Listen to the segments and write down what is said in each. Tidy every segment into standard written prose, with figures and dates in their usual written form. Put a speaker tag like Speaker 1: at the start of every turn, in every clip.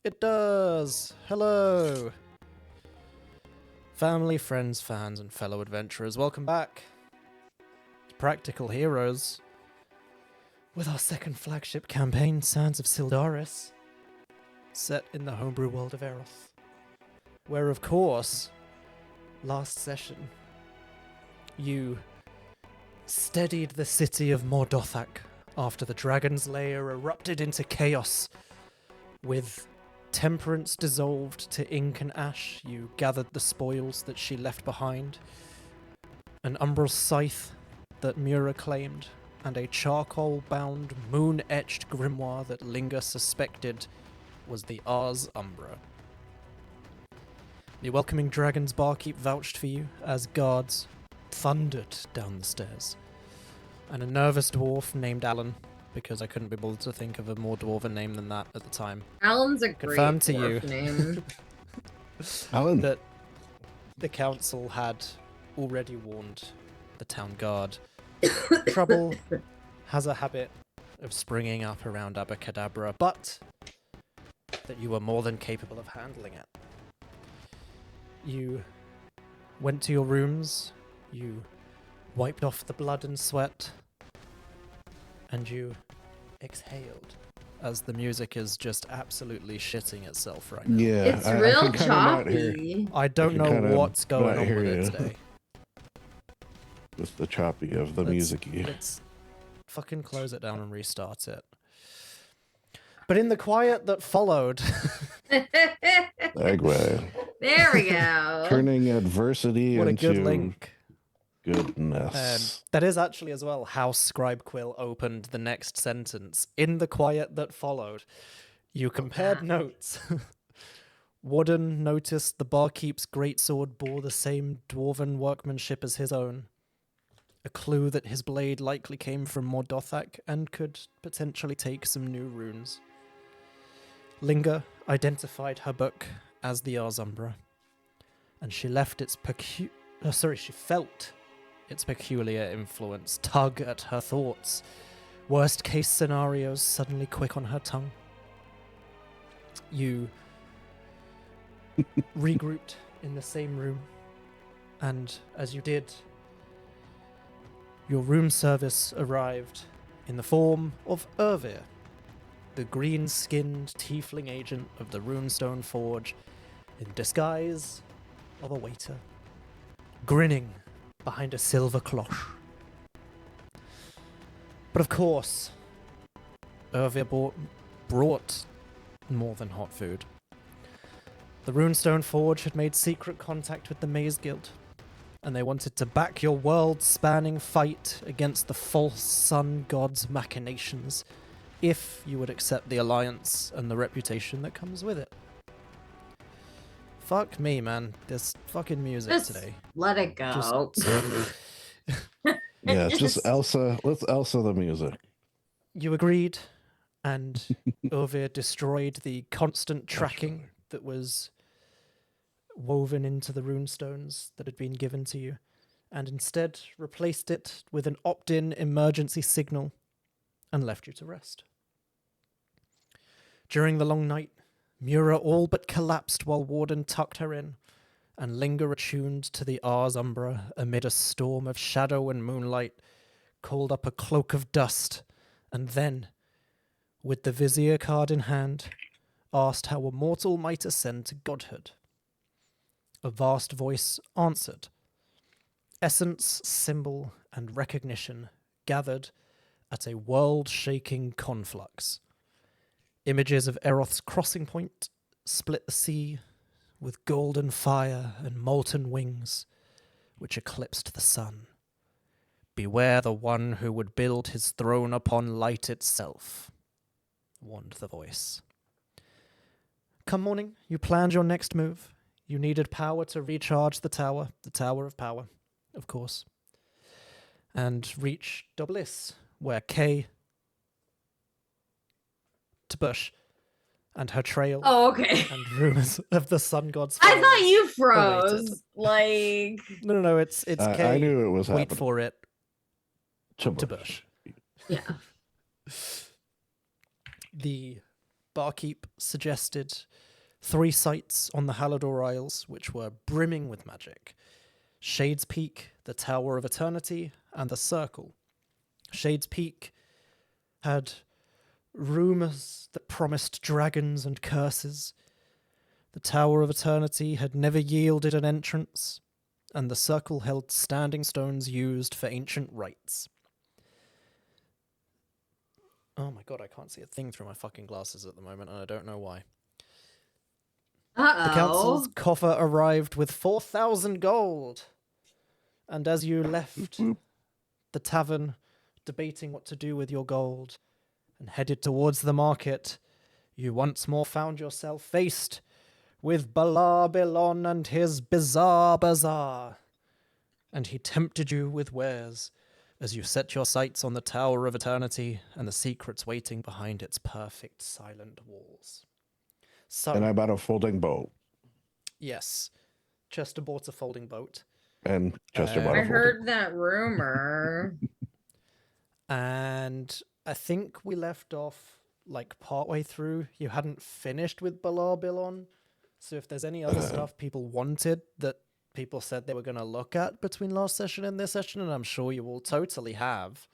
Speaker 1: It does! Hello! Family, friends, fans, and fellow adventurers, welcome back to Practical Heroes with our second flagship campaign, Sands of Syldaris, set in the homebrew world of Eroth, where, of course, last session, you steadied the city of Mor Dothak after the dragon's lair erupted into chaos. With temperance dissolved to ink and ash, you gathered the spoils that she left behind, an umbral scythe that Mura claimed, and a charcoal-bound, moon-etched grimoire that Linger suspected was the Ars Umbra. The welcoming dragon's barkeep vouched for you as guards thundered down the stairs, and a nervous dwarf named Alan, because I couldn't be bothered to think of a more dwarven name than that at the time.
Speaker 2: Alan's a
Speaker 1: Confirmed
Speaker 2: great
Speaker 1: to you
Speaker 2: name.
Speaker 3: Alan.
Speaker 1: That the council had already warned the town guard. Trouble has a habit of springing up around ABBACADABRA, but that you were more than capable of handling it. You went to your rooms, you wiped off the blood and sweat, and you exhaled as the music is just absolutely shitting itself right now.
Speaker 3: Yeah,
Speaker 2: It's
Speaker 3: I
Speaker 2: real
Speaker 3: can kinda not hear-
Speaker 2: choppy.
Speaker 1: I don't know
Speaker 3: kinda
Speaker 1: what's going
Speaker 3: not
Speaker 1: on
Speaker 3: hear
Speaker 1: with it
Speaker 3: you.
Speaker 1: today.
Speaker 3: With the choppy of the musicy.
Speaker 1: Let's fucking close it down and restart it. But in the quiet that followed,
Speaker 3: Segue.
Speaker 2: There we go.
Speaker 3: Turning adversity
Speaker 1: what a
Speaker 3: into
Speaker 1: good link.
Speaker 3: goodness.
Speaker 1: That is actually as well how Scribe Quill opened the next sentence. In the quiet that followed, you compared notes. Warden noticed the barkeep's greatsword bore the same dwarven workmanship as his own. A clue that his blade likely came from Mor Dothak and could potentially take some new runes. Linger identified her book as the Ars Umbra, and she left its she felt its peculiar influence tug at her thoughts. Worst case scenarios suddenly quick on her tongue. You regrouped in the same room, and as you did, your room service arrived in the form of Ervir, the green-skinned tiefling agent of the Runestone Forge, in disguise of a waiter, grinning behind a silver cloche. But of course, Ervir brought more than hot food. The Runestone Forge had made secret contact with the Maze Guild, and they wanted to back your world-spanning fight against the false sun god's machinations, if you would accept the alliance and the reputation that comes with it. Fuck me, man. This fucking music
Speaker 2: Just
Speaker 1: today.
Speaker 2: let it go.
Speaker 3: Yeah, just Elsa. Let's Elsa the music.
Speaker 1: You agreed, and Ovir destroyed the constant tracking that was woven into the runestones that had been given to you, and instead replaced it with an opt-in emergency signal and left you to rest. During the long night, Mura all but collapsed while Warden tucked her in, and Linger attuned to the Ars Umbra amid a storm of shadow and moonlight, called up a cloak of dust, and then, with the Vizier card in hand, asked how a mortal might ascend to godhood. A vast voice answered. Essence, symbol, and recognition gathered at a world-shaking conflux. Images of Eroth's crossing point split the sea with golden fire and molten wings, which eclipsed the sun. Beware the one who would build his throne upon light itself, warned the voice. Come morning, you planned your next move. You needed power to recharge the Tower of Power, of course, and reach Doblis, where Kay to Bush and her trail
Speaker 2: Oh, okay.
Speaker 1: and rumors of the sun god's
Speaker 2: I
Speaker 1: followers
Speaker 2: thought you
Speaker 1: awaited.
Speaker 2: froze. Like,
Speaker 1: No, it's Kay.
Speaker 3: I knew it was
Speaker 1: Wait
Speaker 3: happening.
Speaker 1: for it.
Speaker 3: To
Speaker 1: To Bush.
Speaker 2: yeah.
Speaker 1: The barkeep suggested 3 sites on the Halidore Isles, which were brimming with magic. Shades Peak, the Tower of Eternity, and the Circle. Shades Peak had rumors that promised dragons and curses. The Tower of Eternity had never yielded an entrance, and the Circle held standing stones used for ancient rites. Oh my god, I can't see a thing through my fucking glasses at the moment, and I don't know why.
Speaker 2: Uh-oh.
Speaker 1: The council's coffer arrived with 4,000 gold. And as you left the tavern, debating what to do with your gold, and headed towards the market, you once more found yourself faced with Balabilon and his bizarre bazaar. And he tempted you with wares as you set your sights on the Tower of Eternity and the secrets waiting behind its perfect silent walls. So,
Speaker 3: And I bought a folding boat.
Speaker 1: yes, Chester bought a folding boat.
Speaker 3: And Chester bought
Speaker 2: I
Speaker 3: a folding
Speaker 2: heard
Speaker 3: boat.
Speaker 2: that rumor.
Speaker 1: And I think we left off like partway through. You hadn't finished with Balabilon. So if there's any other stuff people wanted that people said they were going to look at between last session and this session, and I'm sure you will totally have.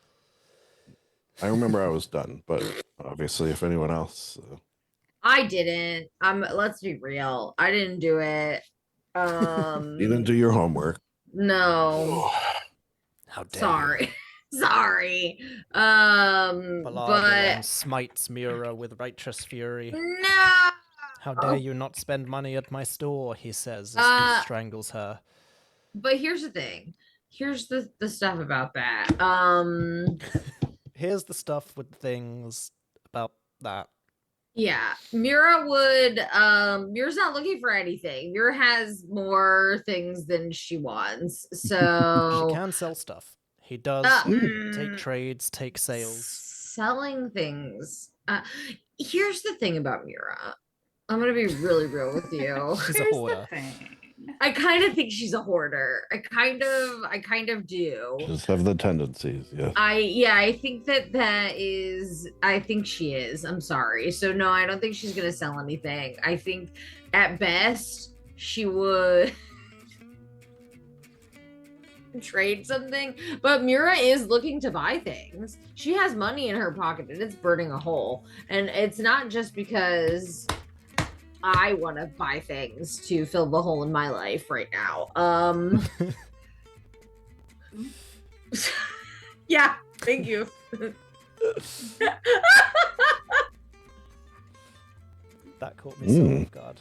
Speaker 3: I remember I was done, but obviously if anyone else...
Speaker 2: I didn't. Let's be real. I didn't do it.
Speaker 3: you didn't do your homework.
Speaker 2: No.
Speaker 1: How dare
Speaker 2: Sorry. Sorry.
Speaker 1: Balabilon
Speaker 2: But
Speaker 1: smites Mira with righteous fury.
Speaker 2: no.
Speaker 1: How dare you not spend money at my store, he says as he strangles her.
Speaker 2: But here's the thing. Here's the stuff about that.
Speaker 1: Here's the stuff with things about that.
Speaker 2: Yeah, Mira would Mira's not looking for anything. Mira has more things than she wants. So
Speaker 1: She can sell stuff. He does take trades, take sales.
Speaker 2: Selling things. Here's the thing about Mira. I'm gonna be really real with you.
Speaker 1: She's a
Speaker 4: Here's
Speaker 1: hoarder.
Speaker 4: the thing.
Speaker 2: I kind of think she's a hoarder. I kind of do.
Speaker 3: Just have the tendencies, yeah.
Speaker 2: I think I think she is. I'm sorry. So no, I don't think she's gonna sell anything. I think at best she would trade something. But Mira is looking to buy things. She has money in her pocket and it's burning a hole. And it's not just because I want to buy things to fill the hole in my life right now. Yeah, thank you.
Speaker 1: That caught me so off guard.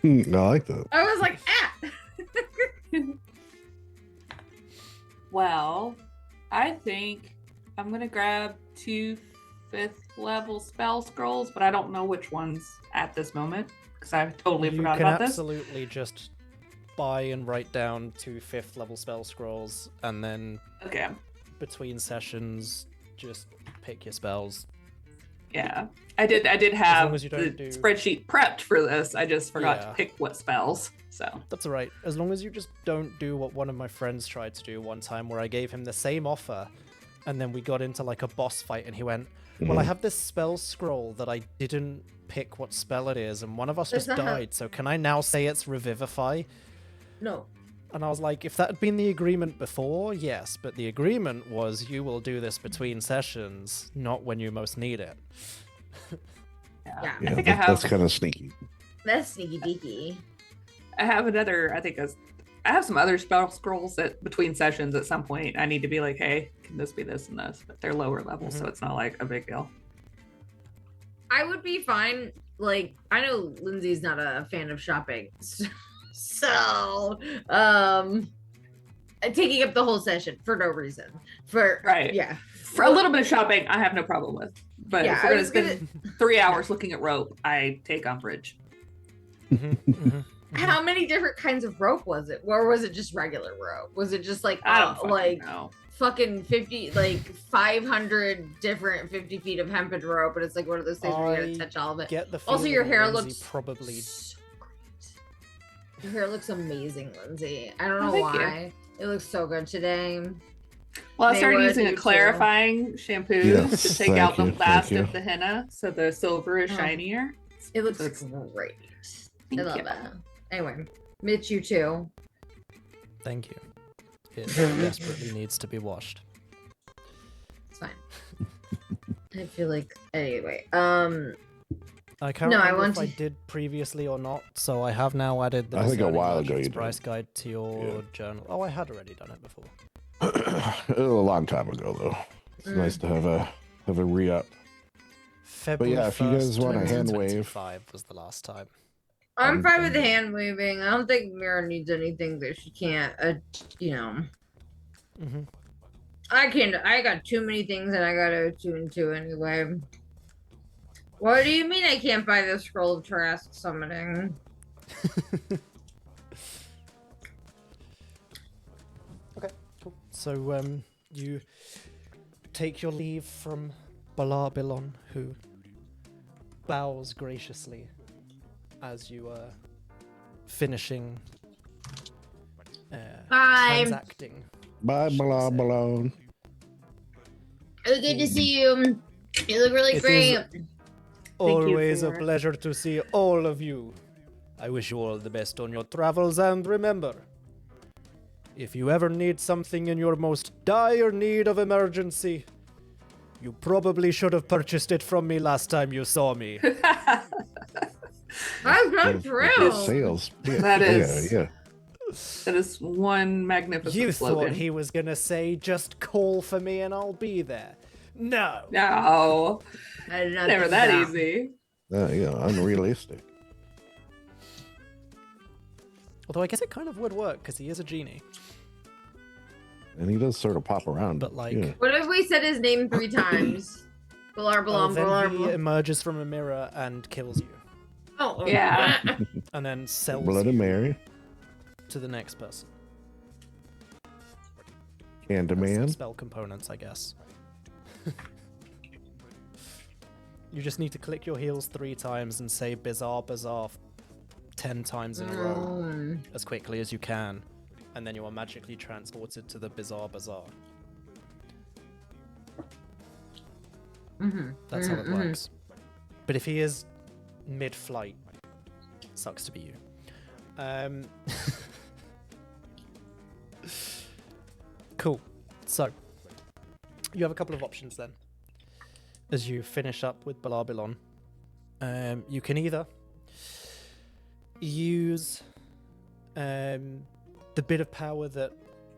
Speaker 3: I like that.
Speaker 2: I was like, ah.
Speaker 4: Well, I think I'm gonna grab 2 5th level spell scrolls, but I don't know which ones at this moment because I totally forgot about this.
Speaker 1: You can absolutely just buy and write down 2 5th level spell scrolls, and then
Speaker 4: Okay.
Speaker 1: between sessions, just pick your spells.
Speaker 4: Yeah, I did have
Speaker 1: long as you
Speaker 4: the
Speaker 1: don't do-
Speaker 4: spreadsheet prepped for this. I just forgot
Speaker 1: Yeah.
Speaker 4: to pick what spells. So
Speaker 1: That's all right. As long as you just don't do what one of my friends tried to do one time, where I gave him the same offer, and then we got into like a boss fight, and he went, well, I have this spell scroll that I didn't pick what spell it is, and one of us
Speaker 2: Does
Speaker 1: just
Speaker 2: that have-
Speaker 1: died, so can I now say it's Revivify?
Speaker 2: No.
Speaker 1: And I was like, if that had been the agreement before, yes, but the agreement was you will do this between sessions, not when you most need it.
Speaker 2: Yeah.
Speaker 4: I think I
Speaker 3: that's
Speaker 4: have
Speaker 3: kind of sneaky.
Speaker 2: That's sneaky deaky.
Speaker 4: I have another. I have some other spell scrolls that between sessions at some point I need to be like, hey, can this be this and this? But they're lower level, so it's not like a big deal.
Speaker 2: I would be fine. Like, I know Lindsay's not a fan of shopping. So, taking up the whole session for no reason.
Speaker 4: Right.
Speaker 2: Yeah.
Speaker 4: For a little bit of shopping, I have no problem with. But
Speaker 2: Yeah,
Speaker 4: if we're
Speaker 2: I
Speaker 4: gonna
Speaker 2: was
Speaker 4: spend 3 hours looking at rope, I take umbrage.
Speaker 2: How many different kinds of rope was it? Or was it just regular rope? Was it just like,
Speaker 4: I don't fucking
Speaker 2: like
Speaker 4: know.
Speaker 2: fucking 50, like 500 different 50 feet of hempen rope? And it's like one of those things where you
Speaker 1: I
Speaker 2: gotta touch all of it.
Speaker 1: Get the
Speaker 2: Also,
Speaker 1: feeling
Speaker 2: your hair
Speaker 1: Lindsay
Speaker 2: looks
Speaker 1: probably
Speaker 2: so great. Your hair looks amazing, Lindsay. I don't
Speaker 4: Oh,
Speaker 2: know
Speaker 4: thank you.
Speaker 2: why. It looks so good today.
Speaker 4: Well, I
Speaker 2: They
Speaker 4: started
Speaker 2: would
Speaker 4: using
Speaker 2: do
Speaker 4: a
Speaker 2: too.
Speaker 4: clarifying shampoo
Speaker 3: Yes,
Speaker 4: to take out the
Speaker 3: thank
Speaker 4: last
Speaker 3: you.
Speaker 4: of the henna, so the silver is
Speaker 2: Oh.
Speaker 4: shinier.
Speaker 2: It looks
Speaker 4: So it's-
Speaker 2: great. I
Speaker 4: Thank
Speaker 2: love
Speaker 4: you.
Speaker 2: that. Anyway, Mitch, you too.
Speaker 1: Thank you. It desperately needs to be washed.
Speaker 2: It's fine. I feel like anyway.
Speaker 1: I can't
Speaker 2: No, I
Speaker 1: remember
Speaker 2: want
Speaker 1: if I
Speaker 2: to-
Speaker 1: did previously or not, so I have now added the
Speaker 3: I think a
Speaker 1: Discerning
Speaker 3: while ago
Speaker 1: Merchant's
Speaker 3: you did.
Speaker 1: price guide to your
Speaker 3: Yeah.
Speaker 1: journal. Oh, I had already done it before.
Speaker 3: A long time ago, though. It's nice to have a re-up.
Speaker 1: February
Speaker 3: yeah, if you
Speaker 1: 1st,
Speaker 3: guys want a hand wave-
Speaker 1: 2025 was the last time.
Speaker 2: I'm fine with the
Speaker 3: I'm-
Speaker 2: hand waving. I don't think Mira needs anything that she can't. You know,
Speaker 1: Mm-hmm.
Speaker 2: I got too many things that I gotta attune to anyway. What do you mean I can't buy the scroll of Trask summoning?
Speaker 1: Okay, cool. So, you take your leave from Balar who bows graciously as you are finishing
Speaker 2: Bye.
Speaker 1: transacting.
Speaker 3: Bye,
Speaker 1: Shall we
Speaker 3: blah,
Speaker 1: say.
Speaker 3: balloon.
Speaker 2: It was good to see you. You look really
Speaker 1: It
Speaker 2: great.
Speaker 1: is Always a
Speaker 4: for-
Speaker 1: pleasure to see all of you. I wish you all the best on your travels, and remember, if you ever need something in your most dire need of emergency, you probably should have purchased it from me last time you saw me.
Speaker 2: That's not true.
Speaker 3: Good sales. Yeah,
Speaker 4: That is-
Speaker 3: Yeah.
Speaker 4: That is one magnificent
Speaker 1: You
Speaker 4: slogan.
Speaker 1: thought he was gonna say, just call for me and I'll be there. No.
Speaker 4: No,
Speaker 2: I did not
Speaker 4: never
Speaker 2: think
Speaker 4: that easy.
Speaker 3: Yeah, unrealistic.
Speaker 1: Although I guess it kind of would work, because he is a genie.
Speaker 3: And he does sort of pop around.
Speaker 1: But, like-
Speaker 3: yeah.
Speaker 2: What if we said his name 3 times? Balar, Balam,
Speaker 1: Then
Speaker 2: Balar,
Speaker 1: he
Speaker 2: Balam.
Speaker 1: emerges from a mirror and kills you.
Speaker 2: Oh,
Speaker 4: Yeah.
Speaker 1: And then sells
Speaker 3: Bloody
Speaker 1: you
Speaker 3: Mary,
Speaker 1: to the next person.
Speaker 3: and
Speaker 1: That's
Speaker 3: man.
Speaker 1: spell components, I guess. You just need to click your heels 3 times and say bizarre, bizarre 10 times in a row as quickly as you can. And then you are magically transported to the bizarre, bizarre. That's how it works. But if he is mid-flight, sucks to be you. Cool. So, you have a couple of options then. As you finish up with Balar, you can either use the bit of power that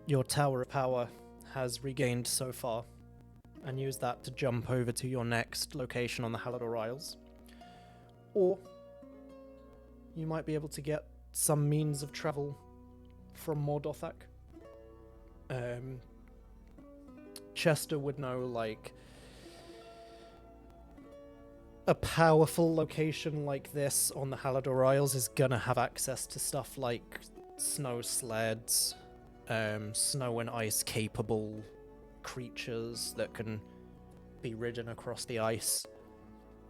Speaker 1: your Tower of Power has regained so far, and use that to jump over to your next location on the Halidore Isles. Or you might be able to get some means of travel from Mor Dothak. Chester would know, like, a powerful location like this on the Halidore Isles is gonna have access to stuff like snow sleds, snow and ice capable creatures that can be ridden across the ice.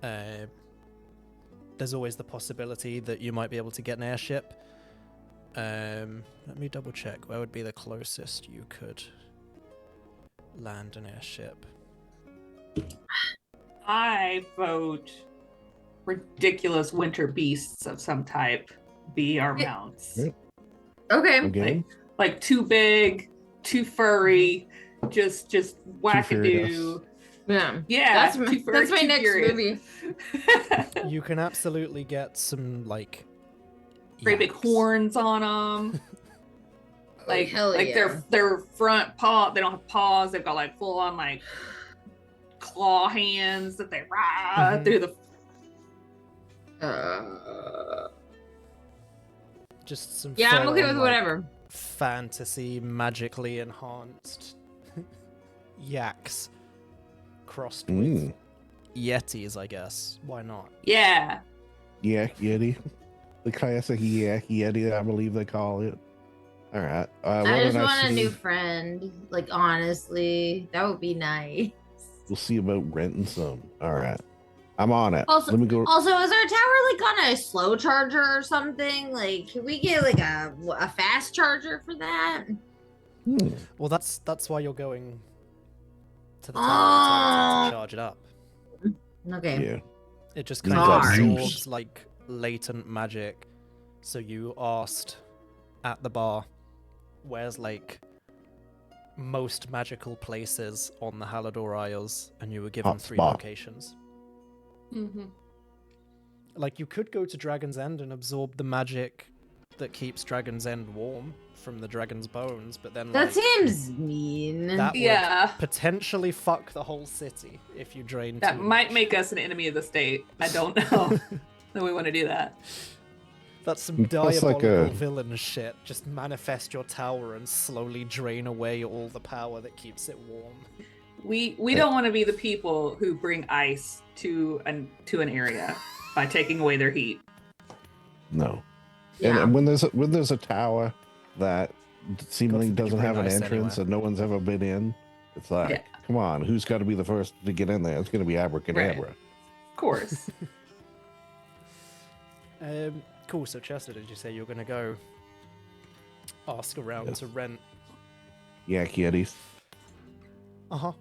Speaker 1: There's always the possibility that you might be able to get an airship. Let me double check. Where would be the closest you could land an airship?
Speaker 4: I vote ridiculous winter beasts of some type be our mounts.
Speaker 3: Yeah.
Speaker 2: Okay.
Speaker 3: Again,
Speaker 4: Like too big, too furry, just
Speaker 3: furious.
Speaker 4: wackadoo.
Speaker 2: Yeah.
Speaker 4: Yeah,
Speaker 2: That's my,
Speaker 4: too furry,
Speaker 2: that's my
Speaker 4: too
Speaker 2: next
Speaker 4: furious.
Speaker 2: movie.
Speaker 1: You can absolutely get some, like,
Speaker 4: Great big
Speaker 1: yaks.
Speaker 4: horns on them. Like,
Speaker 2: hell
Speaker 4: like
Speaker 2: yeah.
Speaker 4: their front paw, they don't have paws. They've got like full on like claw hands that they ride
Speaker 1: Mhm.
Speaker 4: through the.
Speaker 1: Just some
Speaker 2: Yeah, I'm okay
Speaker 1: full-on,
Speaker 2: with
Speaker 1: like,
Speaker 2: whatever.
Speaker 1: fantasy, magically enhanced yaks crossed with yetis, I guess. Why not?
Speaker 4: Yeah.
Speaker 3: Yak Yeti. The classic Yak Yeti, I believe they call it. All right.
Speaker 2: I
Speaker 3: what
Speaker 2: just
Speaker 3: did
Speaker 2: want a
Speaker 3: see?
Speaker 2: new friend. Like, honestly, that would be nice.
Speaker 3: We'll see about renting some. All right. I'm on it.
Speaker 2: Also-
Speaker 3: Let me go.
Speaker 2: Also, is our tower like on a slow charger or something? Like, can we get like a fast charger for that?
Speaker 3: Hmm.
Speaker 1: Well, that's why you're going to the tower to charge it up.
Speaker 2: Okay.
Speaker 3: Yeah.
Speaker 1: It just
Speaker 3: Needs
Speaker 1: kind of
Speaker 2: that
Speaker 1: absorbs
Speaker 3: juice.
Speaker 1: like latent magic. So you asked at the bar, where's like most magical places on the Halidore Isles, and you were given
Speaker 3: Hot
Speaker 1: 3
Speaker 3: spot.
Speaker 1: locations.
Speaker 4: Mm-hmm.
Speaker 1: Like you could go to Dragon's End and absorb the magic that keeps Dragon's End warm from the dragon's bones, but then
Speaker 2: That
Speaker 1: like,
Speaker 2: seems mean.
Speaker 1: that would
Speaker 4: Yeah,
Speaker 1: potentially fuck the whole city if you drain
Speaker 4: that
Speaker 1: too
Speaker 4: might
Speaker 1: much.
Speaker 4: make us an enemy of the state. I don't know that we want to do that.
Speaker 1: That's some
Speaker 3: Plus, like,
Speaker 1: diabolical villain shit. Just manifest your tower and slowly drain away all the power that keeps it warm.
Speaker 4: We don't want to be the people who bring ice to an area by taking away their heat.
Speaker 3: No.
Speaker 2: Yeah.
Speaker 3: And when there's a tower that seemingly
Speaker 1: forbid you
Speaker 3: doesn't
Speaker 1: bring
Speaker 3: have an
Speaker 1: ice
Speaker 3: entrance
Speaker 1: anywhere.
Speaker 3: and no one's ever been in, it's like,
Speaker 4: Yeah.
Speaker 3: come on, who's got to be the first to get in there? It's going to be Abracadabra.
Speaker 4: Of course.
Speaker 1: Cool. So Chester, did you say you're gonna go ask around
Speaker 3: Yes.
Speaker 1: to rent?
Speaker 3: Yeah, yetis.
Speaker 1: Uh-huh.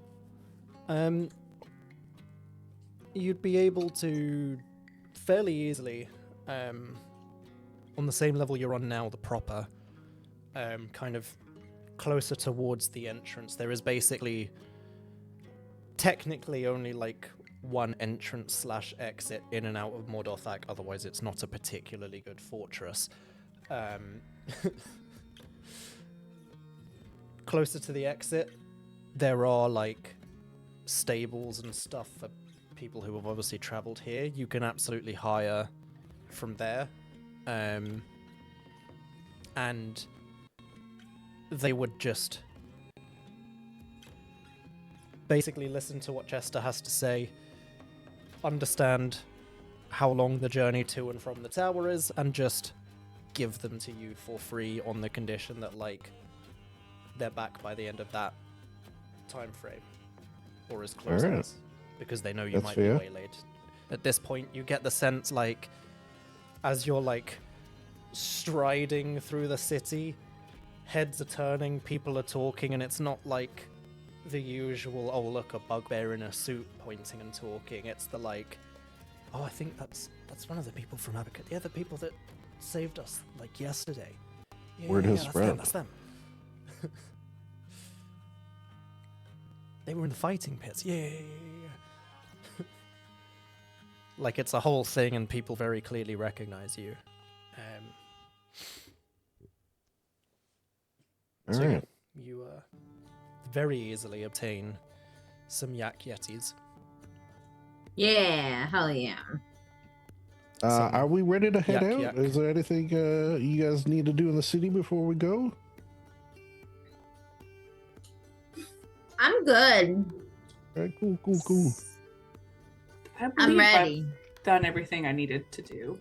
Speaker 1: You'd be able to fairly easily, on the same level you're on now, the proper, kind of closer towards the entrance. There is basically, technically only like one entrance / exit in and out of Mor Dothak, otherwise it's not a particularly good fortress. Closer to the exit, there are like stables and stuff for people who have obviously traveled here. You can absolutely hire from there. And they would just basically listen to what Chester has to say, understand how long the journey to and from the tower is, and just give them to you for free on the condition that like they're back by the end of that time frame, or as close
Speaker 3: Alright.
Speaker 1: as, because they know you
Speaker 3: That's
Speaker 1: might
Speaker 3: fair.
Speaker 1: be waylaid. At this point, you get the sense like as you're like striding through the city, heads are turning, people are talking, and it's not like the usual, oh look, a bugbear in a suit pointing and talking. It's the like, oh, I think that's one of the people from ABBACADABRA. Yeah, the people that saved us like yesterday. Yeah,
Speaker 3: Word has
Speaker 1: that's
Speaker 3: spread.
Speaker 1: them, that's them. They were in the fighting pits. Yeah. Like it's a whole thing, and people very clearly recognize you.
Speaker 3: All
Speaker 1: So
Speaker 3: right.
Speaker 1: you very easily obtain some yetis.
Speaker 2: Yeah, hell yeah.
Speaker 1: Some
Speaker 3: Are we ready to head
Speaker 1: yuck,
Speaker 3: out?
Speaker 1: yuck.
Speaker 3: Is there anything you guys need to do in the city before we go?
Speaker 2: I'm good.
Speaker 3: All right, cool.
Speaker 4: I
Speaker 2: I'm
Speaker 4: believe
Speaker 2: ready.
Speaker 4: I've done everything I needed to do.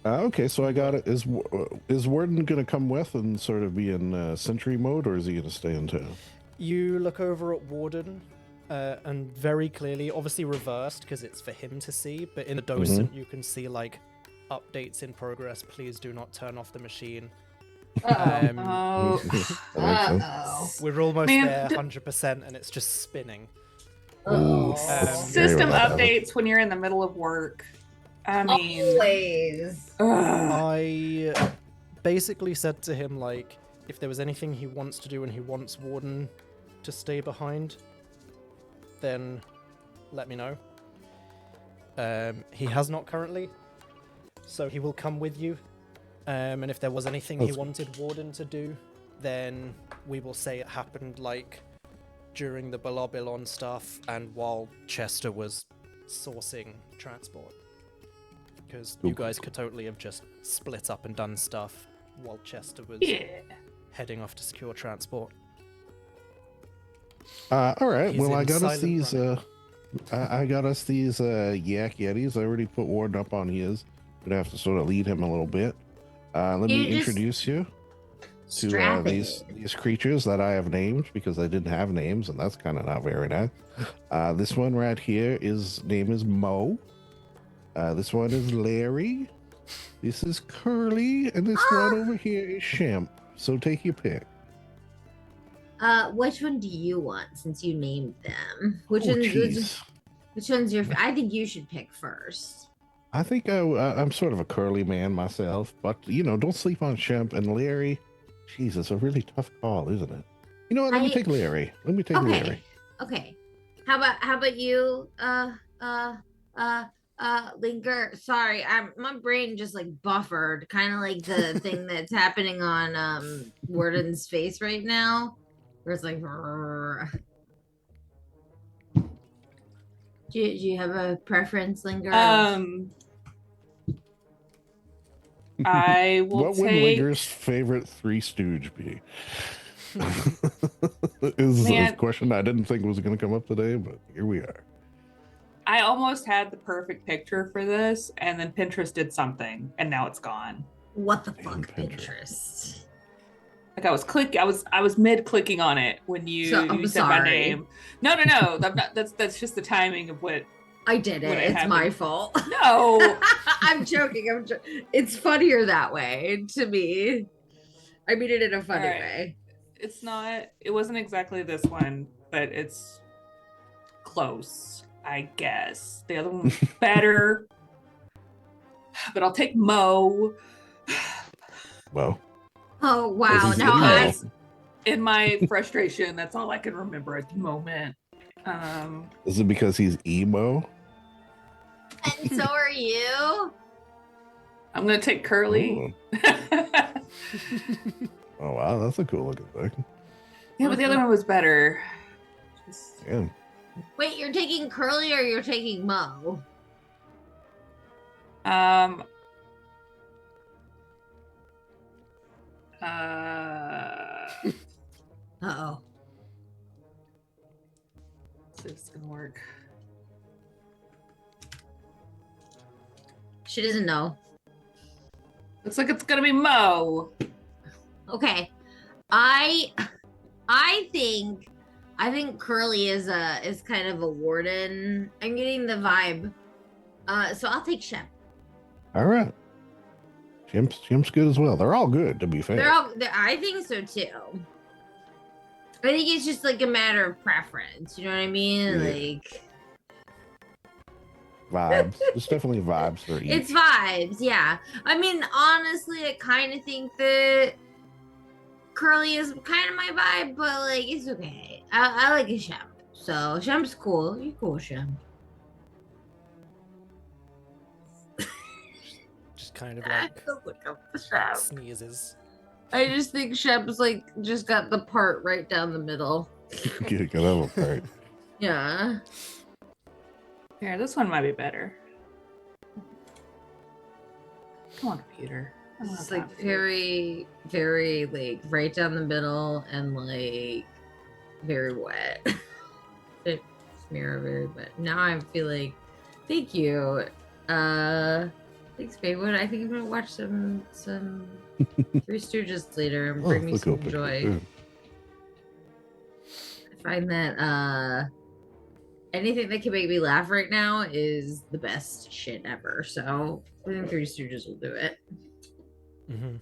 Speaker 3: Okay, so I got it. Is Warden gonna come with and sort of be in sentry mode, or is he gonna stay in town?
Speaker 1: You look over at Warden, and very clearly, obviously reversed because it's for him to see, but in the docent you can see like updates in progress. Please do not turn off the machine. Um,
Speaker 4: Oh,
Speaker 3: That makes sense.
Speaker 2: Uh-oh.
Speaker 1: We're almost
Speaker 4: Man,
Speaker 1: there,
Speaker 4: d-
Speaker 1: 100%, and it's just spinning.
Speaker 3: Ooh,
Speaker 2: Uh-oh.
Speaker 3: scary
Speaker 4: system
Speaker 3: when that happens.
Speaker 4: updates when you're in the middle of work. I mean,
Speaker 2: Always.
Speaker 4: ugh.
Speaker 1: I basically said to him, like, if there was anything he wants to do and he wants Warden to stay behind, then let me know. He has not currently, so he will come with you. And if there was anything he
Speaker 3: That's-
Speaker 1: wanted Warden to do, then we will say it happened, like, during the Balabilon stuff and while Chester was sourcing transport. Because you
Speaker 3: Cool.
Speaker 1: guys could totally have just split up and done stuff while Chester was
Speaker 4: Yeah.
Speaker 1: heading off to secure transport.
Speaker 3: All right.
Speaker 1: He's
Speaker 3: Well, I
Speaker 1: in
Speaker 3: got us
Speaker 1: silent
Speaker 3: these.
Speaker 1: running.
Speaker 3: I got us these yetis. I already put Warden up on his. Gonna have to sort of lead him a little bit. Let
Speaker 2: You
Speaker 3: me
Speaker 2: just
Speaker 3: introduce you to
Speaker 2: Strap
Speaker 3: these creatures that I have named because I didn't have names, and that's kind of not very nice. This one right here name is Mo. This one is Larry. This is Curly, and this one over here is Shemp. So take your pick.
Speaker 2: Which one do you want since you named them?
Speaker 3: Oh, jeez.
Speaker 2: Which one's your? I think you should pick first.
Speaker 3: I think I'm sort of a curly man myself, but don't sleep on Shemp and Larry. Jeez, it's a really tough call, isn't it? You know what? Let me take Larry. Larry.
Speaker 2: Okay. How about you? Linger. Sorry, my brain just like buffered, kind of like the thing that's happening on Warden's face right now, where it's like. Do you have a preference, Linger?
Speaker 4: I will
Speaker 3: What would Linger's favorite Three Stooge be? Is a question I didn't think was going to come up today, but here we are.
Speaker 4: I almost had the perfect picture for this, and then Pinterest did something, and now it's gone.
Speaker 2: What the fuck, Pinterest?
Speaker 4: Like I was mid clicking on it when you said my name. No. That's just the timing of what.
Speaker 2: I did it. It's my fault.
Speaker 4: No,
Speaker 2: I'm joking. It's funnier that way to me. I mean it in a funny way.
Speaker 4: It's not. It wasn't exactly this one, but it's close, I guess. The other one was better, but I'll take Mo.
Speaker 3: Mo.
Speaker 2: Oh wow! Now
Speaker 4: in my frustration, that's all I can remember at the moment.
Speaker 3: Is it because he's emo?
Speaker 2: And so are you.
Speaker 4: I'm gonna take Curly.
Speaker 3: Oh wow, that's a cool looking thing.
Speaker 4: Yeah, but the other one was better.
Speaker 3: Yeah.
Speaker 2: Wait, you're taking Curly or you're taking Mo? Uh-oh.
Speaker 4: See if it's gonna work.
Speaker 2: She doesn't know.
Speaker 4: Looks like it's gonna be Mo.
Speaker 2: Okay. I think Curly is kind of a warden. I'm getting the vibe. So I'll take Shep.
Speaker 3: All right. Shemp's good as well. They're all good, to be fair.
Speaker 2: I think so too. I think it's just like a matter of preference. You know what I mean?
Speaker 3: Yeah.
Speaker 2: Like
Speaker 3: vibes. It's definitely vibes for each.
Speaker 2: It's vibes, yeah. I mean, honestly, I kind of think that Curly is kind of my vibe, but like it's okay. I like a Shemp. So Shemp's cool. You're cool, Shemp.
Speaker 1: Just kind of like
Speaker 2: look up the Shemp.
Speaker 1: Sneezes.
Speaker 2: I just think Shemp's like just got the part right down the middle.
Speaker 3: Get that part.
Speaker 2: Yeah.
Speaker 4: Here, this one might be better. Come on, computer.
Speaker 2: It's like very, very like right down the middle and like very wet. It's mirror very wet. Now I feel like, thank you. Thanks, Baywood. I think I'm gonna watch some Three Stooges later and bring me some joy. I find that anything that can make me laugh right now is the best shit ever. So I think Three Stooges will do it.
Speaker 1: Mm-hmm.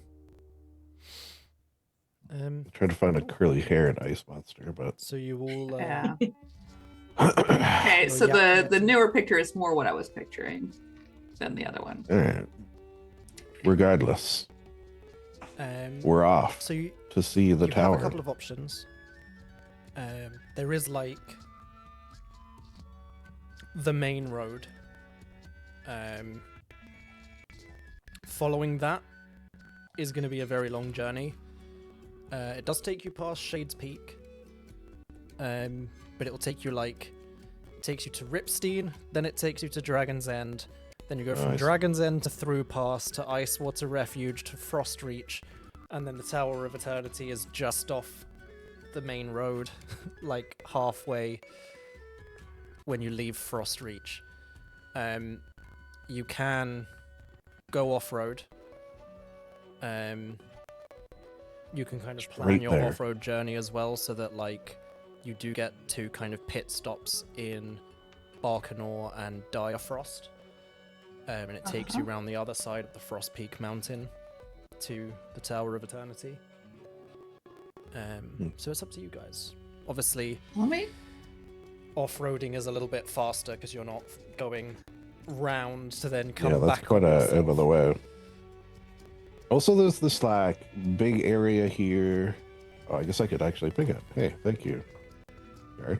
Speaker 3: Trying to find a curly haired ice monster, but
Speaker 1: so you all
Speaker 4: yeah. Okay, so the newer picture is more what I was picturing than the other one.
Speaker 3: All right. Regardless, we're off to see the tower.
Speaker 1: Have a couple of options. There is like the main road. Following that is going to be a very long journey. It does take you past Shade's Peak, but it will take you it takes you to Ripstein, then it takes you to Dragon's End, then you go from Dragon's End to Through Pass to Icewater Refuge to Frostreach, and then the Tower of Eternity is just off the main road, like halfway when you leave Frostreach. You can go off-road. You can kind of plan your off-road journey as well, so that like you do get to kind of pit stops in Barkenor and Dire Frost, and it takes you around the other side of the Frost Peak Mountain to the Tower of Eternity. So it's up to you guys. Obviously,
Speaker 4: Let me.
Speaker 1: off-roading is a little bit faster because you're not going round to then come
Speaker 3: Yeah, that's
Speaker 1: back
Speaker 3: quite
Speaker 1: on
Speaker 3: a
Speaker 1: yourself.
Speaker 3: out of the way. Also, there's this like big area here. Oh, I guess I could actually pick it. Hey, thank you. Jared.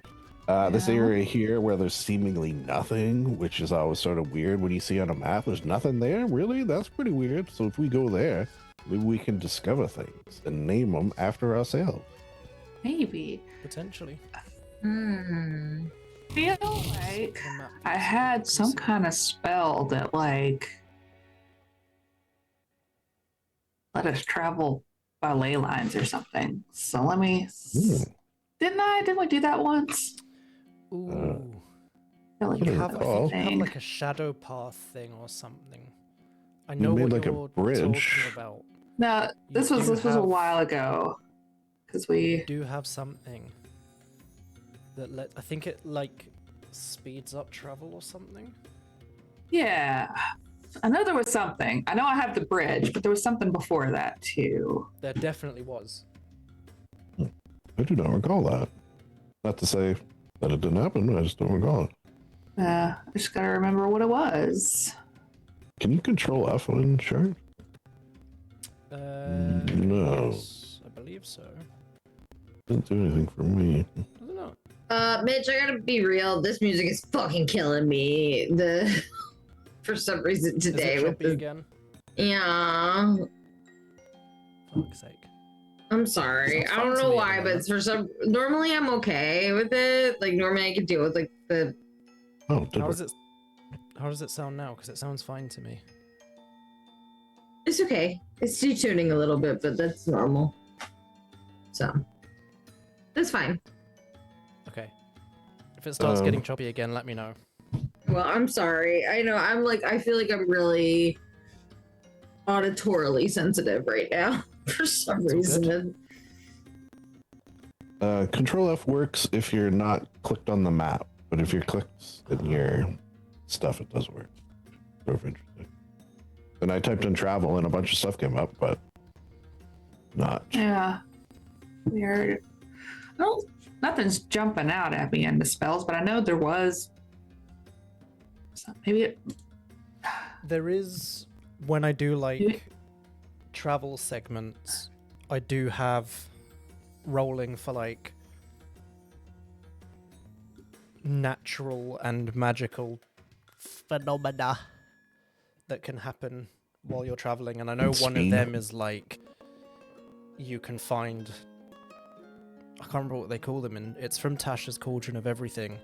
Speaker 3: This
Speaker 4: Yeah.
Speaker 3: area here where there's seemingly nothing, which is always sort of weird when you see on a map. There's nothing there, really? That's pretty weird. So if we go there, maybe we can discover things and name them after ourselves.
Speaker 4: Maybe.
Speaker 1: Potentially.
Speaker 4: Feel like
Speaker 1: The map
Speaker 4: I
Speaker 1: is-
Speaker 4: had some kind of spell that like let us travel by ley lines or something. So let me.
Speaker 3: Ooh.
Speaker 4: Didn't we do that once?
Speaker 1: Ooh.
Speaker 4: I feel like
Speaker 3: You
Speaker 4: it
Speaker 3: have-
Speaker 4: was
Speaker 3: I
Speaker 4: a
Speaker 3: think
Speaker 1: You have
Speaker 4: thing.
Speaker 1: like a shadow path thing or something. I
Speaker 3: You
Speaker 1: know
Speaker 3: made
Speaker 1: what
Speaker 3: like a
Speaker 1: you're
Speaker 3: bridge.
Speaker 1: talking about.
Speaker 4: No, this
Speaker 1: You
Speaker 4: was
Speaker 1: do
Speaker 4: a
Speaker 1: have-
Speaker 4: while ago because
Speaker 1: You
Speaker 4: we.
Speaker 1: do have something that I think it like speeds up travel or something.
Speaker 4: Yeah, I know there was something. I know I have the bridge, but there was something before that too.
Speaker 1: There definitely was.
Speaker 3: I do not recall that. Not to say that it didn't happen, I just don't recall it.
Speaker 4: I just gotta remember what it was.
Speaker 3: Can you control F on Shard? No.
Speaker 1: Yes, I believe so.
Speaker 3: Doesn't do anything for me.
Speaker 1: Does it not?
Speaker 2: Mitch, I gotta be real. This music is fucking killing me. For some reason today
Speaker 1: Is it
Speaker 2: with
Speaker 1: choppy
Speaker 2: the
Speaker 1: again?
Speaker 2: yeah.
Speaker 1: Fuck's sake.
Speaker 2: I'm sorry.
Speaker 1: Sounds
Speaker 2: I
Speaker 1: fun
Speaker 2: don't
Speaker 1: to
Speaker 2: know
Speaker 1: me at
Speaker 2: why,
Speaker 1: the
Speaker 2: but
Speaker 1: moment.
Speaker 2: for some normally I'm okay with it. Like normally I could deal with like the
Speaker 3: Oh,
Speaker 1: How
Speaker 3: different.
Speaker 1: does it? How does it sound now? Because it sounds fine to me.
Speaker 2: it's okay. It's detuning a little bit, but that's normal. So that's fine.
Speaker 1: Okay. If it starts
Speaker 3: Um,
Speaker 1: getting choppy again, let me know.
Speaker 2: Well, I'm sorry. I know I'm like I feel like I'm really auditorily sensitive right now for some
Speaker 1: It's all
Speaker 2: reason.
Speaker 3: Control F works if you're not clicked on the map, but if you're clicked in your stuff, it does work. Sort of interesting. And I typed in travel and a bunch of stuff came up, but not.
Speaker 4: Yeah, weird. Well, nothing's jumping out at me in the spells, but I know there was. Maybe it.
Speaker 1: There is, when I do like travel segments, I do have rolling for like natural and magical phenomena that can happen while you're traveling. And I know
Speaker 3: And
Speaker 1: one of
Speaker 3: speed.
Speaker 1: them is like you can find, I can't remember what they call them, and it's from Tasha's Cauldron of Everything,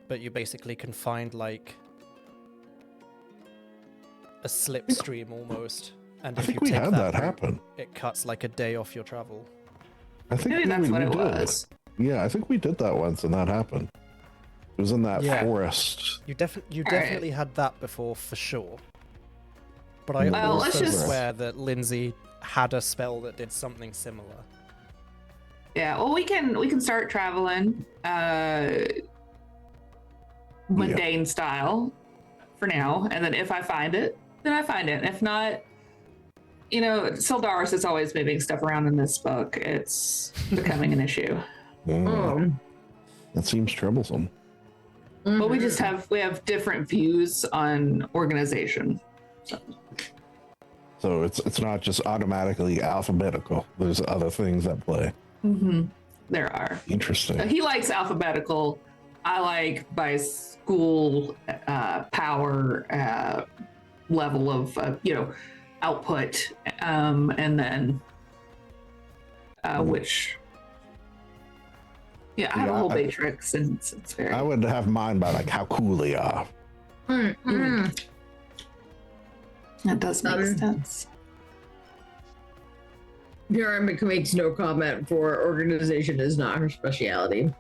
Speaker 1: but you basically can find like a slipstream almost, and
Speaker 3: I
Speaker 1: if
Speaker 3: think
Speaker 1: you
Speaker 3: we
Speaker 1: take
Speaker 3: had that
Speaker 1: route,
Speaker 3: happen.
Speaker 1: it cuts like a day off your travel.
Speaker 3: I think
Speaker 4: Maybe that's
Speaker 3: we
Speaker 4: what it
Speaker 3: did.
Speaker 4: was.
Speaker 3: Yeah, I think we did that once and that happened. It was in that
Speaker 1: Yeah.
Speaker 3: forest.
Speaker 1: You
Speaker 4: All right.
Speaker 1: definitely had that before for sure. But I
Speaker 3: Well,
Speaker 4: let's
Speaker 1: also
Speaker 4: just-
Speaker 1: swear that Lindsay had a spell that did something similar.
Speaker 4: Yeah, well, we can start traveling, mundane style, for now, and then if I find it, then I find it. If not, you know, Syldaris is always moving stuff around in this book. It's becoming an issue.
Speaker 3: That seems troublesome.
Speaker 4: But we
Speaker 2: Mhm.
Speaker 4: just we have different views on organization.
Speaker 3: So it's not just automatically alphabetical. There's other things at play.
Speaker 4: Mm-hmm. There are.
Speaker 3: Interesting.
Speaker 4: He likes alphabetical. I like by school power level of output, and then which. Yeah, I have a
Speaker 3: Yeah,
Speaker 4: whole
Speaker 3: I-
Speaker 4: matrix, and it's very.
Speaker 3: I would have mine by like how cool they are.
Speaker 2: Mhm.
Speaker 4: That does make
Speaker 2: Um,
Speaker 4: sense.
Speaker 2: Yarmic makes no comment for organization is not her speciality.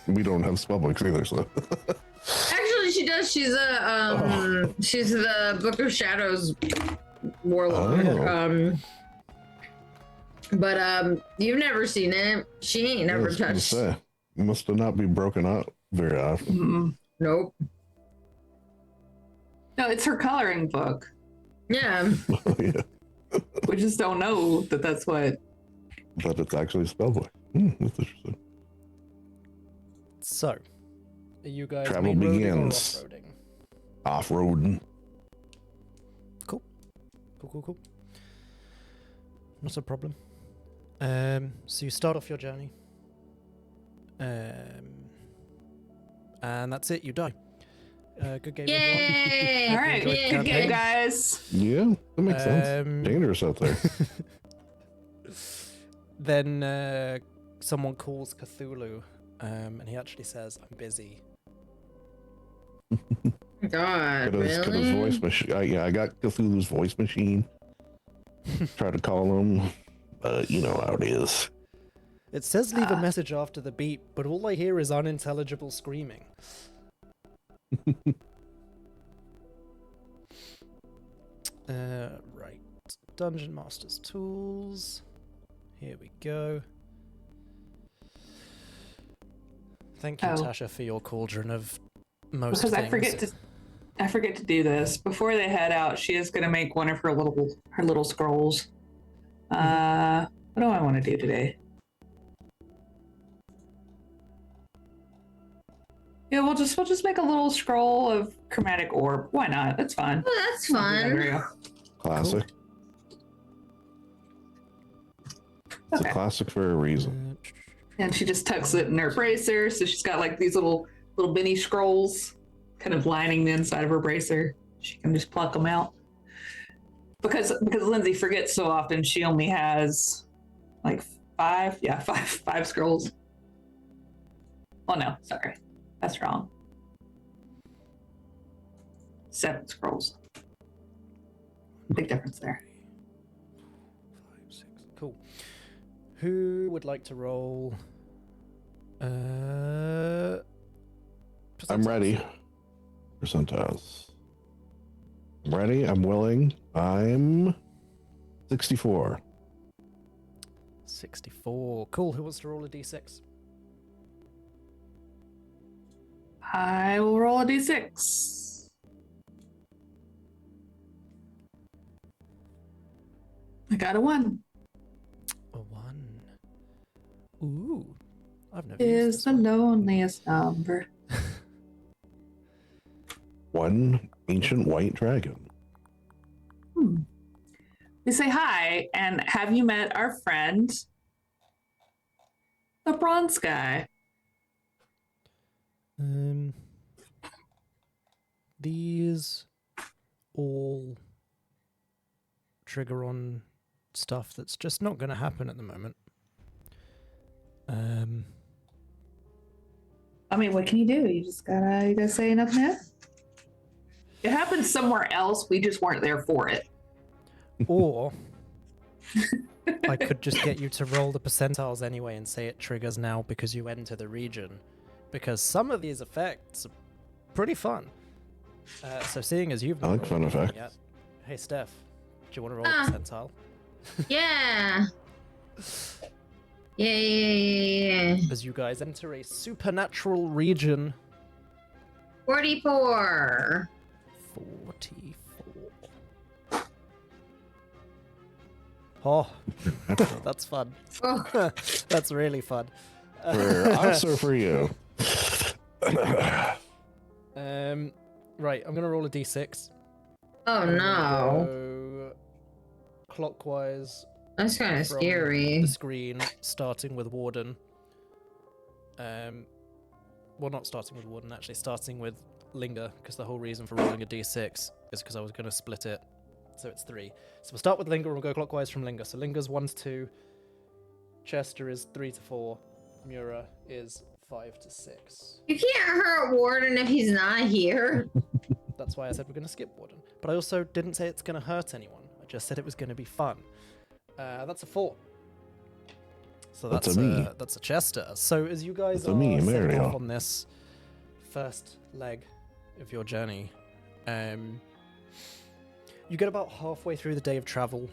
Speaker 3: We don't have spellbooks either, so
Speaker 2: Actually, she does. She's she's the Book of Shadows warlord.
Speaker 3: Oh.
Speaker 2: But you've never seen it. She ain't
Speaker 3: I
Speaker 2: never
Speaker 3: was gonna
Speaker 2: touched.
Speaker 3: say, must not be broken up very often.
Speaker 4: Mm-mm.
Speaker 2: Nope.
Speaker 4: No, it's her coloring book.
Speaker 2: Yeah.
Speaker 3: Yeah.
Speaker 4: We just don't know that that's what
Speaker 3: but it's actually a spell book. That's interesting.
Speaker 1: So, are you guys
Speaker 3: Travel
Speaker 1: main roading or
Speaker 3: begins.
Speaker 1: off-roading?
Speaker 3: Off-roading.
Speaker 1: Cool. Not a problem. So you start off your journey. And that's it, you die. Good game,
Speaker 2: Yay!
Speaker 4: All right,
Speaker 1: Enjoyed the
Speaker 4: good
Speaker 1: campaign.
Speaker 4: game, guys.
Speaker 3: Yeah, that makes sense.
Speaker 1: everyone.
Speaker 3: Dangerous out there.
Speaker 1: Then someone calls Cthulhu, and he actually says, "I'm busy."
Speaker 2: God,
Speaker 3: Got his
Speaker 2: really?
Speaker 3: voice machine. Yeah, I got Cthulhu's voice machine. Try to call him, but you know how it is.
Speaker 1: It says leave a message after the beep, but all I hear is unintelligible screaming. Right. Dungeon Master's Tools. Here we go. Thank you,
Speaker 4: Oh.
Speaker 1: Tasha, for your cauldron of most
Speaker 4: Because
Speaker 1: things.
Speaker 4: I forget to do this before they head out. She is going to make one of her little scrolls. What do I want to do today? Yeah, we'll just make a little scroll of chromatic orb. Why not? That's fun.
Speaker 2: Oh, that's
Speaker 4: There
Speaker 2: fun.
Speaker 4: we go.
Speaker 3: Classic. It's
Speaker 4: Okay.
Speaker 3: a classic for a reason.
Speaker 4: And she just tucks it in her bracer, so she's got like these little mini scrolls, kind of lining the inside of her bracer. She can just pluck them out. Because Lindsay forgets so often, she only has like five scrolls. Oh no, sorry, that's wrong. 7 scrolls. Big difference there.
Speaker 1: 5, 6. Cool. Who would like to roll?
Speaker 3: I'm
Speaker 1: percentiles?
Speaker 3: ready. Percentiles. I'm ready. I'm willing. I'm 64.
Speaker 1: 64. Cool. Who wants to roll a d6?
Speaker 4: I will roll a d6. I got a 1.
Speaker 1: A 1. Ooh. I've never
Speaker 4: Is
Speaker 1: used this
Speaker 4: the
Speaker 1: one.
Speaker 4: loneliest number.
Speaker 3: One ancient white dragon.
Speaker 4: We say hi, and have you met our friend, the bronze guy?
Speaker 1: These all trigger on stuff that's just not going to happen at the moment.
Speaker 4: I mean, what can you do? You gotta say nothing else. It happened somewhere else. We just weren't there for it.
Speaker 1: Or I could just get you to roll the percentiles anyway and say it triggers now because you enter the region. Because some of these effects are pretty fun. So seeing as you've
Speaker 3: I
Speaker 1: not
Speaker 3: like fun
Speaker 1: rolled anything
Speaker 3: effects.
Speaker 1: yet, hey Steph, do you want to roll a percentile?
Speaker 2: Yeah. Yeah.
Speaker 1: As you guys enter a supernatural region.
Speaker 2: 44.
Speaker 1: 44. Oh, that's fun.
Speaker 2: Oh,
Speaker 1: That's really fun.
Speaker 3: For us or for you?
Speaker 1: Right, I'm gonna roll a d6.
Speaker 2: oh
Speaker 1: I'm gonna
Speaker 2: no.
Speaker 1: go clockwise
Speaker 2: That's kind of
Speaker 1: from
Speaker 2: scary.
Speaker 1: the screen, starting with Warden. Well, not starting with Warden, actually, starting with Linger, because the whole reason for rolling a d6 is because I was going to split it, so it's 3. So we'll start with Linger and we'll go clockwise from Linger. So Linger's 1 to 2, Chester is 3 to 4, Mura is 5 to 6.
Speaker 2: You can't hurt Warden if he's not here.
Speaker 1: That's why I said we're going to skip Warden. But I also didn't say it's going to hurt anyone. I just said it was going to be fun. That's a 4. So
Speaker 3: That's a me.
Speaker 1: that's a Chester. So as you guys
Speaker 3: That's a
Speaker 1: are
Speaker 3: me,
Speaker 1: setting
Speaker 3: Mario.
Speaker 1: off on this first leg of your journey, you get about halfway through the day of travel,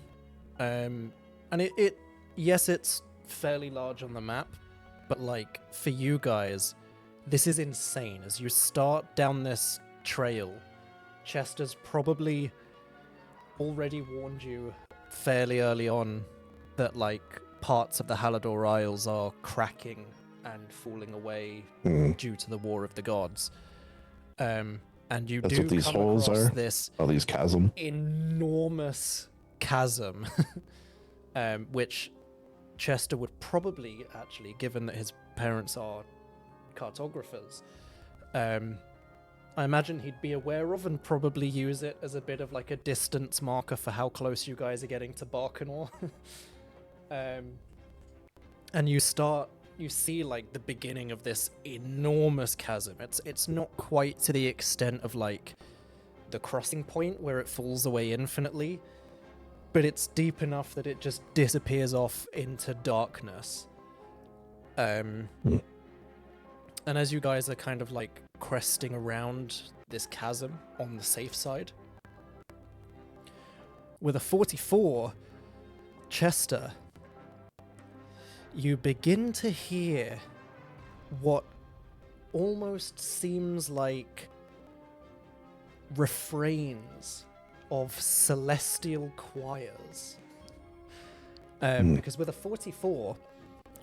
Speaker 1: and yes, it's fairly large on the map, but like for you guys, this is insane. As you start down this trail, Chester's probably already warned you fairly early on that like parts of the Halidore Isles are cracking and falling away
Speaker 3: Hmm.
Speaker 1: due to the War of the Gods. And you
Speaker 3: That's
Speaker 1: do
Speaker 3: what these
Speaker 1: come
Speaker 3: holes
Speaker 1: across
Speaker 3: are?
Speaker 1: this
Speaker 3: All these chasm.
Speaker 1: enormous chasm, which Chester would probably actually, given that his parents are cartographers, I imagine he'd be aware of and probably use it as a bit of like a distance marker for how close you guys are getting to Barkenor. And you see like the beginning of this enormous chasm. It's not quite to the extent of like the crossing point where it falls away infinitely, but it's deep enough that it just disappears off into darkness. And as you guys are kind of like cresting around this chasm on the safe side, with a 44, Chester, you begin to hear what almost seems like refrains of celestial choirs. Because with a 44,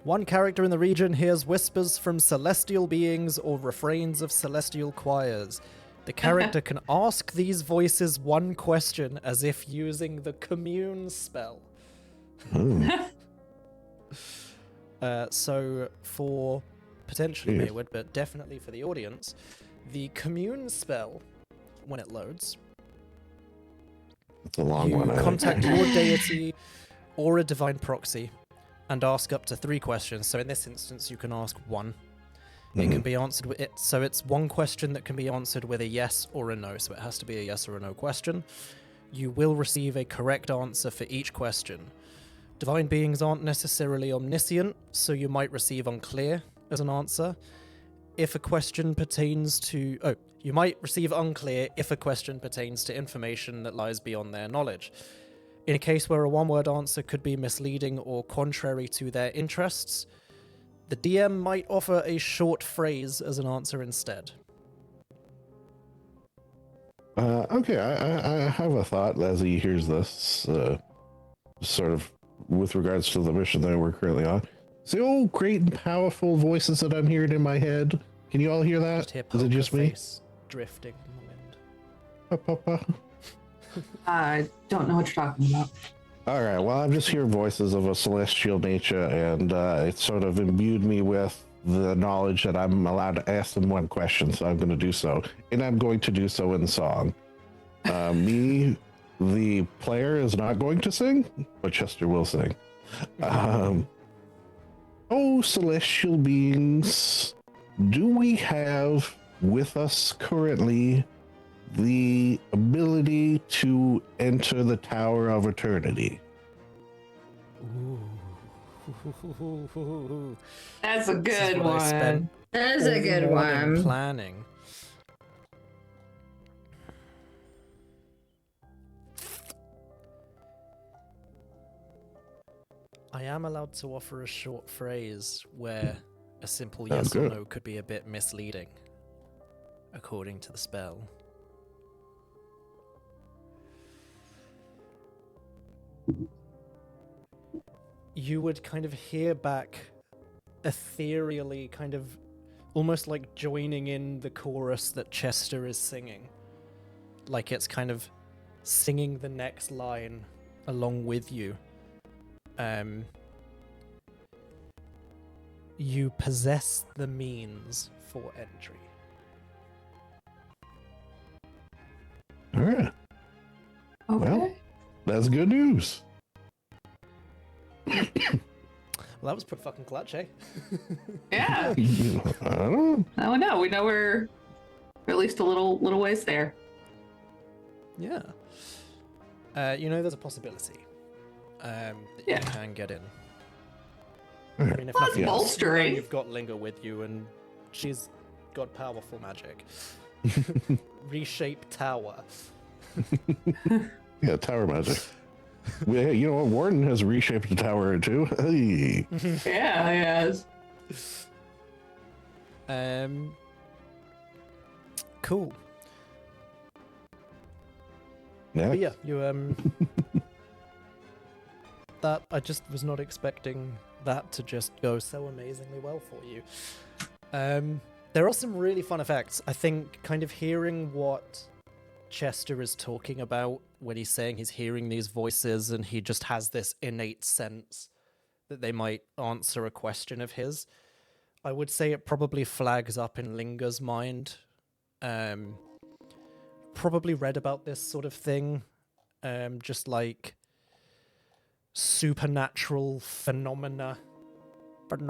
Speaker 1: one character in the region hears whispers from celestial beings or refrains of celestial choirs. The character can ask these voices one question as if using the commune spell. So for potentially
Speaker 3: Jeez.
Speaker 1: Maywood, but definitely for the audience, the commune spell, when it loads,
Speaker 3: It's a long
Speaker 1: you
Speaker 3: one. I think.
Speaker 1: contact your deity or a divine proxy and ask up to 3 questions. So in this instance, you can ask 1. It can be answered with it. So it's 1 question that can be answered with a yes or a no. So it has to be a yes or a no question. You will receive a correct answer for each question. Divine beings aren't necessarily omniscient, so you might receive unclear as an answer. If a question pertains to... Oh, you might receive unclear if a question pertains to information that lies beyond their knowledge. In a case where a one-word answer could be misleading or contrary to their interests, the DM might offer a short phrase as an answer instead.
Speaker 3: Okay, I have a thought as he hears this, sort of with regards to the mission that we're currently on. See, oh, great and powerful voices that I'm hearing in my head. Can you all hear that?
Speaker 1: Just hear
Speaker 3: Is it just
Speaker 1: poker
Speaker 3: me?
Speaker 1: face drifting in the wind.
Speaker 3: Pa, pa, pa.
Speaker 4: I don't know what you're talking about.
Speaker 3: All right, well, I'm just hearing voices of a celestial nature, and it sort of imbued me with the knowledge that I'm allowed to ask them one question, so I'm going to do so. And I'm going to do so in song. Me, the player, is not going to sing, but Chester will sing. Oh, celestial beings, do we have with us currently the ability to enter the Tower of Eternity?
Speaker 1: Ooh.
Speaker 4: That's a
Speaker 1: This is
Speaker 4: good
Speaker 1: what I spent
Speaker 4: one.
Speaker 2: That is
Speaker 1: all
Speaker 2: a good
Speaker 1: morning
Speaker 2: one.
Speaker 1: planning. I am allowed to offer a short phrase where a simple
Speaker 3: Sounds
Speaker 1: yes or
Speaker 3: good.
Speaker 1: no could be a bit misleading, according to the spell. You would kind of hear back ethereally, kind of almost like joining in the chorus that Chester is singing. Like it's kind of singing the next line along with you. You possess the means for entry.
Speaker 3: All right,
Speaker 4: Okay.
Speaker 3: Well. that's good news.
Speaker 1: Well, that was pretty fucking clutch, eh?
Speaker 4: Yeah.
Speaker 3: I don't know.
Speaker 4: Now we know. We know we're at least a little ways there.
Speaker 1: Yeah. You know, there's a possibility that
Speaker 4: Yeah.
Speaker 1: you can get in.
Speaker 3: All
Speaker 1: I
Speaker 3: right.
Speaker 1: mean, if
Speaker 4: Well,
Speaker 1: nothing
Speaker 4: that's
Speaker 1: else,
Speaker 4: bolstering.
Speaker 1: you've got Linger with you, and she's got powerful magic. Reshape tower.
Speaker 3: Yeah, tower magic. Well, you know what? Warden has reshaped the tower too. Hey.
Speaker 4: Yeah, yes.
Speaker 1: Cool.
Speaker 3: Yeah.
Speaker 1: But yeah, you that. I just was not expecting that to just go so amazingly well for you. There are some really fun effects. I think kind of hearing what Chester is talking about when he's saying he's hearing these voices and he just has this innate sense that they might answer a question of his. I would say it probably flags up in Linger's mind. Probably read about this sort of thing. Just like supernatural phenomena that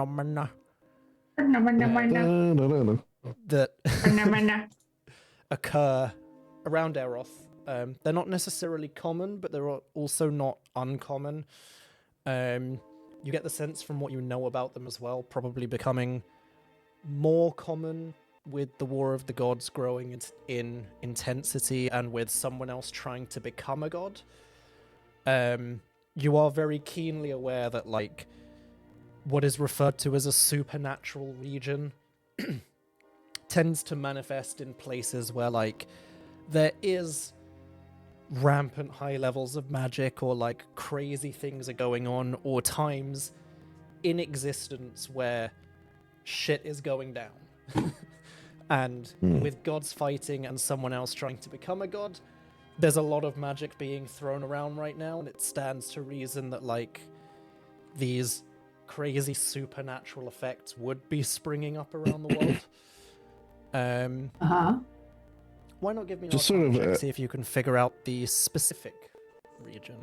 Speaker 1: occur around Eroth. They're not necessarily common, but they're also not uncommon. You get the sense from what you know about them as well, probably becoming more common with the War of the Gods growing in intensity and with someone else trying to become a god. You are very keenly aware that, like, what is referred to as a supernatural region tends to manifest in places where, like, there is rampant high levels of magic, or like crazy things are going on, or times in existence where shit is going down. And with gods fighting and someone else trying to become a god, there's a lot of magic being thrown around right now, and it stands to reason that, like, these crazy supernatural effects would be springing up around the world. Why not give me
Speaker 3: Just
Speaker 1: an
Speaker 3: sort
Speaker 1: check,
Speaker 3: of,
Speaker 1: see if you can figure out the specific region?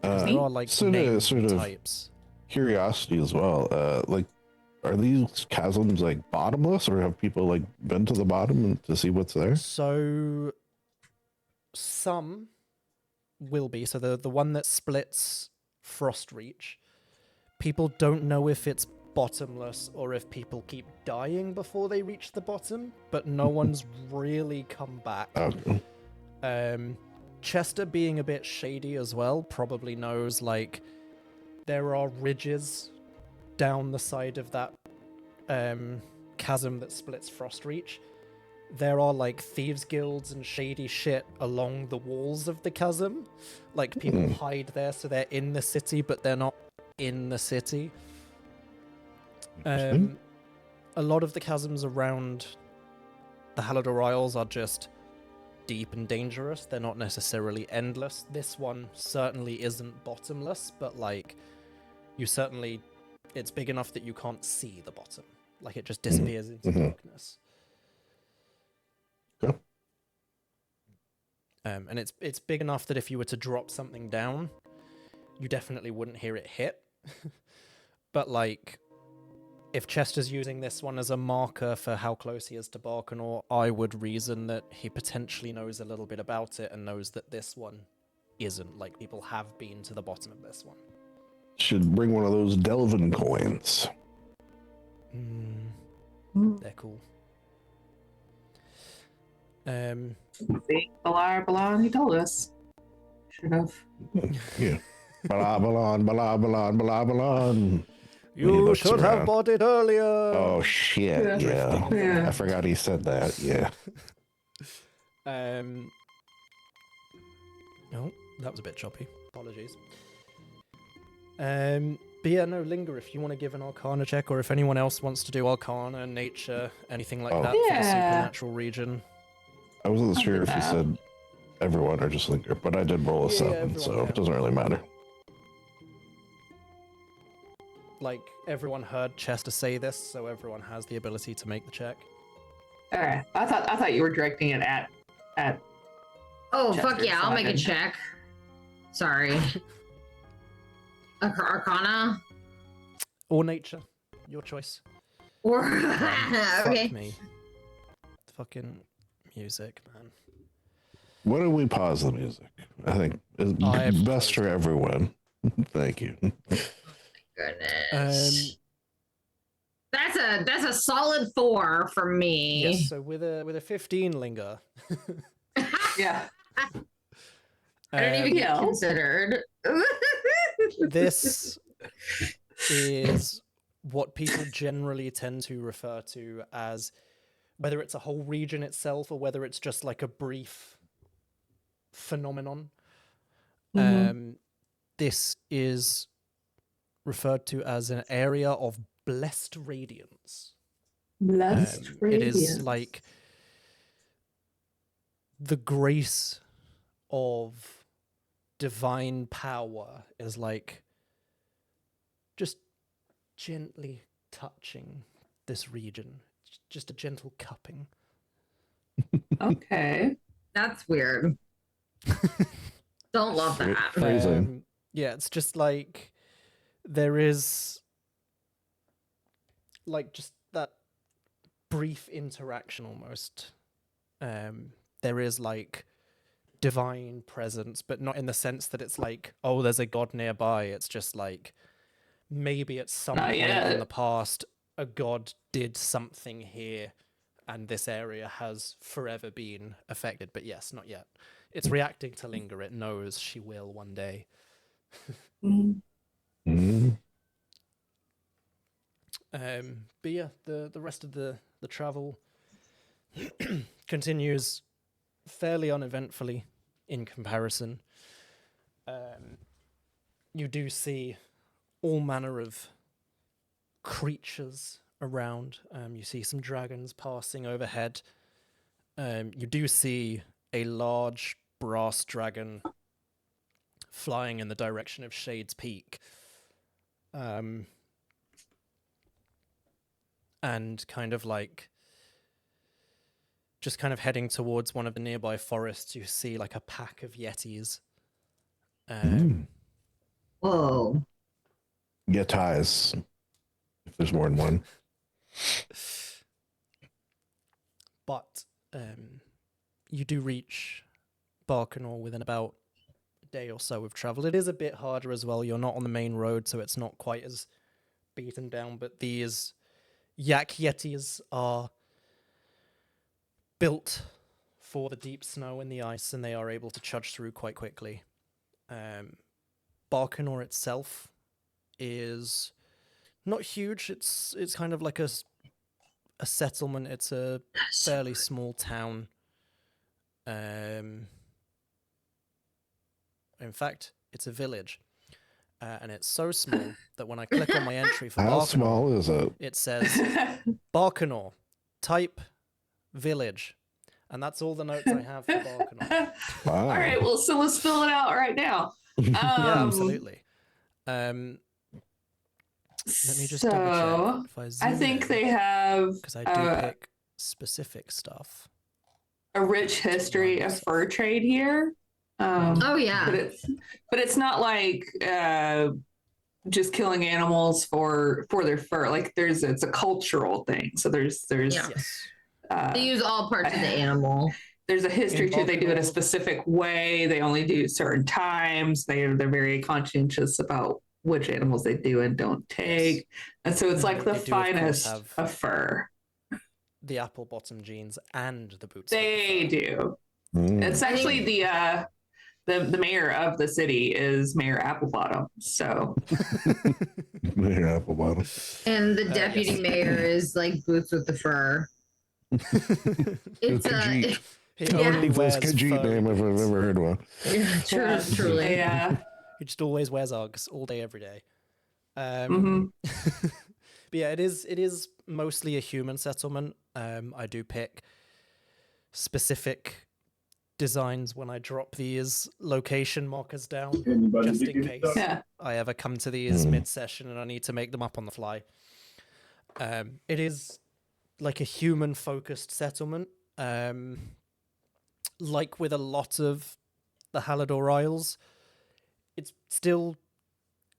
Speaker 1: 'Cause
Speaker 3: Uh,
Speaker 1: there are, like,
Speaker 3: sort
Speaker 1: name
Speaker 3: of
Speaker 1: types.
Speaker 3: curiosity as well. Like, are these chasms like bottomless, or have people like been to the bottom to see what's there?
Speaker 1: So some will be. So the one that splits Frostreach, people don't know if it's bottomless or if people keep dying before they reach the bottom, but no one's really come back.
Speaker 3: Okay.
Speaker 1: Chester, being a bit shady as well, probably knows, like, there are ridges down the side of that chasm that splits Frostreach. There are, like, thieves guilds and shady shit along the walls of the chasm. Like, people hide there, so they're in the city, but they're not in the city. A lot of the chasms around the Halidore Isles are just deep and dangerous. They're not necessarily endless. This one certainly isn't bottomless, but, like, it's big enough that you can't see the bottom. Like, it just disappears into darkness.
Speaker 3: Cool.
Speaker 1: And it's big enough that if you were to drop something down, you definitely wouldn't hear it hit. But, like, if Chester's using this one as a marker for how close he is to Barkenor, I would reason that he potentially knows a little bit about it and knows that this one isn't. Like, people have been to the bottom of this one.
Speaker 3: Should bring one of those Delvin coins.
Speaker 1: They're cool.
Speaker 4: See, Balar, he told us. Should have.
Speaker 3: Yeah. Balabalon, balabalon, balabalon.
Speaker 1: You should have bought it earlier.
Speaker 3: Oh shit! Yeah. I forgot he said that. Yeah.
Speaker 1: No, that was a bit choppy. Apologies. But yeah, no, Linger, if you want to give an Arcana check, or if anyone else wants to do Arcana, Nature, anything like that for the supernatural region.
Speaker 3: I wasn't sure if he said everyone or just Linger, but I did roll a 7, so it doesn't really matter.
Speaker 1: Like, everyone heard Chester say this, so everyone has the ability to make the check.
Speaker 4: Okay, I thought you were directing it at.
Speaker 2: Oh,
Speaker 4: Chester,
Speaker 2: fuck yeah,
Speaker 4: so
Speaker 2: I'll
Speaker 4: I
Speaker 2: make a
Speaker 4: didn't-
Speaker 2: check. Sorry. Arcana?
Speaker 1: Or Nature. Your choice.
Speaker 2: Or okay.
Speaker 1: Fuck me. Fucking music, man.
Speaker 3: Why don't we pause the music? I think it's best for everyone. Thank you.
Speaker 2: Goodness. That's a solid 4 for me.
Speaker 1: Yes, so with a 15, Linger.
Speaker 4: Yeah.
Speaker 2: I don't even get considered.
Speaker 1: This is what people generally tend to refer to as, whether it's a whole region itself or whether it's just like a brief phenomenon. this is referred to as an area of blessed radiance.
Speaker 4: Blessed
Speaker 1: It is like the grace of divine power is like just gently touching this region. Just a gentle cupping.
Speaker 4: Okay.
Speaker 2: That's weird. Don't love that.
Speaker 3: Phrasing.
Speaker 1: Yeah, it's just like there is like just that brief interaction almost. There is like divine presence, but not in the sense that it's like, oh, there's a god nearby. It's just like maybe at some
Speaker 4: Not
Speaker 1: point in
Speaker 4: yet.
Speaker 1: the past a god did something here and this area has forever been affected. But yes, not yet. It's reacting to Linger. It knows she will one day.
Speaker 4: Mm.
Speaker 3: Mm.
Speaker 1: But yeah, the rest of the travel continues fairly uneventfully in comparison. You do see all manner of creatures around. You see some dragons passing overhead. You do see a large brass dragon flying in the direction of Shade's Peak. And kind of like just kind of heading towards one of the nearby forests, you see like a pack of yetis.
Speaker 2: Whoa.
Speaker 3: Yetis. If there's more than one.
Speaker 1: But you do reach Barkenor within about a day or so of travel. It is a bit harder as well. You're not on the main road, so it's not quite as beaten down. But these yak yetis are built for the deep snow and the ice, and they are able to trudge through quite quickly. Barkenor itself is not huge. It's kind of like a settlement. It's a fairly small town. In fact, it's a village. And it's so small that when I click on my entry for
Speaker 3: How
Speaker 1: Barkenor,
Speaker 3: small is it?
Speaker 1: it says Barkenor, type village. And that's all the notes I have for Barkenor.
Speaker 3: Wow.
Speaker 4: All right. Well, so let's fill it out right now.
Speaker 1: Yeah, absolutely. Let me just double check if I zoom
Speaker 4: I think they have
Speaker 1: because I do pick specific stuff.
Speaker 4: a rich history of fur trade here.
Speaker 2: Oh yeah.
Speaker 4: But it's not like just killing animals for their fur. Like it's a cultural thing. So there's
Speaker 2: Yeah.
Speaker 1: Yes.
Speaker 2: They use all parts of the animal.
Speaker 4: There's a history
Speaker 1: In
Speaker 4: too. They do it a
Speaker 1: Barkenor-
Speaker 4: specific way. They only do certain times. They're very conscientious about which animals they do and don't take. And so it's like the
Speaker 1: They do, of course,
Speaker 4: finest
Speaker 1: have
Speaker 4: of fur.
Speaker 1: the apple bottom jeans and the boots. with the
Speaker 4: They
Speaker 1: fur.
Speaker 4: do.
Speaker 3: Mm.
Speaker 4: It's actually the mayor of the city is Mayor Applebottom. So
Speaker 3: Mayor Applebottom.
Speaker 2: And the deputy
Speaker 1: yes.
Speaker 2: mayor is like boots with the fur. It's
Speaker 3: Khajiit.
Speaker 1: He
Speaker 2: Yeah.
Speaker 3: I
Speaker 1: only
Speaker 3: think that's
Speaker 1: wears
Speaker 3: Khajiit
Speaker 1: furry
Speaker 3: name if I've
Speaker 1: boots.
Speaker 3: ever heard one.
Speaker 2: yeah, truly.
Speaker 4: yeah.
Speaker 1: He just always wears Uggs all day, every day.
Speaker 4: Mhm.
Speaker 1: But yeah, it is mostly a human settlement. I do pick specific designs when I drop these location markers down, just in case
Speaker 4: Yeah.
Speaker 1: I ever come to these mid-session and I need to make them up on the fly. It is like a human-focused settlement. Like with a lot of the Halidore Isles, it's still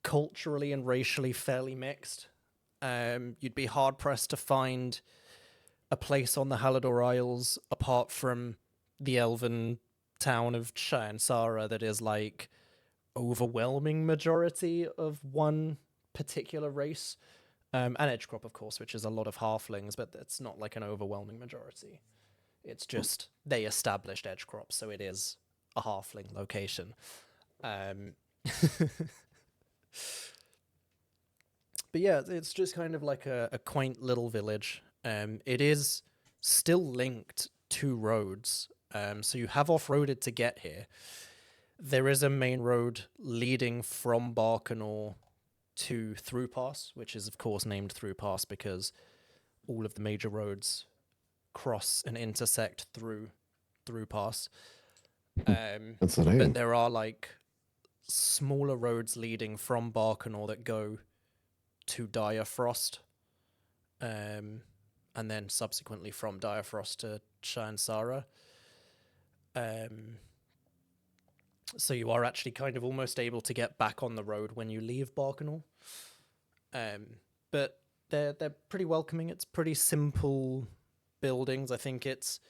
Speaker 1: culturally and racially fairly mixed. You'd be hard-pressed to find a place on the Halidore Isles apart from the elven town of Shansara that is like overwhelming majority of one particular race. And Edgecrop, of course, which is a lot of halflings, but it's not like an overwhelming majority. It's just they established Edgecrop, so it is a halfling location. But yeah, it's just kind of like a quaint little village. It is still linked to roads, so you have off-roaded to get here. There is a main road leading from Barkenor to Through Pass, which is of course named Through Pass because all of the major roads cross and intersect through Pass.
Speaker 3: That's the name.
Speaker 1: But there are like smaller roads leading from Barkenor that go to Dire Frost, and then subsequently from Dire Frost to Shansara. So you are actually kind of almost able to get back on the road when you leave Barkenor. But they're pretty welcoming. It's pretty simple buildings. I think it's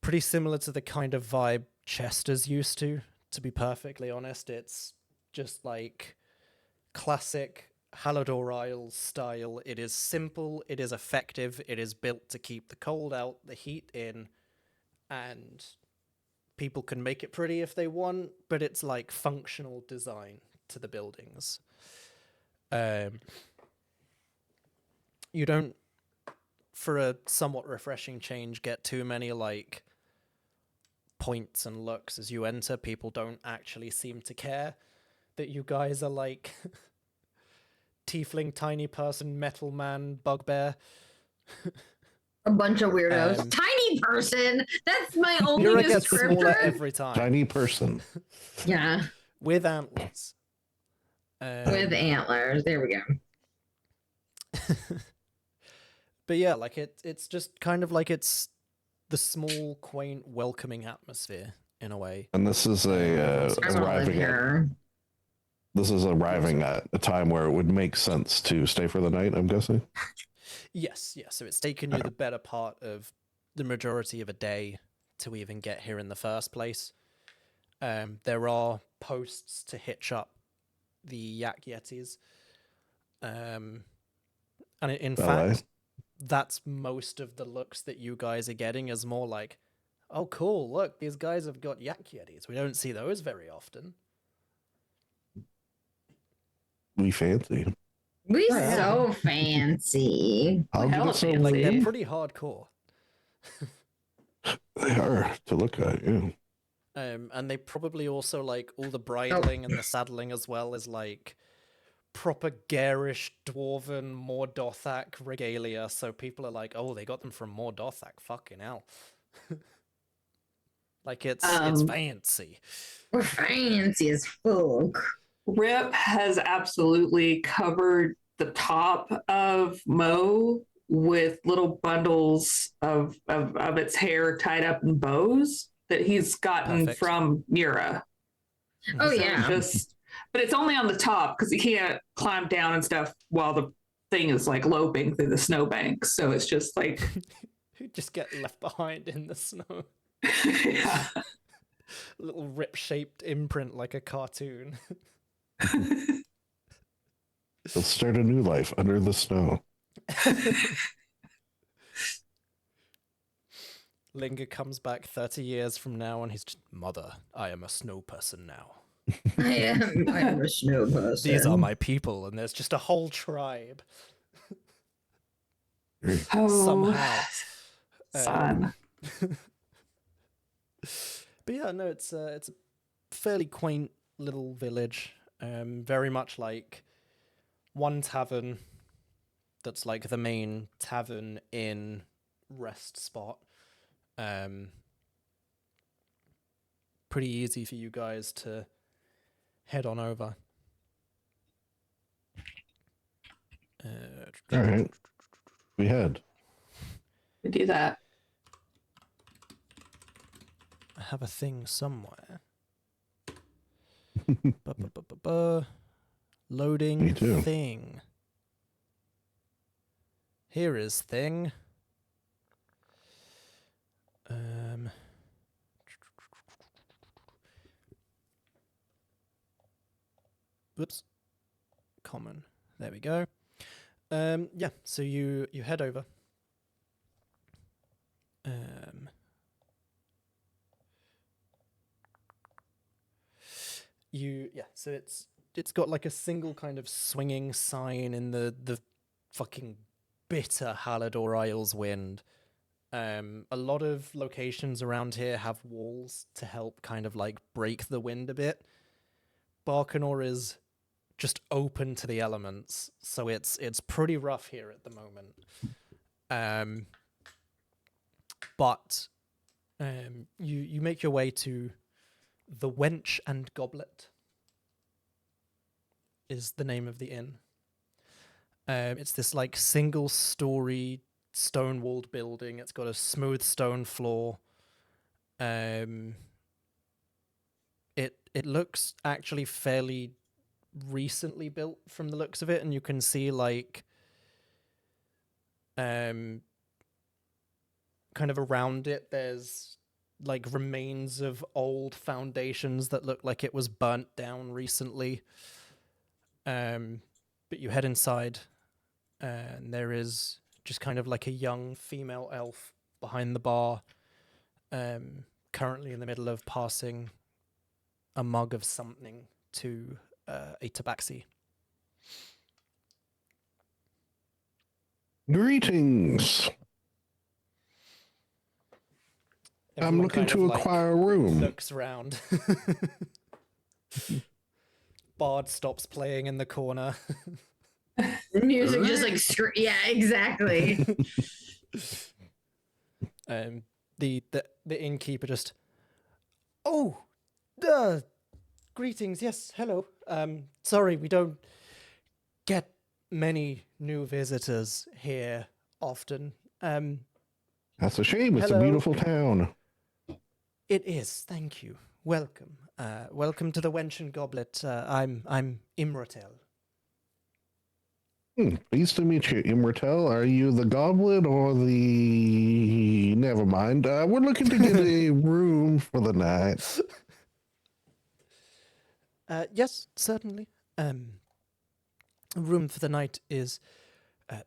Speaker 1: pretty similar to the kind of vibe Chester's used to be perfectly honest. It's just like classic Halidore Isles style. It is simple, it is effective, it is built to keep the cold out, the heat in, and people can make it pretty if they want, but it's like functional design to the buildings. You don't, for a somewhat refreshing change, get too many like points and looks as you enter. People don't actually seem to care that you guys are like tiefling, tiny person, metal man, bugbear.
Speaker 2: A bunch of weirdos. Tiny person. That's my only
Speaker 1: Mira gets smaller
Speaker 2: descriptor.
Speaker 1: every time.
Speaker 3: Tiny person.
Speaker 2: Yeah,
Speaker 1: With antlers.
Speaker 2: with antlers. There we go.
Speaker 1: But yeah, like it's just kind of like it's the small, quaint, welcoming atmosphere in a way.
Speaker 3: And this is
Speaker 2: I want to live
Speaker 3: arriving at
Speaker 2: here.
Speaker 3: this is arriving at a time where it would make sense to stay for the night, I'm guessing.
Speaker 1: Yes, yes. So it's taken you the better part of the majority of a day to even get here in the first place. There are posts to hitch up the yak yetis. And in fact, that's most of the looks that you guys are getting is more like, oh, cool, look, these guys have got yak yetis. We don't see those very often.
Speaker 3: We fancy.
Speaker 2: We
Speaker 4: Yeah.
Speaker 2: so fancy.
Speaker 3: How did
Speaker 4: Hella
Speaker 3: it so
Speaker 4: fancy.
Speaker 1: Like, they're
Speaker 4: See?
Speaker 1: pretty hardcore.
Speaker 3: They are to look at, yeah.
Speaker 1: And they probably also like all the bridling and the saddling as well is like proper garish dwarven Mor Dothak regalia. So people are like, oh, they got them from Mor Dothak. Fucking hell. Like it's fancy.
Speaker 2: We're fancy as fuck.
Speaker 4: Rip has absolutely covered the top of Mo with little bundles of its hair tied up in bows that he's gotten
Speaker 1: Perfect.
Speaker 4: from Mira.
Speaker 2: Oh
Speaker 4: So
Speaker 2: yeah.
Speaker 4: but it's only on the top because he can't climb down and stuff while the thing is like loping through the snowbank. So it's just like
Speaker 1: Who just get left behind in the snow.
Speaker 4: yeah.
Speaker 1: Little rip-shaped imprint like a cartoon.
Speaker 3: They'll start a new life under the snow.
Speaker 1: Linger comes back 30 years from now and he's just, Mother, I am a snow person now.
Speaker 2: I am a snow person.
Speaker 1: These are my people, and there's just a whole tribe.
Speaker 4: Oh,
Speaker 1: Somehow.
Speaker 4: son.
Speaker 1: But yeah, no, it's a fairly quaint little village. Very much like one tavern that's like the main tavern in rest spot. Pretty easy for you guys to head on over.
Speaker 3: All right. We head.
Speaker 4: We do that.
Speaker 1: I have a thing somewhere. Loading
Speaker 3: Me too.
Speaker 1: thing. Here is thing. Whoops. Common. There we go. Yeah, so you head over. So it's got like a single kind of swinging sign in the fucking bitter Halidore Isles wind. A lot of locations around here have walls to help kind of like break the wind a bit. Barkenor is just open to the elements, so it's pretty rough here at the moment. But you make your way to the Wench and Goblet is the name of the inn. It's this like single-story stone-walled building. It's got a smooth stone floor. It looks actually fairly recently built from the looks of it, and you can see like kind of around it there's like remains of old foundations that look like it was burnt down recently. But you head inside, and there is just kind of like a young female elf behind the bar, currently in the middle of passing a mug of something to a tabaxi.
Speaker 3: Greetings. I'm
Speaker 1: Everyone
Speaker 3: looking
Speaker 1: kind
Speaker 3: to
Speaker 1: of, like,
Speaker 3: acquire a room.
Speaker 1: Looks around. Bard stops playing in the corner.
Speaker 2: The music just like yeah, exactly.
Speaker 1: The innkeeper just, greetings. Yes, hello. Sorry, we don't get many new visitors here often.
Speaker 3: That's a shame. It's a
Speaker 1: Hello.
Speaker 3: beautiful town.
Speaker 1: It is. Thank you. Welcome. Welcome to the Wench and Goblet. I'm Imratel.
Speaker 3: Pleased to meet you, Immortel. Are you the goblet or the... Never mind. We're looking to get a room for the night.
Speaker 1: Yes, certainly. A room for the night is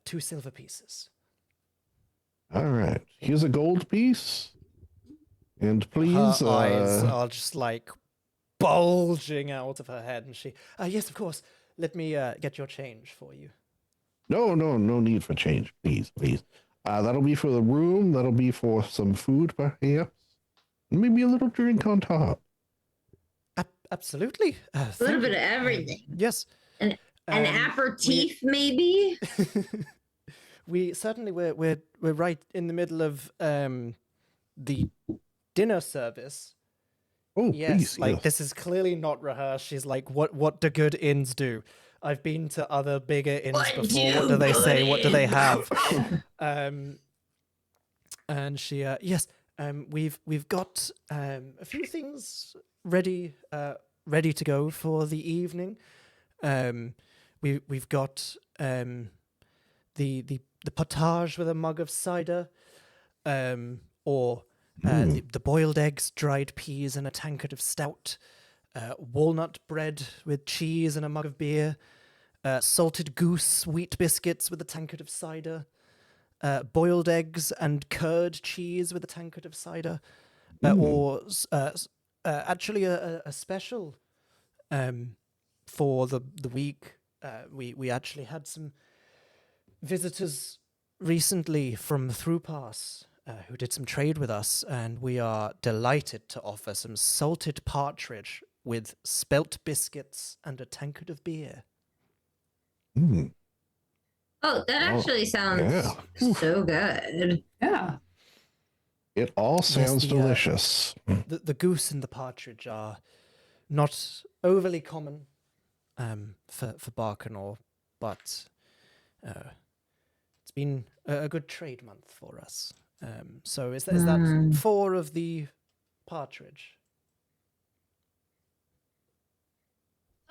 Speaker 1: 2 silver pieces.
Speaker 3: All right. Here's a gold piece. And please...
Speaker 1: Her eyes are just like bulging out of her head, and she, yes, of course. Let me get your change for you.
Speaker 3: No need for change. Please. That'll be for the room. That'll be for some food, perhaps. Maybe a little drink on top.
Speaker 1: Absolutely.
Speaker 2: A little bit of everything.
Speaker 1: Yes.
Speaker 2: An aperitif, maybe.
Speaker 1: We certainly we're right in the middle of the dinner service.
Speaker 3: Oh,
Speaker 1: Yes,
Speaker 3: please.
Speaker 1: like
Speaker 3: yes.
Speaker 1: this is clearly not rehearsed. She's like, what do good inns do? I've been to other bigger inns before. What do they say? What do they have? And she, yes, we've got a few things ready to go for the evening. We've got the potage with a mug of cider, or the boiled eggs, dried peas, and a tankard of stout. Walnut bread with cheese and a mug of beer. Salted goose, wheat biscuits with a tankard of cider. Boiled eggs and curd cheese with a tankard of cider. Or actually a special for the week. We actually had some visitors recently from Throughpass who did some trade with us, and we are delighted to offer some salted partridge with spelt biscuits and a tankard of beer.
Speaker 2: Oh, that actually sounds so good.
Speaker 4: Yeah.
Speaker 3: It all sounds
Speaker 1: the,
Speaker 3: delicious.
Speaker 1: The goose and the partridge are not overly common for Barkenor, but it's been a good trade month for us. So is that 4 of the partridge?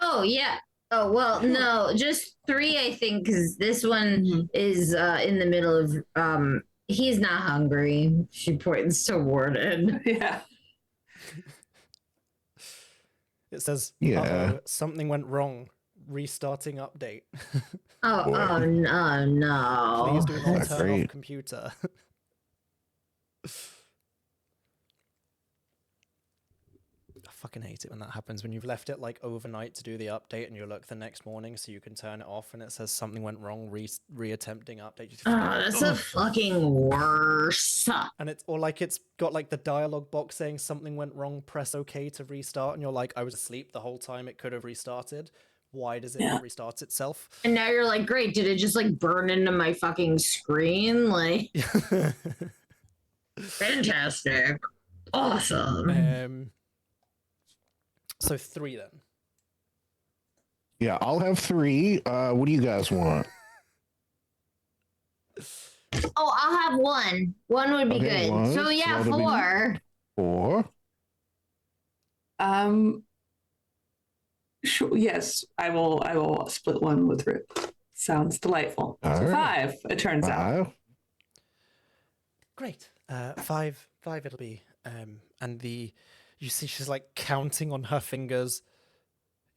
Speaker 2: Oh yeah. Oh well, no, just 3, I think, because this one is in the middle of. He's not hungry. She points to Warden.
Speaker 4: Yeah.
Speaker 1: It says, something went wrong. Restarting update.
Speaker 2: Oh no!
Speaker 1: Please do not
Speaker 3: That's
Speaker 1: turn
Speaker 3: great.
Speaker 1: off computer. fucking hate it when that happens, when you've left it like overnight to do the update and you look the next morning so you can turn it off and it says something went wrong, reattempting update. You just
Speaker 2: Oh,
Speaker 1: go,
Speaker 2: that's the fucking worst.
Speaker 1: and it's got like the dialogue box saying something went wrong, press OK to restart, and you're like, I was asleep the whole time, it could have restarted. Why does it not restart itself?
Speaker 2: And now you're like, great, did it just like burn into my fucking screen? Like, fantastic. Awesome.
Speaker 1: So 3 then.
Speaker 3: Yeah, I'll have 3. What do you guys want?
Speaker 2: Oh, I'll have 1. 1 would be
Speaker 3: Okay,
Speaker 2: good.
Speaker 3: 1.
Speaker 2: So yeah,
Speaker 3: That'll be
Speaker 2: 4.
Speaker 3: 4.
Speaker 4: Sure, yes, I will split 1 with Rip. Sounds delightful.
Speaker 3: All
Speaker 4: So
Speaker 3: right.
Speaker 4: 5, it turns out.
Speaker 3: 5.
Speaker 1: Great. 5 it'll be. And you see she's like counting on her fingers.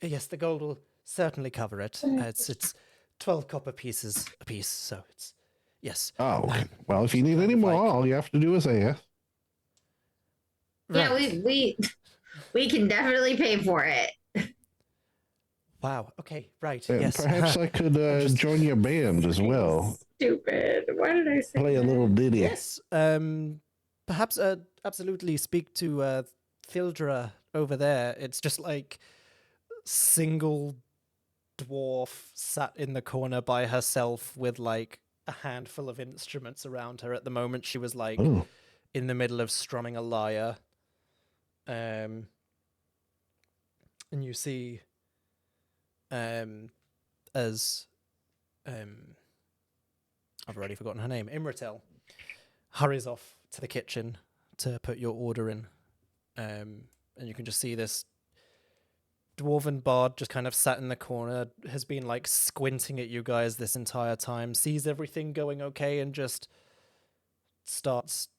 Speaker 1: Yes, the gold will certainly cover it. It's 12 copper pieces a piece, so it's yes.
Speaker 3: Oh, okay. Well, if you need any more, all you have to do is ask.
Speaker 2: Yeah,
Speaker 1: Right.
Speaker 2: we can definitely pay for it.
Speaker 1: Wow. Okay. Right.
Speaker 3: And
Speaker 1: yes.
Speaker 3: perhaps I could join your band as well.
Speaker 2: Stupid. Why did I say
Speaker 3: Play a little ditty.
Speaker 1: Yes. Perhaps absolutely speak to Syldaris over there. It's just like single dwarf sat in the corner by herself with like a handful of instruments around her. At the moment, she was like in the middle of strumming a lyre. And you see, as I've already forgotten her name, Imratel hurries off to the kitchen to put your order in. And you can just see this dwarven bard just kind of sat in the corner, has been like squinting at you guys this entire time, sees everything going okay, and just starts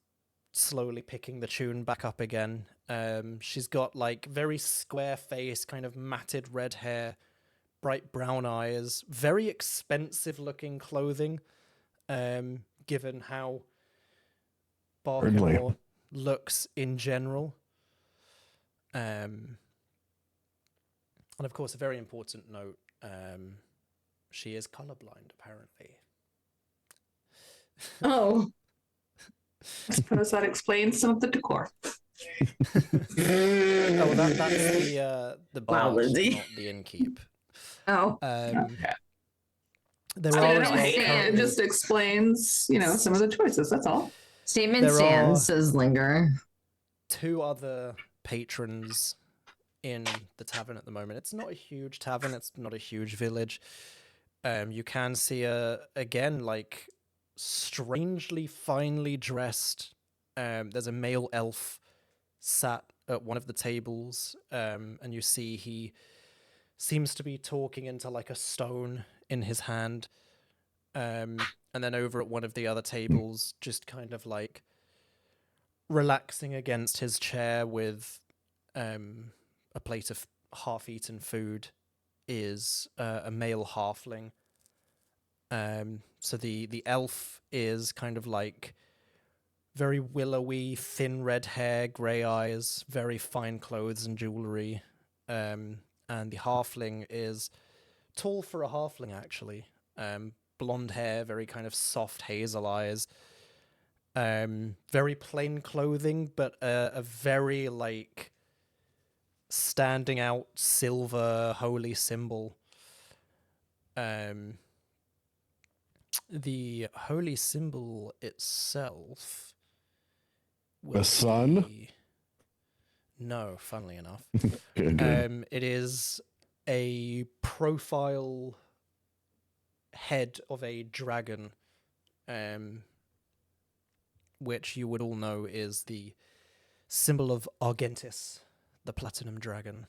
Speaker 1: slowly picking the tune back up again. She's got like very square face, kind of matted red hair, bright brown eyes, very expensive looking clothing, given how Barkenor looks in general. And of course, a very important note, she is colorblind, apparently.
Speaker 2: Oh.
Speaker 4: I suppose that explains some of the decor.
Speaker 1: Oh, that's the bar,
Speaker 2: Lindsay.
Speaker 1: not the innkeep.
Speaker 2: Oh.
Speaker 4: Okay.
Speaker 1: There
Speaker 4: I
Speaker 1: are
Speaker 4: don't hate it. It
Speaker 1: currently-
Speaker 4: just explains, some of the choices. That's all.
Speaker 2: Statement
Speaker 1: There are-
Speaker 2: stands, says Linger.
Speaker 1: 2 other patrons in the tavern at the moment. It's not a huge tavern. It's not a huge village. You can see again, like strangely finely dressed. There's a male elf sat at one of the tables, and you see he seems to be talking into like a stone in his hand. And then over at one of the other tables, just kind of like relaxing against his chair with a plate of half-eaten food, is a male halfling. So the elf is kind of like very willowy, thin red hair, grey eyes, very fine clothes and jewelry. And the halfling is tall for a halfling, actually. Blonde hair, very kind of soft hazel eyes. Very plain clothing, but a very like standing out silver holy symbol. The holy symbol itself will
Speaker 3: The sun?
Speaker 1: be- No, funnily enough.
Speaker 3: Good.
Speaker 1: It is a profile head of a dragon, which you would all know is the symbol of Argentis, the platinum dragon.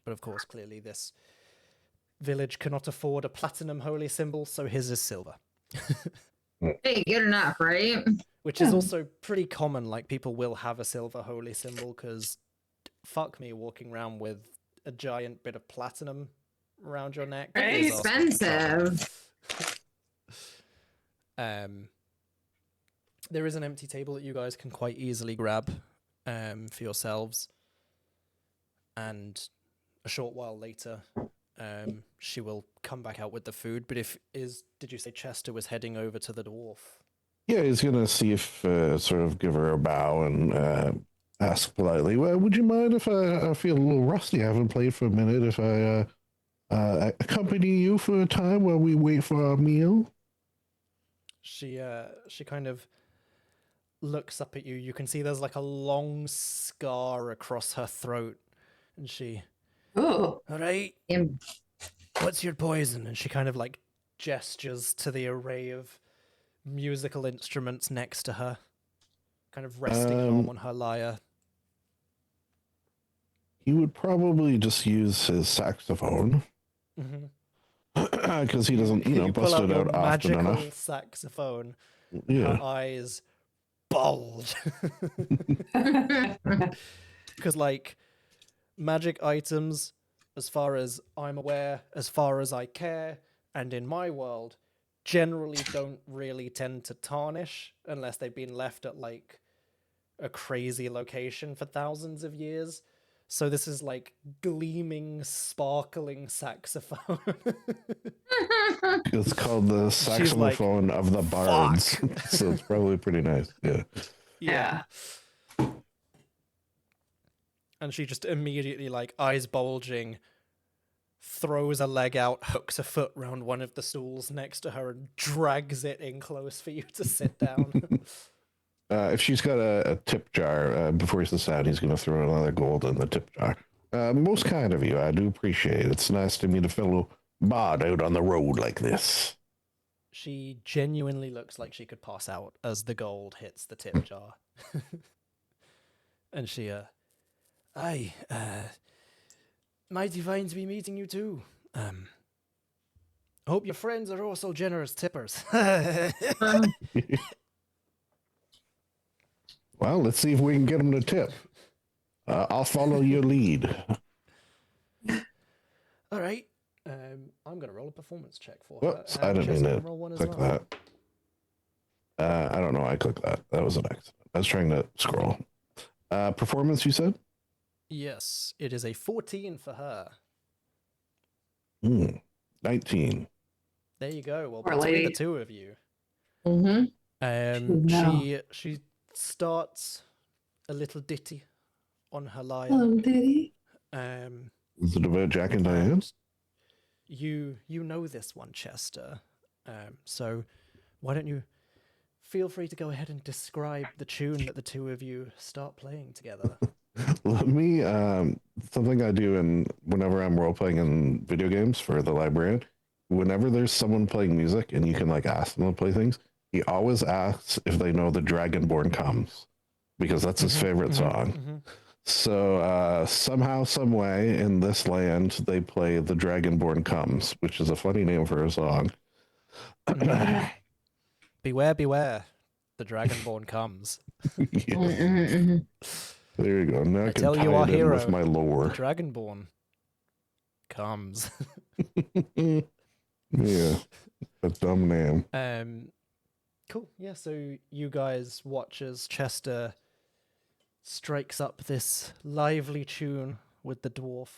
Speaker 1: But of course, clearly this village cannot afford a platinum holy symbol, so his is silver.
Speaker 2: Hey, good enough, right?
Speaker 1: Which is also pretty common. Like, people will have a silver holy symbol, because fuck me walking around with a giant bit of platinum around your neck.
Speaker 4: Right?
Speaker 1: is asking for trouble.
Speaker 2: Expensive.
Speaker 1: There is an empty table that you guys can quite easily grab. for yourselves. And a short while later, she will come back out with the food. But did you say Chester was heading over to the dwarf?
Speaker 3: Yeah, he's gonna see if sort of give her a bow and ask politely. Well, would you mind if I feel a little rusty? I haven't played for a minute. If I accompany you for a time while we wait for our meal?
Speaker 1: She kind of looks up at you. You can see there's like a long scar across her throat, and she,
Speaker 4: Oh,
Speaker 1: all right,
Speaker 2: Am-
Speaker 1: what's your poison? And she kind of like gestures to the array of musical instruments next to her, kind of resting an arm on her lyre.
Speaker 3: He would probably just use his saxophone because he doesn't,
Speaker 1: You
Speaker 3: bust
Speaker 1: pull out
Speaker 3: it
Speaker 1: your
Speaker 3: out often
Speaker 1: magical
Speaker 3: enough.
Speaker 1: saxophone. Her
Speaker 3: Yeah.
Speaker 1: eyes bulge. Because, like, magic items, as far as I'm aware, as far as I care, and in my world, generally don't really tend to tarnish unless they've been left at, like, a crazy location for thousands of years. So this is like gleaming, sparkling saxophone.
Speaker 3: It's called the saxophone of the bards.
Speaker 1: "Fuck."
Speaker 3: So it's probably pretty nice. Yeah.
Speaker 4: yeah.
Speaker 1: And she just immediately, like, eyes bulging, throws a leg out, hooks a foot round one of the stools next to her, and drags it in close for you to sit down.
Speaker 3: If she's got a tip jar, before he sits down, he's going to throw another gold in the tip jar. Most kind of you. I do appreciate it. It's nice to meet a fellow bard out on the road like this.
Speaker 1: She genuinely looks like she could pass out as the gold hits the tip jar. And she, aye, mighty fine to be meeting you too. Hope your friends are also generous tippers.
Speaker 3: Well, let's see if we can get him to tip. I'll follow your lead.
Speaker 1: All right. I'm going to roll a performance check for her.
Speaker 3: Whoops, I
Speaker 1: and
Speaker 3: didn't
Speaker 1: Chester
Speaker 3: mean
Speaker 1: can
Speaker 3: to
Speaker 1: roll one as
Speaker 3: click
Speaker 1: well.
Speaker 3: that. I don't know. I clicked that. That was an accident. I was trying to scroll. Performance, you said?
Speaker 1: Yes, it is a 14 for her.
Speaker 3: 19.
Speaker 1: There you go. Well,
Speaker 4: Poor
Speaker 1: between the
Speaker 4: lady.
Speaker 1: two of you,
Speaker 2: Mhm.
Speaker 4: No.
Speaker 1: she starts a little ditty on her lyre.
Speaker 4: Hello, Diddy.
Speaker 3: Is it about Jack and Diane?
Speaker 1: And you know this one, Chester. So why don't you feel free to go ahead and describe the tune that the two of you start playing together?
Speaker 3: Let me, something I do whenever I'm role playing in video games for the librarian, whenever there's someone playing music and you can like ask them to play things, he always asks if they know the Dragonborn Comes because that's his favorite song. So somehow, some way in this land, they play the Dragonborn Comes, which is a funny name for a song.
Speaker 1: Beware, beware. The Dragonborn comes.
Speaker 3: Yes. There you go. Now I can
Speaker 1: tell
Speaker 3: tie
Speaker 1: you, our
Speaker 3: it in
Speaker 1: hero,
Speaker 3: with my
Speaker 1: The
Speaker 3: lore.
Speaker 1: Dragonborn comes.
Speaker 3: Yeah, a dumb name.
Speaker 1: Cool. Yeah, so you guys watch as Chester strikes up this lively tune with the dwarf.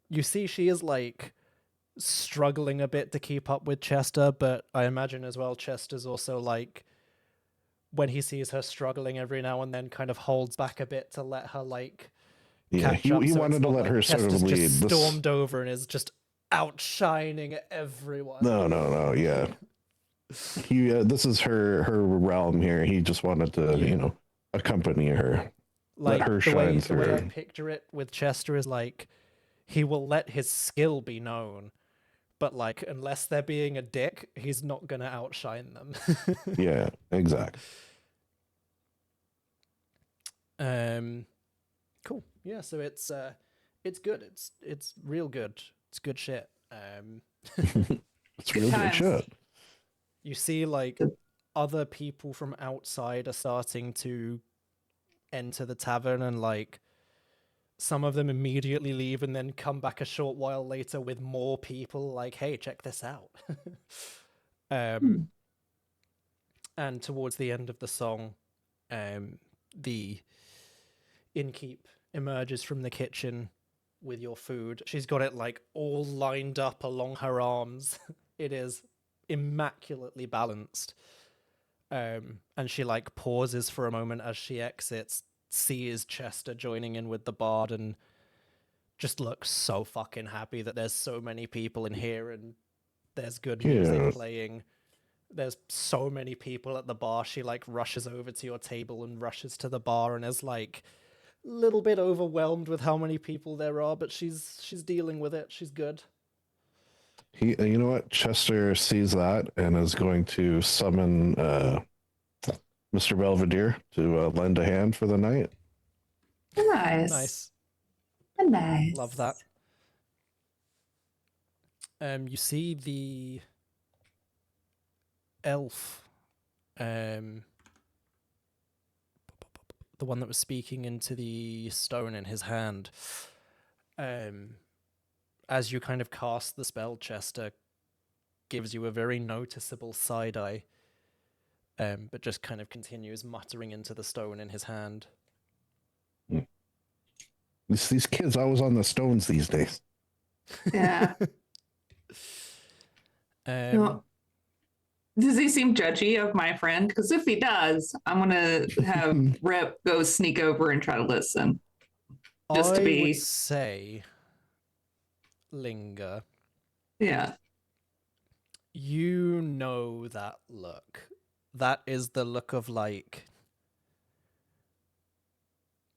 Speaker 1: You see she is like struggling a bit to keep up with Chester, but I imagine as well Chester's also like, when he sees her struggling every now and then, kind of holds back a bit to let her like
Speaker 3: Yeah,
Speaker 1: catch up.
Speaker 3: he
Speaker 1: so
Speaker 3: wanted
Speaker 1: it's
Speaker 3: to
Speaker 1: not
Speaker 3: let
Speaker 1: like
Speaker 3: her sort of
Speaker 1: Chester's
Speaker 3: lead.
Speaker 1: just
Speaker 3: This-
Speaker 1: stormed over and is just outshining everyone.
Speaker 3: No, yeah. He this is her realm here. He just wanted to, accompany her.
Speaker 1: Like
Speaker 3: let her
Speaker 1: the way
Speaker 3: shine
Speaker 1: I
Speaker 3: through.
Speaker 1: picture it with Chester is like he will let his skill be known, but like unless they're being a dick, he's not gonna outshine them.
Speaker 3: Yeah, exactly.
Speaker 1: Cool. Yeah, so it's good. It's real good. It's good shit.
Speaker 3: It's really good
Speaker 4: times.
Speaker 3: shit.
Speaker 1: You see like other people from outside are starting to enter the tavern, and like some of them immediately leave and then come back a short while later with more people like, hey, check this out. And towards the end of the song, the innkeep emerges from the kitchen with your food. She's got it like all lined up along her arms. It is immaculately balanced. And she like pauses for a moment as she exits, sees Chester joining in with the bard, and just looks so fucking happy that there's so many people in here and there's good music playing. There's so many people at the bar. She like rushes over to your table and rushes to the bar and is like a little bit overwhelmed with how many people there are, but she's dealing with it. She's good.
Speaker 3: You know what? Chester sees that and is going to summon Mr. Belvedere to lend a hand for the night.
Speaker 4: Nice. Nice.
Speaker 1: Love that. You see the elf, the one that was speaking into the stone in his hand. As you kind of cast the spell, Chester gives you a very noticeable side eye, but just kind of continues muttering into the stone in his hand.
Speaker 3: These kids always on the stones these days.
Speaker 4: Yeah. Well, does he seem judgy of my friend? Because if he does, I'm gonna have Rip go sneak over and try to listen. Just to
Speaker 1: I
Speaker 4: be
Speaker 1: would say, Linger,
Speaker 4: yeah.
Speaker 1: you know that look. That is the look of like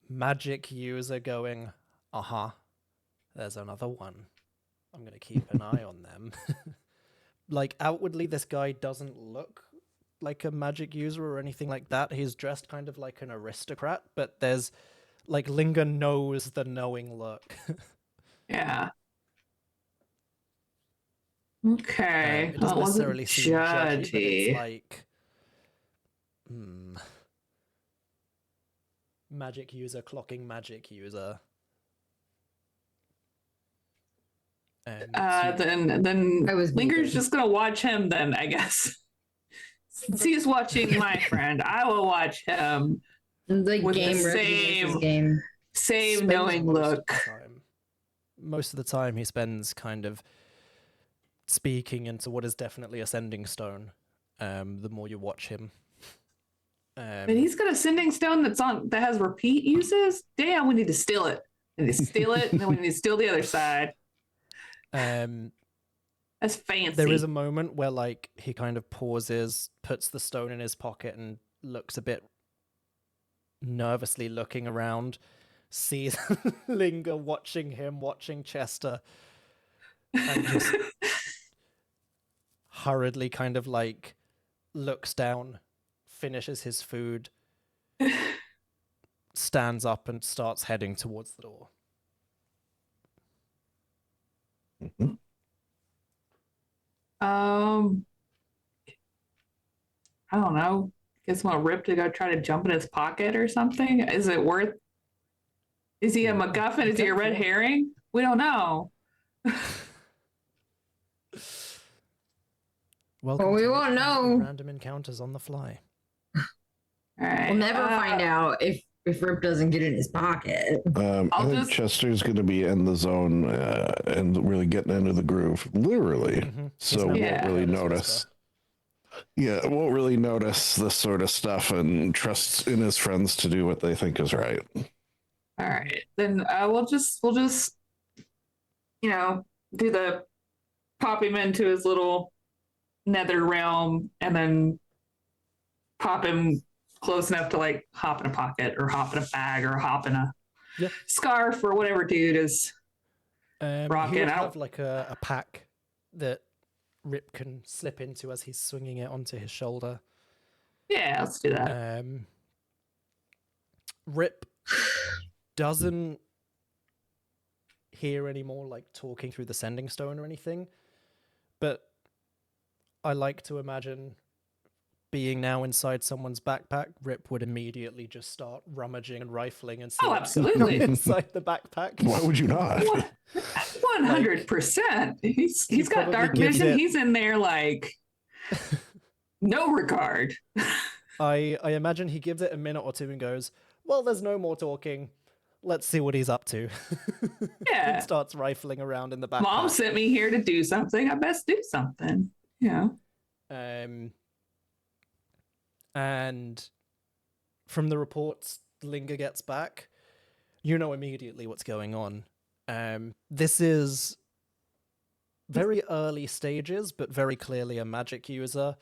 Speaker 1: magic user going, there's another one. I'm going to keep an eye on them. Like outwardly, this guy doesn't look like a magic user or anything like that. He's dressed kind of like an aristocrat, but there's like Linger knows the knowing look.
Speaker 4: Yeah. Okay.
Speaker 1: It doesn't necessarily seem judgy, but
Speaker 4: judgy.
Speaker 1: it's like, magic user clocking magic user.
Speaker 4: Then
Speaker 2: I was
Speaker 4: Linger's
Speaker 2: muted.
Speaker 4: just gonna watch him then, I guess. Since he's watching my friend, I will watch him
Speaker 2: The
Speaker 4: with
Speaker 2: game
Speaker 4: the
Speaker 2: recognizes game.
Speaker 4: same
Speaker 1: spends
Speaker 4: knowing look.
Speaker 1: Most of the time he spends kind of speaking into what is definitely a sending stone, the more you watch him.
Speaker 4: But he's got a sending stone that has repeat uses. Damn, we need to steal it. We need to steal it, and then we need to steal the other side. That's fancy.
Speaker 1: There is a moment where like he kind of pauses, puts the stone in his pocket, and looks a bit nervously looking around, sees Linger watching him, watching Chester, and just hurriedly kind of like looks down, finishes his food, stands up and starts heading towards the door.
Speaker 3: Mm-hmm.
Speaker 4: I don't know. Guess want Rip to go try to jump in his pocket or something? Is it worth? Is he a MacGuffin? Is he a red herring? We don't know.
Speaker 1: Welcome
Speaker 2: We
Speaker 1: to
Speaker 2: won't
Speaker 1: Listeners
Speaker 2: know.
Speaker 1: with Random encounters on the fly.
Speaker 4: All right.
Speaker 2: We'll never find out if Rip doesn't get in his pocket.
Speaker 3: I think Chester's going to be in the zone and really getting into the groove, literally.
Speaker 1: Mhm.
Speaker 3: So
Speaker 1: He's
Speaker 3: won't
Speaker 1: never
Speaker 3: really
Speaker 1: noticed
Speaker 3: notice.
Speaker 1: Whisper.
Speaker 3: Yeah, won't really notice this sort of stuff and trusts in his friends to do what they think is right.
Speaker 4: All right, then we'll just do the pop him into his little nether realm and then pop him close enough to like hop in a pocket or hop in a bag or hop in a scarf or whatever dude is rocking.
Speaker 1: He would have like a pack that Rip can slip into as he's swinging it onto his shoulder.
Speaker 4: Yeah, let's do that.
Speaker 1: Rip doesn't hear any more like talking through the sending stone or anything, but I like to imagine being now inside someone's backpack, Rip would immediately just start rummaging and rifling and see what's going on
Speaker 4: absolutely.
Speaker 1: inside the backpack.
Speaker 3: Why would you not?
Speaker 4: 100%. He's got
Speaker 1: probably
Speaker 4: dark
Speaker 1: gives
Speaker 4: vision.
Speaker 1: it-
Speaker 4: He's in there like no regard.
Speaker 1: I imagine he gives it a minute or two and goes, well, there's no more talking. Let's see what he's up to.
Speaker 4: Yeah.
Speaker 1: And starts rifling around in the backpack.
Speaker 4: Mom sent me here to do something. I best do something. Yeah.
Speaker 1: And from the reports Linger gets back, you know immediately what's going on. This is very early stages, but very clearly a magic user.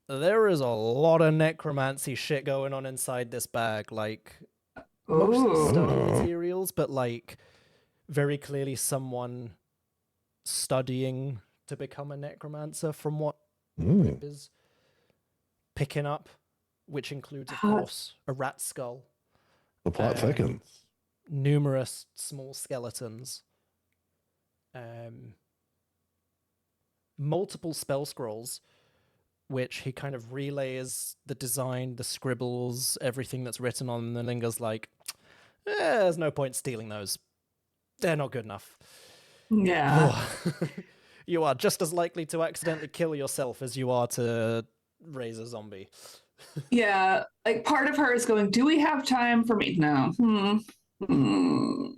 Speaker 1: There is a lot of necromancy shit going on inside this bag, like mostly study materials, but like very clearly someone studying to become a necromancer from what Rip is picking up, which includes, of course, a rat skull.
Speaker 3: The plot thickens.
Speaker 1: Numerous small skeletons. Multiple spell scrolls, which he kind of relays the design, the scribbles, everything that's written on the Linger's like, there's no point stealing those. They're not good enough.
Speaker 4: Yeah.
Speaker 1: You are just as likely to accidentally kill yourself as you are to raise a zombie.
Speaker 4: Yeah. Like part of her is going, do we have time for me? No. No,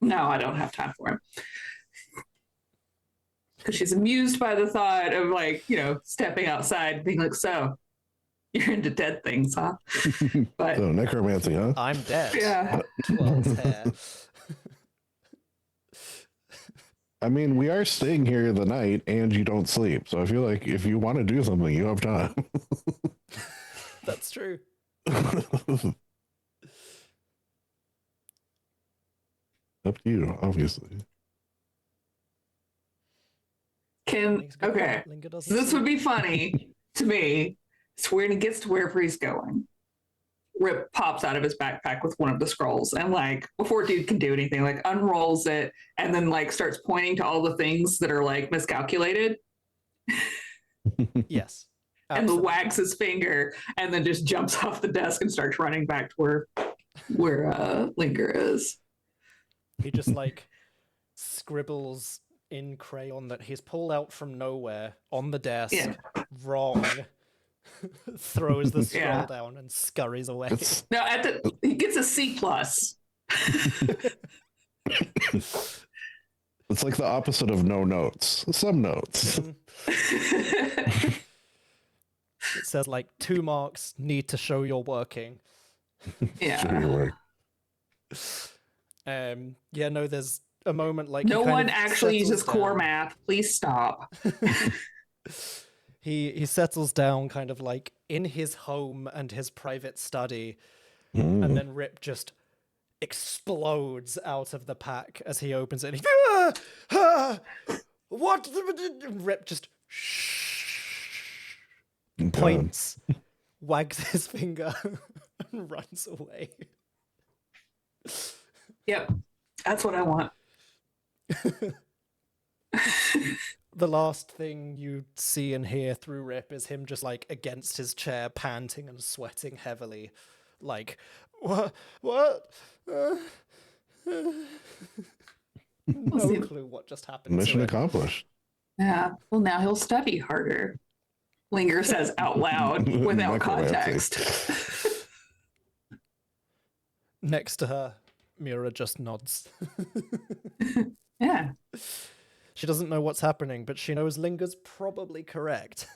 Speaker 4: I don't have time for him. Because she's amused by the thought of like, stepping outside and being like, so you're into dead things, huh? But
Speaker 3: So necromancy, huh?
Speaker 1: I'm dead.
Speaker 4: Yeah.
Speaker 1: 12's hair.
Speaker 3: I mean, we are staying here the night and you don't sleep. So I feel like if you want to do something, you have time.
Speaker 1: That's true.
Speaker 3: Up to you, obviously.
Speaker 4: Okay. So this would be funny to me. It's when he gets to wherever he's going. Rip pops out of his backpack with one of the scrolls and like before dude can do anything, like unrolls it and then like starts pointing to all the things that are like miscalculated.
Speaker 1: Yes.
Speaker 4: And then wags his finger and then just jumps off the desk and starts running back to where Linger is.
Speaker 1: He just like scribbles in crayon that he's pulled out from nowhere on the desk, wrong, throws the scroll down and scurries away.
Speaker 4: No, he gets a C+.
Speaker 3: It's like the opposite of no notes. Some notes.
Speaker 1: It says like 2 marks, need to show you're working.
Speaker 4: Yeah.
Speaker 1: No, there's a moment like
Speaker 4: no one actually uses core math. Please stop.
Speaker 1: He settles down kind of like in his home and his private study, and then Rip just explodes out of the pack as he opens it. What? Rip just points, wags his finger, and runs away.
Speaker 4: Yep, that's what I want.
Speaker 1: The last thing you see and hear through Rip is him just like against his chair, panting and sweating heavily, like what? No clue what just happened.
Speaker 3: Mission accomplished.
Speaker 4: Yeah. Well, now he'll study harder. Linger says out loud without context.
Speaker 1: Next to her, Mira just nods.
Speaker 4: Yeah.
Speaker 1: She doesn't know what's happening, but she knows Linger's probably correct.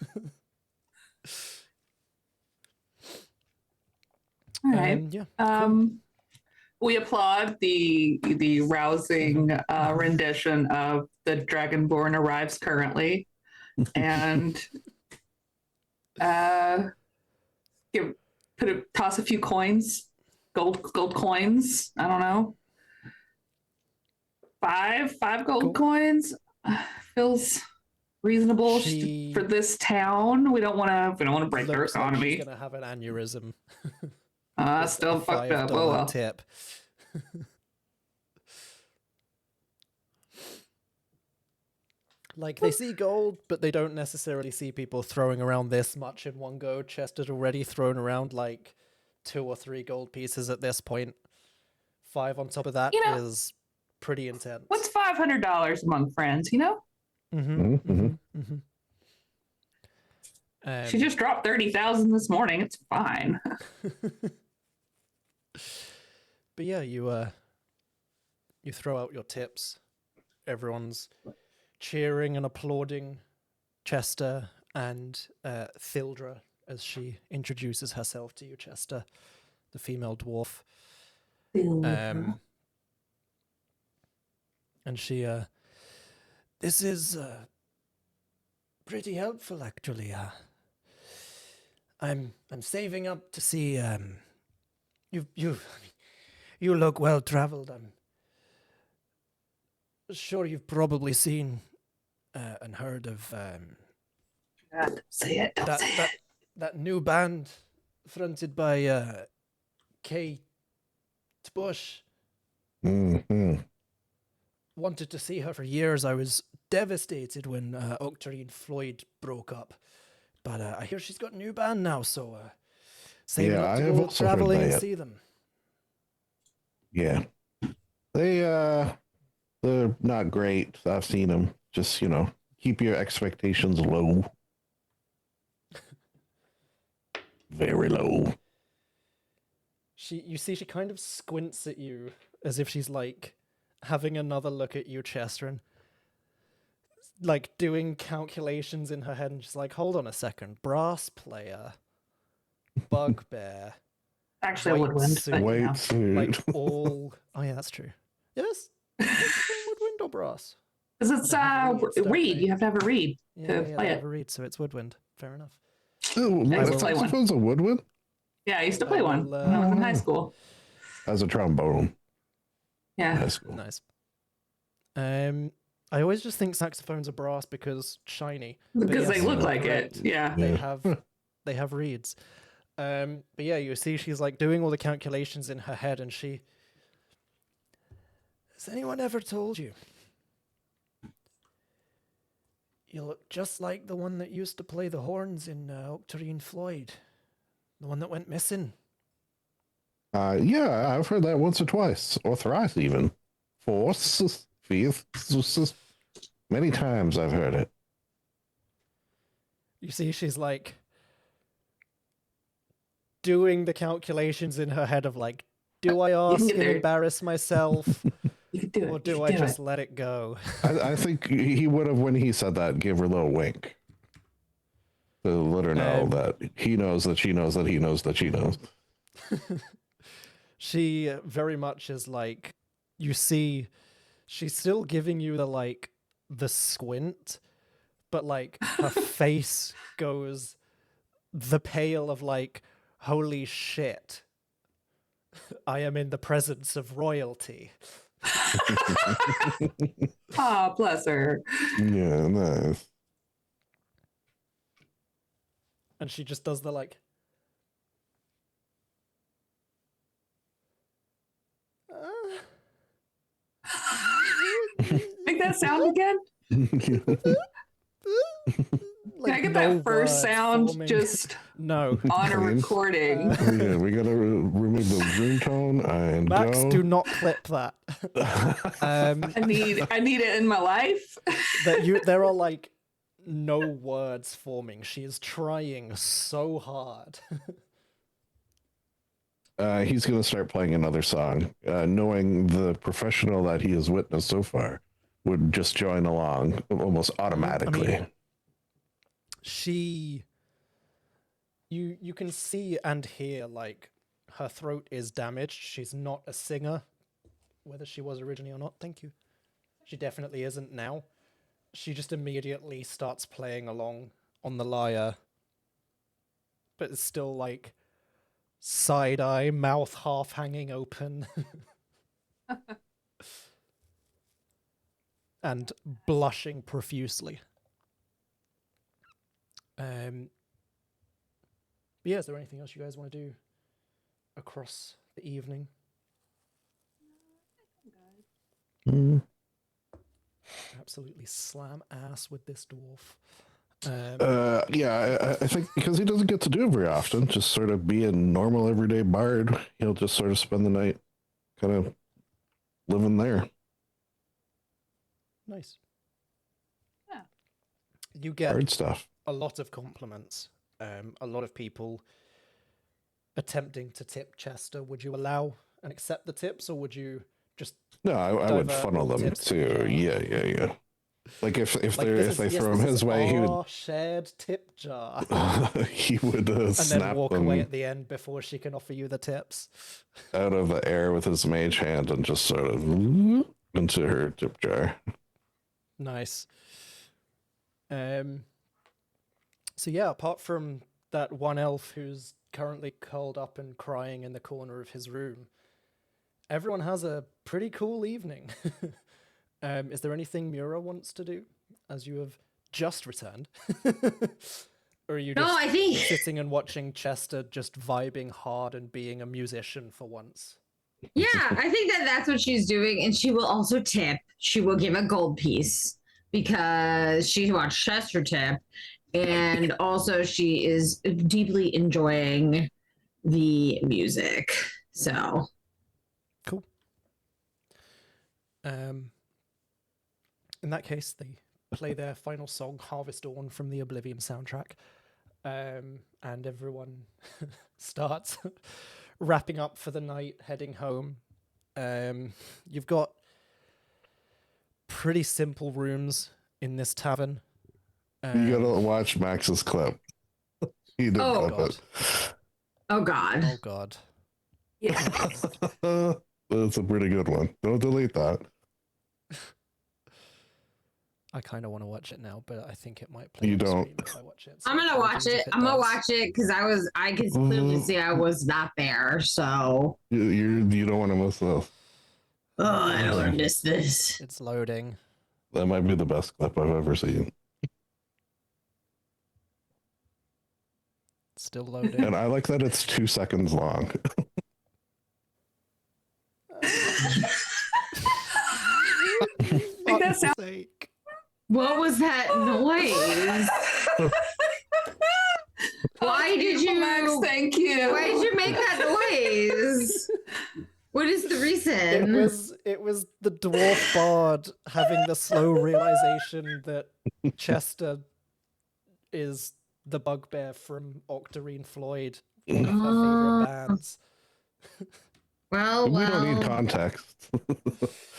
Speaker 4: All right.
Speaker 1: Cool.
Speaker 4: We applaud the rousing rendition of the Dragonborn arrives currently, and toss a few coins, gold coins. I don't know, five gold coins feels reasonable for this town. We don't want to break their economy.
Speaker 1: She's gonna have an aneurysm.
Speaker 4: Still fucked up. Oh well.
Speaker 1: Tip. Like they see gold, but they don't necessarily see people throwing around this much in one go. Chest had already thrown around like 2 or 3 gold pieces at this point. 5 on top of that is pretty intense.
Speaker 4: What's $500 among friends? She just dropped 30,000 this morning. It's fine.
Speaker 1: But yeah, you throw out your tips. Everyone's cheering and applauding Chester and Thildra as she introduces herself to you, Chester, the female dwarf. And she, this is pretty helpful, actually. I'm saving up to see. You look well traveled. I'm sure you've probably seen and heard of
Speaker 4: Don't say it. Don't say it.
Speaker 1: that new band fronted by Kate Bush.
Speaker 3: Mm-hmm.
Speaker 1: Wanted to see her for years. I was devastated when Octarine Floyd broke up. But I hear she's got a new band now, so saving up
Speaker 3: I
Speaker 1: to
Speaker 3: have
Speaker 1: go
Speaker 3: also
Speaker 1: traveling
Speaker 3: heard
Speaker 1: and
Speaker 3: that.
Speaker 1: see them.
Speaker 3: Yeah. They're not great. I've seen them. Just, keep your expectations low. Very low.
Speaker 1: You see she kind of squints at you as if she's like having another look at you, Chester, and like doing calculations in her head, and she's like, hold on a second, brass player, bugbear,
Speaker 4: Actually, a
Speaker 1: white
Speaker 4: woodwind.
Speaker 1: suit,
Speaker 4: But,
Speaker 3: White suit.
Speaker 1: like all... Oh yeah, that's true. Yes? Is it the same woodwind or brass?
Speaker 4: because it's
Speaker 1: They have reeds, don't
Speaker 4: reed.
Speaker 1: they?
Speaker 4: You have to have a reed
Speaker 1: Yeah,
Speaker 4: to
Speaker 1: yeah,
Speaker 4: play
Speaker 1: they
Speaker 4: it.
Speaker 1: have a reed, so it's woodwind. Fair enough.
Speaker 3: Oh,
Speaker 4: I used to
Speaker 3: what
Speaker 4: play one.
Speaker 3: saxophone's a woodwind?
Speaker 4: Yeah, I used to
Speaker 1: I
Speaker 4: play one
Speaker 1: will,
Speaker 4: when I was in high
Speaker 3: Oh.
Speaker 4: school.
Speaker 3: As a trombone.
Speaker 4: Yeah.
Speaker 3: High school.
Speaker 1: Nice. I always just think saxophones are brass because shiny. But
Speaker 4: Because they
Speaker 1: yes,
Speaker 4: look
Speaker 1: you're
Speaker 4: like
Speaker 1: correct.
Speaker 4: it. Yeah.
Speaker 1: They
Speaker 3: Yeah.
Speaker 1: have reeds. But yeah, you see she's like doing all the calculations in her head, and she... Has anyone ever told you? You look just like the one that used to play the horns in Octarine Floyd. The one that went missing.
Speaker 3: Yeah, I've heard that once or twice, or thrice even. Fourth, fifth, many times I've heard it.
Speaker 1: You see she's like doing the calculations in her head of like, do I
Speaker 4: can
Speaker 1: ask
Speaker 4: get
Speaker 1: and
Speaker 4: there.
Speaker 1: embarrass myself,
Speaker 4: You could do it.
Speaker 1: or
Speaker 4: You
Speaker 1: do
Speaker 4: could
Speaker 1: I
Speaker 4: do
Speaker 1: just
Speaker 4: it.
Speaker 1: let it go?
Speaker 3: I think he would have, when he said that, give her a little wink to let her know that he knows that she knows that he knows that she knows.
Speaker 1: She very much is like, you see, she's still giving you the squint, but like her face goes the pale of like, holy shit, I am in the presence of royalty.
Speaker 4: Ah, bless her.
Speaker 3: Yeah, nice.
Speaker 1: And she just does the like,
Speaker 4: Make that sound again. Can I get
Speaker 1: no
Speaker 4: that first
Speaker 1: words
Speaker 4: sound
Speaker 1: forming.
Speaker 4: just
Speaker 1: No.
Speaker 4: on a
Speaker 3: Please.
Speaker 4: recording?
Speaker 3: Yeah, we gotta remove the room tone and
Speaker 1: Max,
Speaker 3: go.
Speaker 1: do not clip that.
Speaker 4: I need it in my life.
Speaker 1: There are like no words forming. She is trying so hard.
Speaker 3: He's gonna start playing another song, knowing the professional that he has witnessed so far would just join along almost automatically.
Speaker 1: You can see and hear like her throat is damaged. She's not a singer, whether she was originally or not. Thank you. She definitely isn't now. She just immediately starts playing along on the lyre, but it's still like side eye, mouth half hanging open, and blushing profusely. But yeah, is there anything else you guys want to do across the evening? Absolutely slam ass with this dwarf.
Speaker 3: Yeah, I think because he doesn't get to do it very often, just sort of be a normal everyday bard, he'll just sort of spend the night kind of living there.
Speaker 1: Nice.
Speaker 4: Yeah.
Speaker 1: You get
Speaker 3: Bard stuff.
Speaker 1: a lot of compliments a lot of people attempting to tip Chester. Would you allow and accept the tips, or would you just
Speaker 3: No, I would
Speaker 1: divert
Speaker 3: funnel
Speaker 1: all the
Speaker 3: them
Speaker 1: tips to the
Speaker 3: too.
Speaker 1: jar?
Speaker 3: Yeah. Like if
Speaker 1: Like,
Speaker 3: they throw him his way, he would
Speaker 1: our shared tip jar,
Speaker 3: he would
Speaker 1: and then
Speaker 3: snap
Speaker 1: walk away
Speaker 3: them
Speaker 1: at the end before she can offer you the tips.
Speaker 3: out of the air with his mage hand and just sort of into her tip jar.
Speaker 1: Nice. So yeah, apart from that one elf who's currently curled up and crying in the corner of his room, everyone has a pretty cool evening. Is there anything Mura wants to do as you have just returned? Or are you just
Speaker 2: I think
Speaker 1: sitting and watching Chester just vibing hard and being a musician for once?
Speaker 2: Yeah, I think that's what she's doing, and she will also tip. She will give a gold piece because she watched Chester tip, and also she is deeply enjoying the music. So
Speaker 1: Cool. In that case, they play their final song, Harvest Dawn, from the Oblivion soundtrack, and everyone starts wrapping up for the night, heading home. You've got pretty simple rooms in this tavern.
Speaker 3: You gotta watch Max's clip. He did
Speaker 2: Oh,
Speaker 3: clip it.
Speaker 2: oh god.
Speaker 1: Oh god.
Speaker 4: Yeah.
Speaker 3: That's a pretty good one. Don't delete that.
Speaker 1: I kind of want to watch it now, but I think it might play
Speaker 3: You
Speaker 1: on the
Speaker 3: don't.
Speaker 1: screen if I watch it. So
Speaker 2: I'm gonna watch
Speaker 1: apologies
Speaker 2: it.
Speaker 1: if
Speaker 2: I'm gonna
Speaker 1: does.
Speaker 2: watch it because I can clearly see I was not there. So
Speaker 3: You don't want to miss this.
Speaker 2: I don't want to miss this.
Speaker 1: It's loading.
Speaker 3: That might be the best clip I've ever seen.
Speaker 1: It's still loading.
Speaker 3: And I like that it's 2 seconds long.
Speaker 4: Think that sounds
Speaker 1: Sake.
Speaker 2: What was that noise? Why did you?
Speaker 4: Max, thank you.
Speaker 2: Why did you make that noise? What is the reason?
Speaker 1: It was the dwarf bard having the slow realization that Chester is the bugbear from Octarine Floyd, one of her favorite bands.
Speaker 2: Well,
Speaker 3: We don't need context.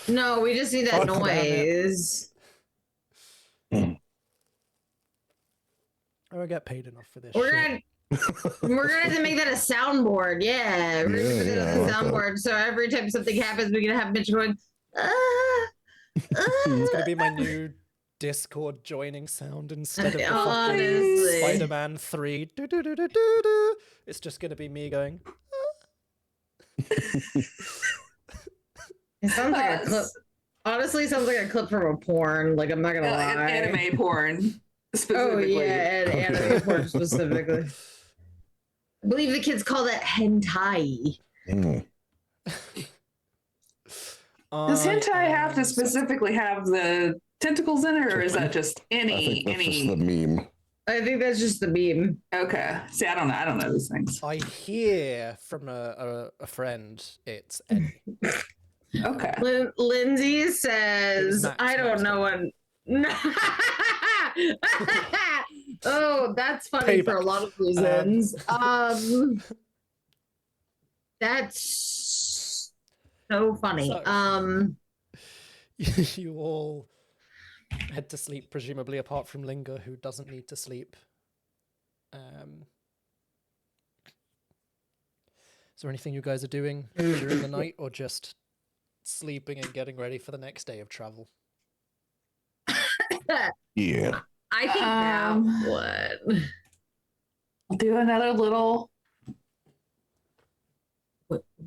Speaker 2: no, we just need that
Speaker 1: Fuck
Speaker 2: noise.
Speaker 1: I don't get paid enough for this
Speaker 2: We're
Speaker 1: shit.
Speaker 2: gonna have to make that a soundboard. Yeah, we're gonna make that
Speaker 3: I
Speaker 2: a
Speaker 3: like that.
Speaker 2: soundboard. So every time something happens, we're gonna have Mitch going.
Speaker 1: It's gonna be my new Discord joining sound instead of the fucking
Speaker 2: Honestly.
Speaker 1: Spider-Man 3. Do-do-do-do-do-do. It's just gonna be me going.
Speaker 2: It sounds like a clip. Honestly, it sounds like a clip from a porn. Like I'm not gonna lie.
Speaker 4: Anime porn.
Speaker 2: Oh
Speaker 4: Specifically.
Speaker 2: yeah, and anime porn specifically. I believe the kids call that hentai.
Speaker 3: Mm.
Speaker 4: Does hentai have to specifically have the tentacles in it, or is that just
Speaker 3: I
Speaker 4: any
Speaker 3: think that's just the meme.
Speaker 2: I think that's just the meme.
Speaker 4: Okay. See, I don't know these things.
Speaker 1: I hear from a friend it's Eddie.
Speaker 4: Okay.
Speaker 2: Lindsay
Speaker 1: It was
Speaker 2: says,
Speaker 1: Max,
Speaker 2: I don't
Speaker 1: Max.
Speaker 2: know what. Oh, that's funny for a
Speaker 1: Payback.
Speaker 2: lot of reasons. That's so funny.
Speaker 1: So- You all head to sleep, presumably, apart from Linger, who doesn't need to sleep. Is there anything you guys are doing during the night, or just sleeping and getting ready for the next day of travel?
Speaker 3: Yeah.
Speaker 2: I think that one.
Speaker 4: I'll do another little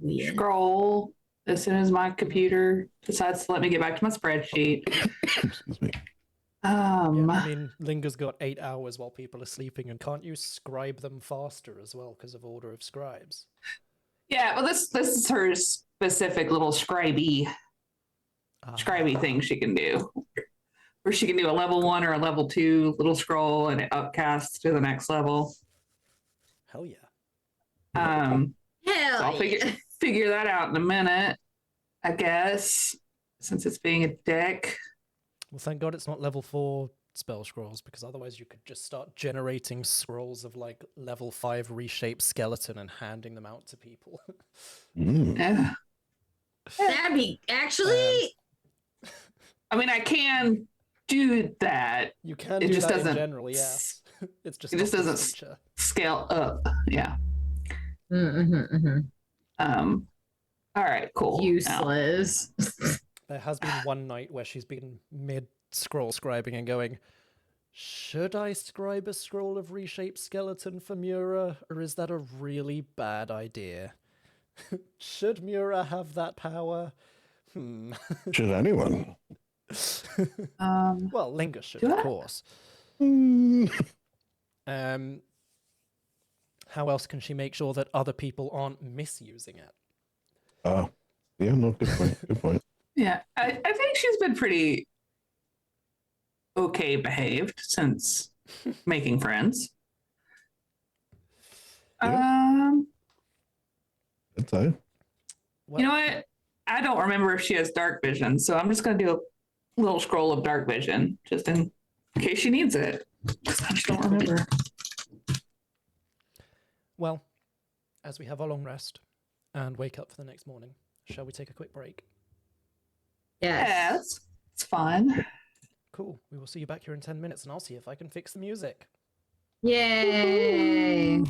Speaker 2: Weird.
Speaker 4: scroll as soon as my computer decides to let me get back to my spreadsheet.
Speaker 3: Excuse me.
Speaker 1: Yeah, I mean, Linger's got 8 hours while people are sleeping, and can't you scribe them faster as well because of order of scribes?
Speaker 4: Yeah, well, this is her specific little scribey thing she can do, where she can do a level 1 or a level 2 little scroll, and it upcasts to the next level.
Speaker 1: Hell yeah.
Speaker 2: Hell
Speaker 4: So I'll
Speaker 2: yeah.
Speaker 4: figure that out in a minute, I guess, since it's being a dick.
Speaker 1: Well, thank God it's not level 4 spell scrolls, because otherwise you could just start generating scrolls of like level 5 reshaped skeleton and handing them out to people.
Speaker 3: Mm.
Speaker 4: Yeah.
Speaker 2: That'd be actually.
Speaker 4: I mean, I can do that.
Speaker 1: You can
Speaker 4: It
Speaker 1: do
Speaker 4: just
Speaker 1: that in
Speaker 4: doesn't
Speaker 1: general, yes. It's just
Speaker 4: it
Speaker 1: not
Speaker 4: just
Speaker 1: this
Speaker 4: doesn't
Speaker 1: feature.
Speaker 4: scale up. Yeah.
Speaker 2: Mm-hmm.
Speaker 4: All right, cool. Now,
Speaker 2: Useless.
Speaker 1: There has been one night where she's been mid scroll scribing and going, should I scribe a scroll of reshaped skeleton for Mura, or is that a really bad idea? Should Mura have that power?
Speaker 3: Should anyone?
Speaker 1: Well, Linger should,
Speaker 4: Do
Speaker 1: of
Speaker 4: I?
Speaker 1: course.
Speaker 3: Mm.
Speaker 1: How else can she make sure that other people aren't misusing it?
Speaker 3: Oh, yeah, no, good point. Good point.
Speaker 4: Yeah, I think she's been pretty okay behaved since making friends.
Speaker 3: Yeah. Good time.
Speaker 1: Well,
Speaker 4: You know what? I don't remember if she has dark vision, so I'm just going to do a little scroll of dark vision just in case she needs it. I just don't remember.
Speaker 1: Well, as we have our long rest and wake up for the next morning, shall we take a quick break?
Speaker 2: Yes.
Speaker 4: Yeah, it's fun.
Speaker 1: Cool. We will see you back here in 10 minutes, and I'll see if I can fix the music.
Speaker 2: Yay.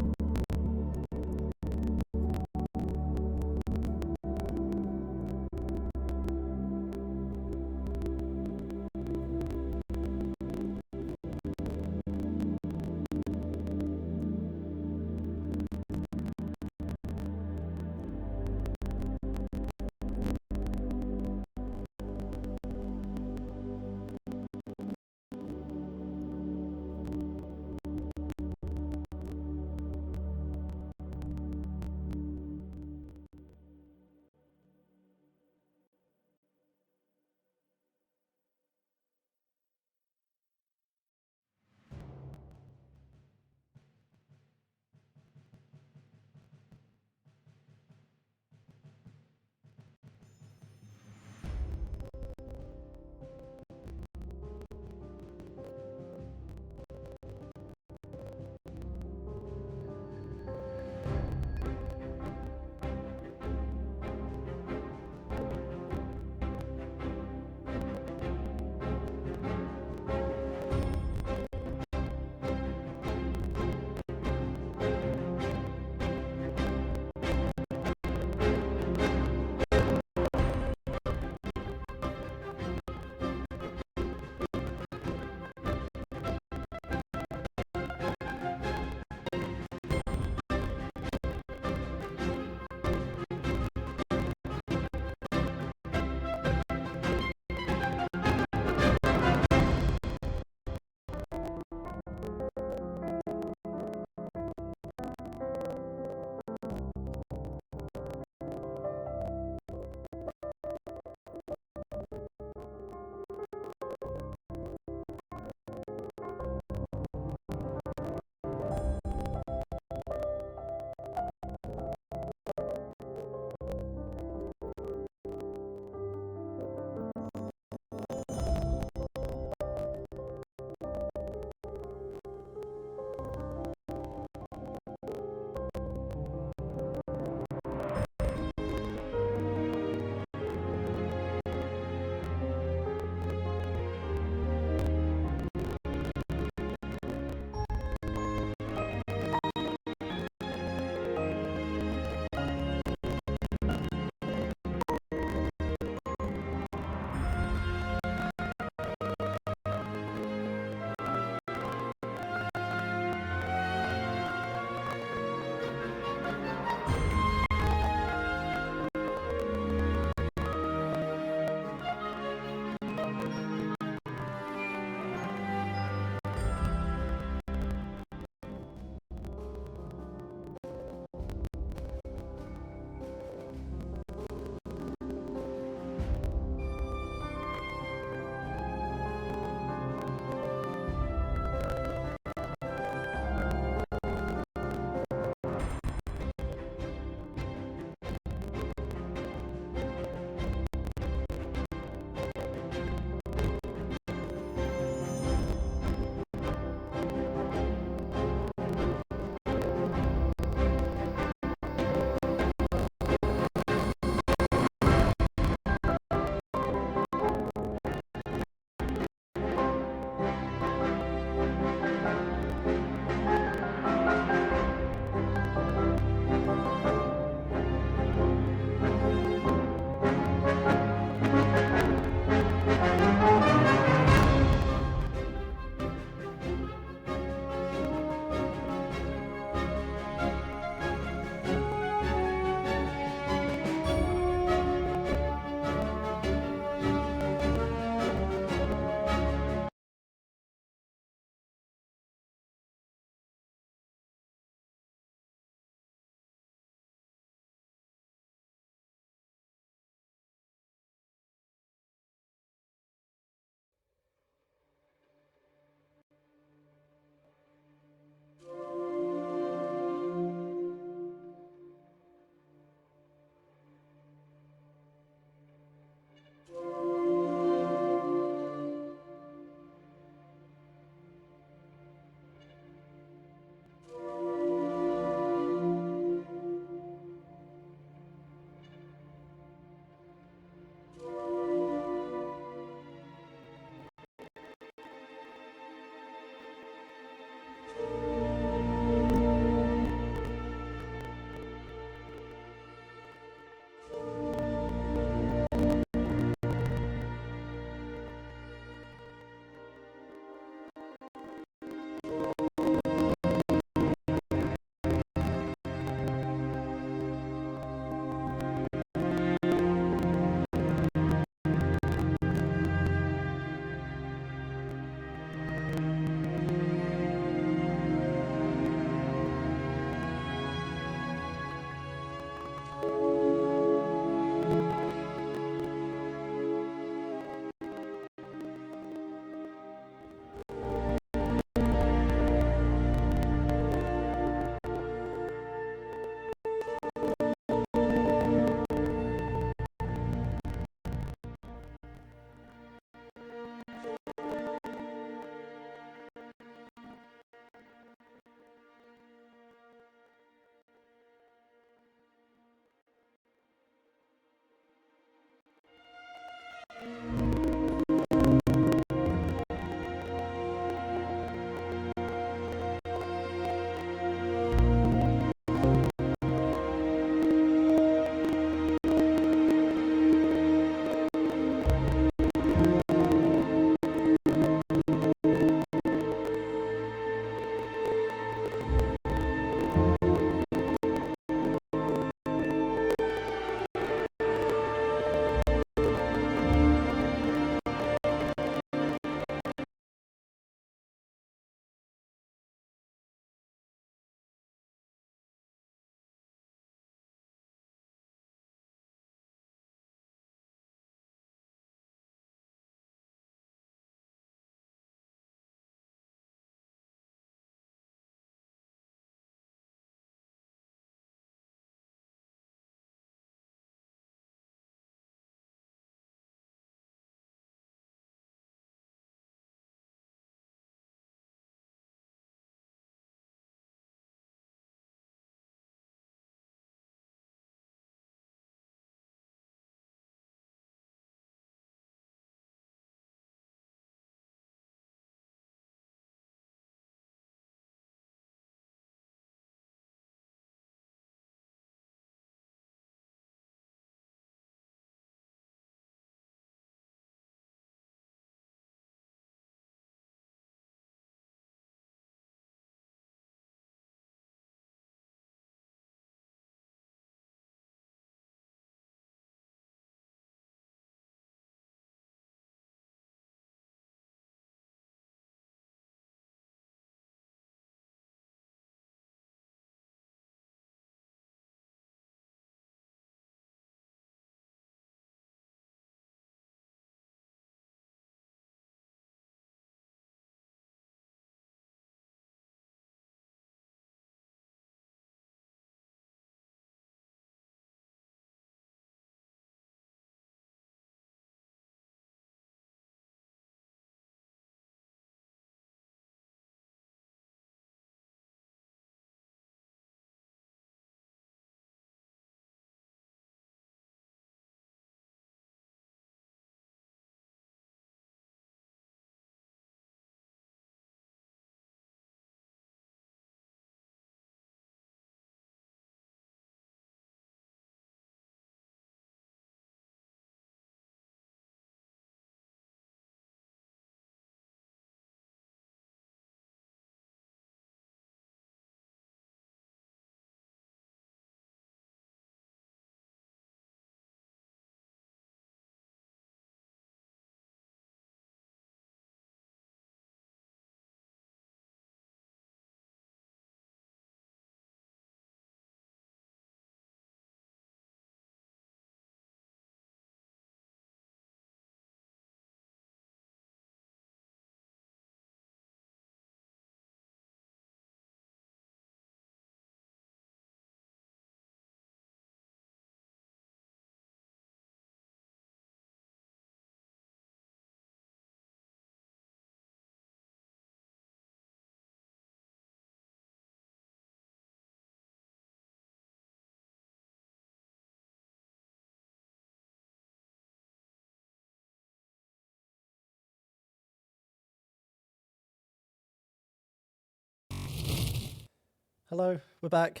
Speaker 1: Hello, we're back.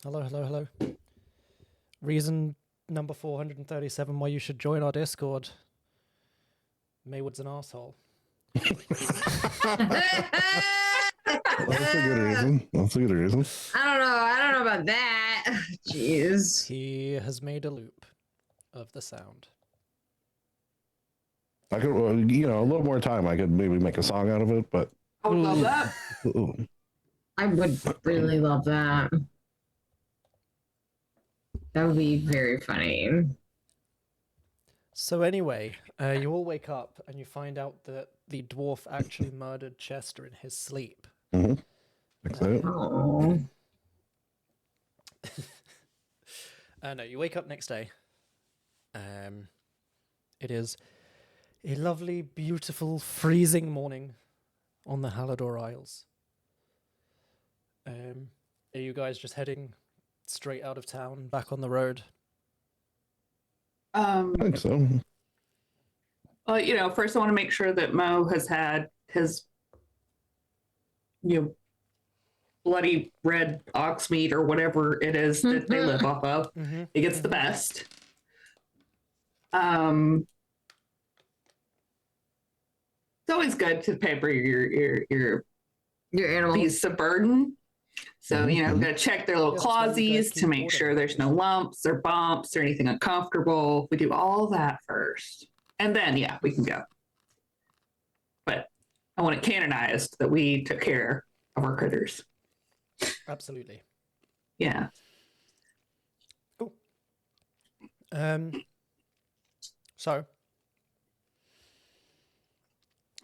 Speaker 1: Hello, hello, hello. Reason number 437 why you should join our Discord. Maywood's an asshole.
Speaker 3: That's a good reason. That's a good reason.
Speaker 2: I don't know about that. Jeez.
Speaker 1: He has made a loop of the sound.
Speaker 3: I could, a little more time. I could maybe make a song out of it, but
Speaker 4: I would love that.
Speaker 2: I would really love that. That would be very funny.
Speaker 1: So anyway, you all wake up and you find out that the dwarf actually murdered Chester in his sleep.
Speaker 3: Mm-hmm. That's it.
Speaker 2: Oh.
Speaker 1: No, you wake up next day. It is a lovely, beautiful, freezing morning on the Halidore Isles. Are you guys just heading straight out of town, back on the road?
Speaker 3: I think so.
Speaker 4: Well, first I want to make sure that Mo has had his, bloody red ox meat or whatever it is that they live off of.
Speaker 1: Mm-hmm.
Speaker 4: He gets the best. It's always good to pamper your
Speaker 2: Your
Speaker 4: beasts of burden. So, we got to check their little
Speaker 1: Yeah, that's why you guys
Speaker 4: clawsies to
Speaker 1: keep
Speaker 4: make sure there's no lumps or bumps or anything uncomfortable. We do all that first. And then, we can go. But I want it canonized that we took care of our critters.
Speaker 1: Absolutely.
Speaker 4: Yeah.
Speaker 1: Cool. So,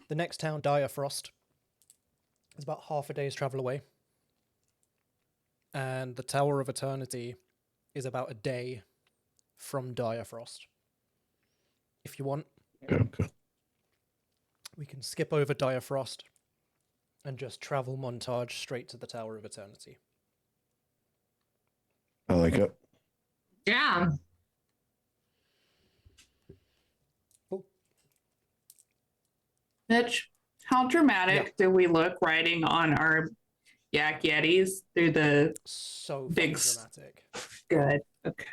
Speaker 1: the next town, Direfrost, is about half a day's travel away. And the Tower of Eternity is about a day from Direfrost. If you want,
Speaker 3: Okay.
Speaker 1: we can skip over Direfrost and just travel montage straight to the Tower of Eternity.
Speaker 3: I like it.
Speaker 2: Yeah.
Speaker 4: Mitch, how dramatic do we look riding on our yak yetis through the
Speaker 1: So
Speaker 4: big
Speaker 1: dramatic.
Speaker 4: good? Okay.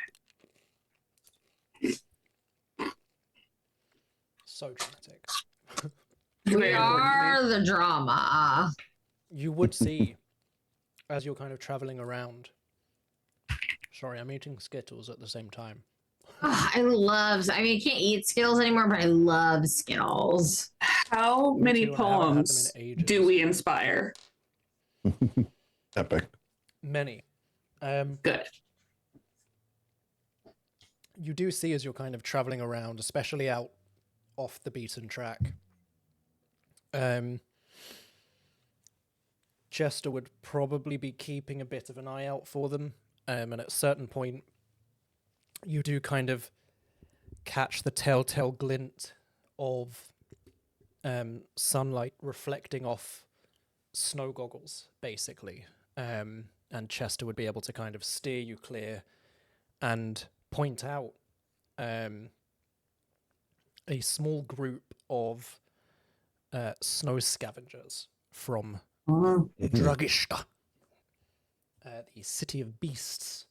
Speaker 1: So dramatic.
Speaker 2: We are the drama.
Speaker 1: You would see, as you're kind of traveling around. Sorry, I'm eating Skittles at the same time.
Speaker 2: Oh, I can't eat Skittles anymore, but I love Skittles.
Speaker 4: How many
Speaker 1: too, and I haven't had them in
Speaker 4: poems
Speaker 1: ages.
Speaker 4: do we inspire?
Speaker 3: Epic.
Speaker 1: Many.
Speaker 4: Good.
Speaker 1: You do see as you're kind of traveling around, especially out off the beaten track. Chester would probably be keeping a bit of an eye out for them. And at a certain point, you do kind of catch the telltale glint of sunlight reflecting off snow goggles, basically. And Chester would be able to kind of steer you clear and point out a small group of snow scavengers from Dragishka, the city of beasts,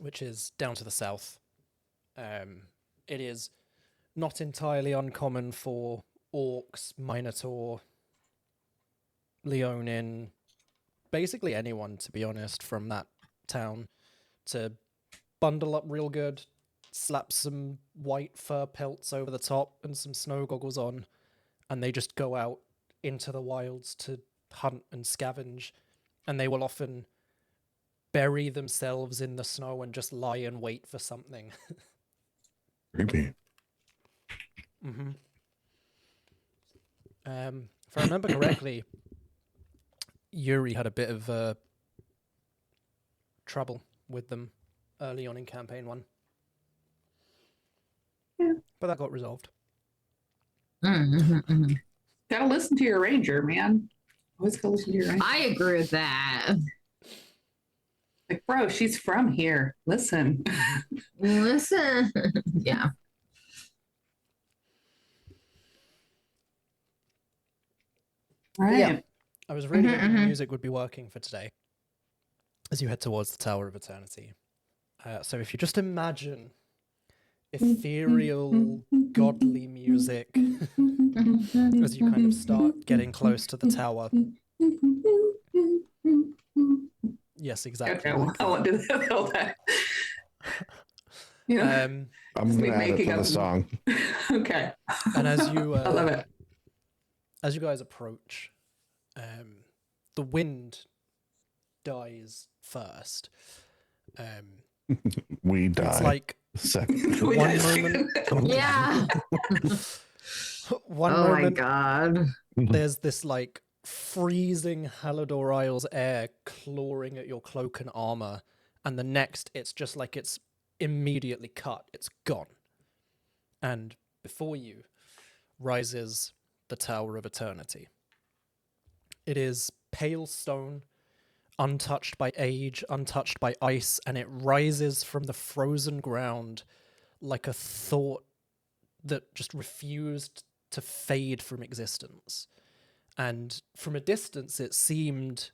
Speaker 1: which is down to the south. It is not entirely uncommon for orcs, minotaur, leonin, basically anyone, to be honest, from that town to bundle up real good, slap some white fur pelts over the top and some snow goggles on, and they just go out into the wilds to hunt and scavenge, and they will often bury themselves in the snow and just lie in wait for something.
Speaker 3: Creepy.
Speaker 1: Mm-hmm. If I remember correctly, Yuri had a bit of trouble with them early on in campaign 1.
Speaker 4: Yeah.
Speaker 1: But that got resolved.
Speaker 4: Gotta listen to your ranger, man. Always gotta listen to your ranger.
Speaker 2: I agree with that.
Speaker 4: Like, bro, she's from here. Listen.
Speaker 2: Listen. Yeah.
Speaker 4: Right.
Speaker 1: Yeah. I was really hoping the
Speaker 2: mhm.
Speaker 1: music would be working for today as you head towards the Tower of Eternity. So if you just imagine ethereal, godly music as you kind of start getting close to the tower. Yes, exactly.
Speaker 4: Okay,
Speaker 1: Like
Speaker 4: I won't do that. You know,
Speaker 3: I'm
Speaker 4: just me
Speaker 3: gonna add it
Speaker 4: making
Speaker 3: to the
Speaker 4: up.
Speaker 3: song.
Speaker 4: Okay.
Speaker 1: And as you
Speaker 4: I love it.
Speaker 1: as you guys approach, the wind dies first.
Speaker 3: We die.
Speaker 1: It's like
Speaker 3: Second.
Speaker 4: We
Speaker 1: one
Speaker 4: died
Speaker 1: moment.
Speaker 4: second.
Speaker 2: Yeah.
Speaker 1: One
Speaker 2: Oh my
Speaker 1: moment
Speaker 2: god.
Speaker 1: there's this like freezing Halidore Isles air clawing at your cloak and armor, and the next it's just like it's immediately cut, it's gone. And before you rises the Tower of Eternity. It is pale stone, untouched by age, untouched by ice, and it rises from the frozen ground like a thought that just refused to fade from existence. And from a distance, it seemed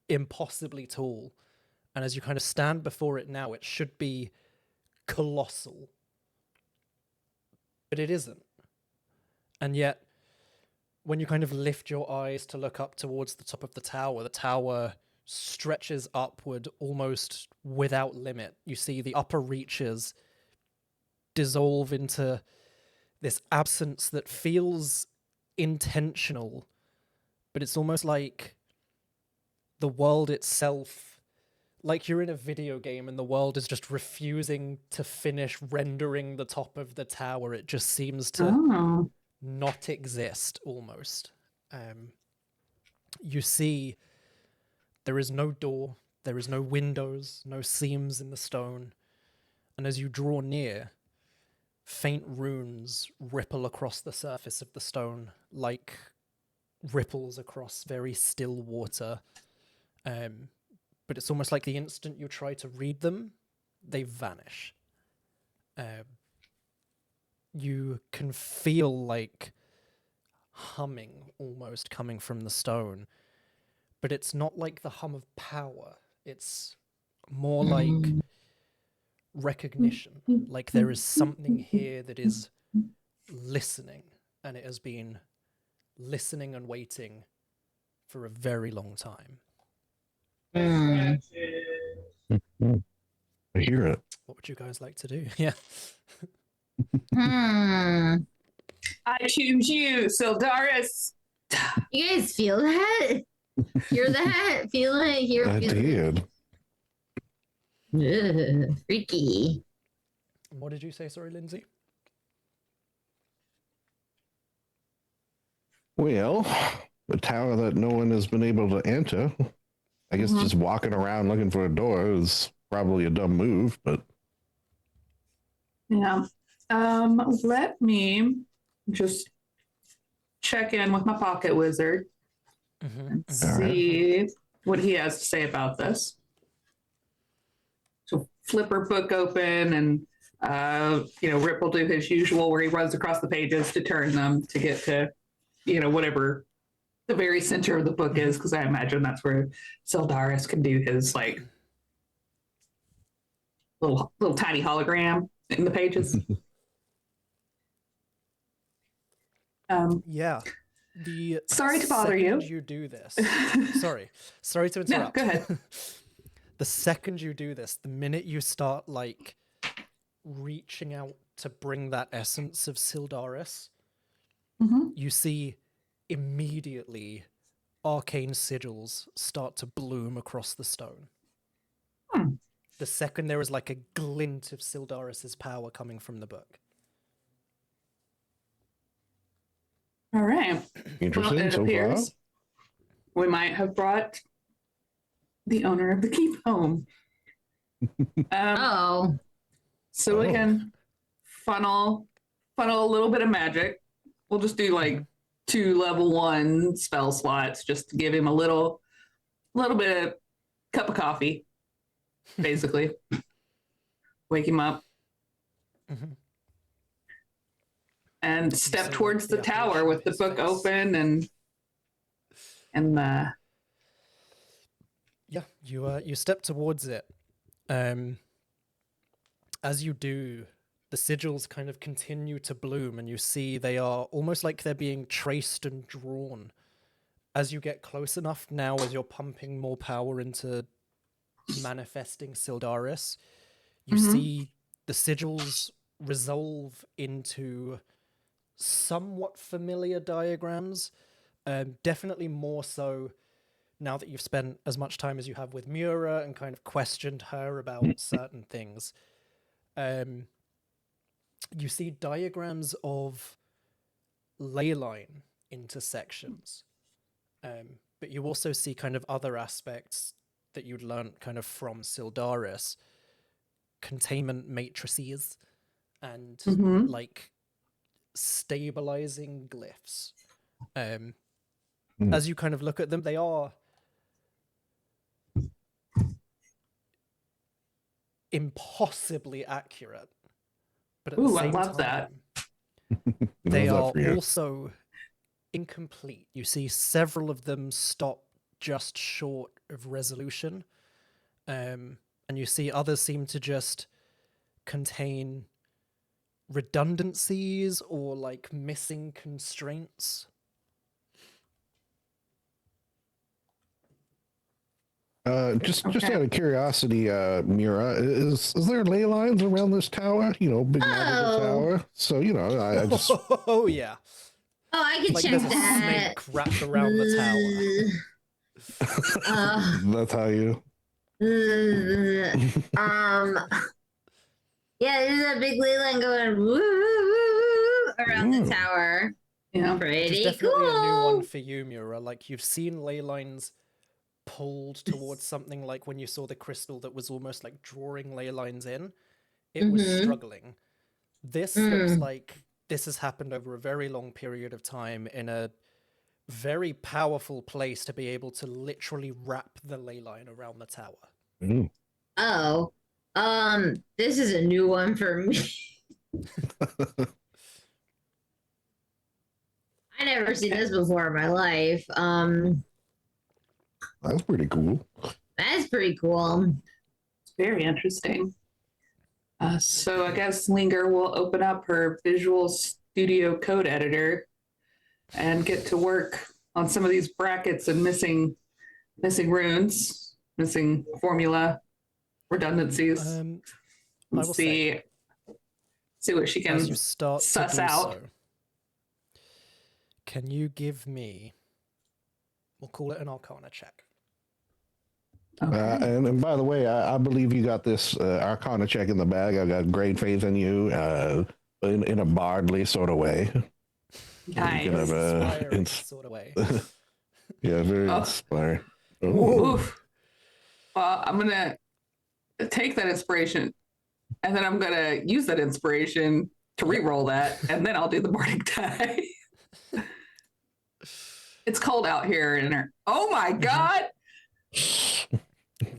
Speaker 1: impossibly tall. And as you kind of stand before it now, it should be colossal. But it isn't. And yet, when you kind of lift your eyes to look up towards the tower stretches upward almost without limit. You see the upper reaches dissolve into this absence that feels intentional, but it's almost like the world itself, like you're in a video game and the world is just refusing to finish rendering the top of the tower. It just seems to
Speaker 4: Oh.
Speaker 1: not exist almost. You see there is no door, there is no windows, no seams in the stone, and as you draw near, faint runes ripple across the surface of the stone like ripples across very still water. But it's almost like the instant you try to read them, they vanish. You can feel like humming almost coming from the stone, but it's not like the hum of power. It's more like recognition, like there is something here that is listening, and it has been listening and waiting for a very long time.
Speaker 2: Mm.
Speaker 3: I hear it.
Speaker 1: What would you guys like to do? Yeah.
Speaker 2: Hmm.
Speaker 4: I choose you, Syldaris.
Speaker 2: You guys feel that? Hear that? Feel it? Hear
Speaker 3: I
Speaker 2: feel
Speaker 3: did.
Speaker 2: it? Ugh, freaky.
Speaker 1: What did you say? Sorry, Lindsay.
Speaker 3: Well, the tower that no one has been able to enter. I guess just walking around looking for a door is probably a dumb move, but
Speaker 4: Yeah. Let me just check in with my pocket wizard and see what he has to say about this. So flip her book open and Rip will do his usual where he runs across the pages to turn them to get to, whatever the very center of the book is, because I imagine that's where Syldaris can do his like little tiny hologram in the pages.
Speaker 1: Yeah. The
Speaker 4: Sorry to bother
Speaker 1: second
Speaker 4: you.
Speaker 1: you do this. Sorry to interrupt.
Speaker 4: No, go ahead.
Speaker 1: The second you do this, the minute you start like reaching out to bring that essence of Syldaris, you see immediately arcane sigils start to bloom across the stone. The second there is like a glint of Syldaris's power coming from the book.
Speaker 4: All right.
Speaker 3: interesting
Speaker 4: Well, it
Speaker 3: so
Speaker 4: appears we might have brought the owner of the keep home.
Speaker 2: Oh.
Speaker 4: So we can funnel a little bit of magic. We'll just do like 2 level 1 spell slots just to give him a little bit of cup of coffee, basically. Wake him up. And step
Speaker 1: So,
Speaker 4: towards
Speaker 1: like,
Speaker 4: the
Speaker 1: the
Speaker 4: tower
Speaker 1: apparition
Speaker 4: with
Speaker 1: of
Speaker 4: the
Speaker 1: his
Speaker 4: book
Speaker 1: face.
Speaker 4: open and And
Speaker 1: Yeah, you step towards it. As you do, the sigils kind of continue to bloom, and you see they are almost like they're being traced and drawn. As you get close enough now, as you're pumping more power into manifesting Syldaris, you see the sigils resolve into somewhat familiar diagrams. Definitely more so now that you've spent as much time as you have with Mura and kind of questioned her about certain things. You see diagrams of ley line intersections, but you also see kind of other aspects that you'd learned kind of from Syldaris, containment matrices and like stabilizing glyphs. As you kind of look at them, they are impossibly accurate, but at the
Speaker 4: I
Speaker 1: same
Speaker 4: love that.
Speaker 1: time, they
Speaker 3: Love
Speaker 1: are
Speaker 3: that for you.
Speaker 1: also incomplete. You see several of them stop just short of resolution, and you see others seem to just contain redundancies or like missing constraints.
Speaker 3: Just
Speaker 4: Okay.
Speaker 3: out of curiosity, Mira, is there ley lines around this tower? You know, big magical
Speaker 2: Oh.
Speaker 3: tower. So you know, I just
Speaker 1: Oh yeah,
Speaker 2: Oh, I can
Speaker 1: like
Speaker 2: check
Speaker 1: there's a
Speaker 2: that.
Speaker 1: snake wrapped around the tower.
Speaker 3: that's how you.
Speaker 2: Yeah, there's a big ley line going woo, woo, woo, woo, around the tower.
Speaker 4: Yeah.
Speaker 1: Which is
Speaker 2: Pretty
Speaker 1: definitely a new one
Speaker 2: cool.
Speaker 1: for you, Mura. Like you've seen ley lines pulled towards something, like when you saw the crystal that was almost like drawing ley lines in. It was struggling. This looks like this has happened over a very long period of time in a very powerful place to be able to literally wrap the ley line around the tower.
Speaker 3: Mm.
Speaker 2: Oh, this is a new one for me. I never seen this before in my life.
Speaker 3: That's pretty cool.
Speaker 2: That's pretty cool.
Speaker 4: It's very interesting. So I guess Linger will open up her Visual Studio Code Editor and get to work on some of these brackets and missing runes, missing formula redundancies.
Speaker 1: I
Speaker 4: and
Speaker 1: will
Speaker 4: see what she can
Speaker 1: as you start to
Speaker 4: suss
Speaker 1: do
Speaker 4: out.
Speaker 1: so, can you give me, we'll call it an Arcana check.
Speaker 4: Okay.
Speaker 3: And by the way, I believe you got this Arcana check in the bag. I got great faith in you, in a bardly sort of way.
Speaker 4: Nice.
Speaker 3: You can have
Speaker 1: Inspiring sort of way.
Speaker 3: yeah, very
Speaker 4: Oh.
Speaker 3: inspiring.
Speaker 4: Oof. Well, I'm gonna take that inspiration, and then I'm gonna use that inspiration to re-roll that, and then I'll do the bardic die. It's cold out here, and oh my god!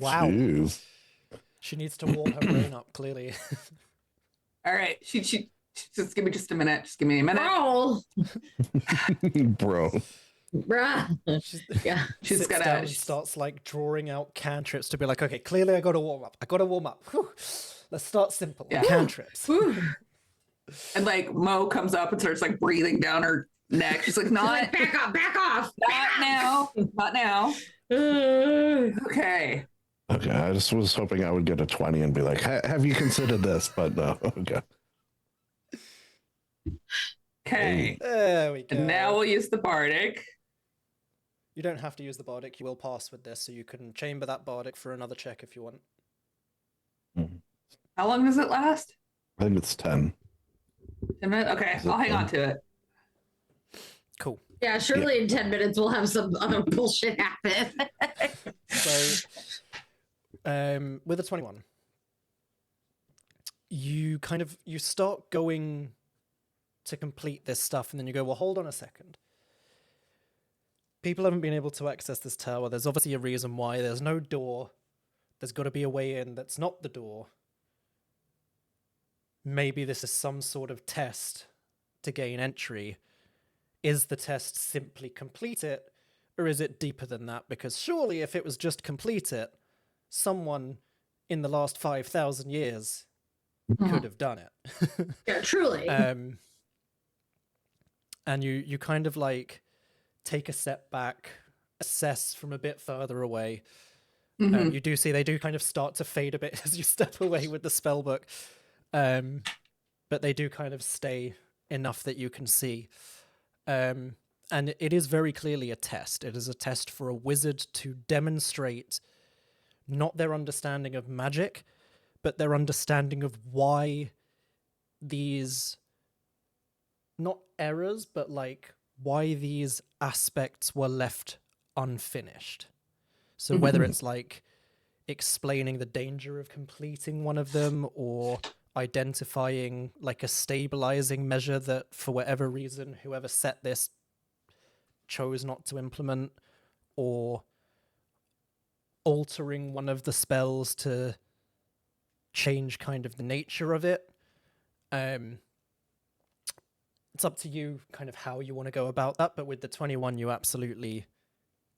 Speaker 1: Wow.
Speaker 3: Jeez.
Speaker 1: She needs to warm her brain up, clearly.
Speaker 4: All right, she just give me just a minute. Just give me a minute.
Speaker 2: Bro,
Speaker 3: Bro.
Speaker 2: bruh. Yeah.
Speaker 4: She's
Speaker 1: sits
Speaker 4: gotta-
Speaker 1: down and starts like drawing out cantrips to be like, okay, clearly I gotta warm up. Whew. Let's start simple.
Speaker 4: Yeah.
Speaker 1: Cantrips.
Speaker 2: Whew.
Speaker 4: And like Mo comes up and starts like breathing down her neck. She's like,
Speaker 2: She's
Speaker 4: not,
Speaker 2: like, back off.
Speaker 4: not now, not now. Okay.
Speaker 3: Okay, I just was hoping I would get a 20 and be like, have you considered this? But no, okay.
Speaker 4: Okay.
Speaker 1: There we go.
Speaker 4: And now we'll use the bardic.
Speaker 1: You don't have to use the bardic. You will pass with this, so you can chamber that bardic for another check if you want.
Speaker 4: How long does it last?
Speaker 3: I think it's 10.
Speaker 4: 10 minutes? Okay,
Speaker 3: Is it
Speaker 4: I'll hang
Speaker 3: 10?
Speaker 4: on to it.
Speaker 1: Cool.
Speaker 2: Yeah, surely in 10 minutes we'll have some other bullshit happen.
Speaker 1: So, with a 21, you start going to complete this stuff, and then you go, well, hold on a second. People haven't been able to access this tower. There's obviously a reason why. There's no door. There's got to be a way in that's not the door. Maybe this is some sort of test to gain entry. Is the test simply complete it, Or is it deeper than that? Because surely if it was just complete it, someone in the last 5,000 years could have done it.
Speaker 2: Yeah, truly.
Speaker 1: And you kind of like take a step back, assess from a bit further away. You do see they do kind of start to fade a bit as you step away with the spell book. But they do kind of stay enough that you can see. And it is very clearly a test. It is a test for a wizard to demonstrate not their understanding of magic, but their understanding of why these, not errors, but like why these aspects were left unfinished. So whether it's like explaining the danger of completing one of them, or identifying like a stabilizing measure that for whatever reason whoever set this chose not to implement, or altering one of the spells to change kind of the nature of it. It's up to you kind of how you want to go about that, but with the 21 you absolutely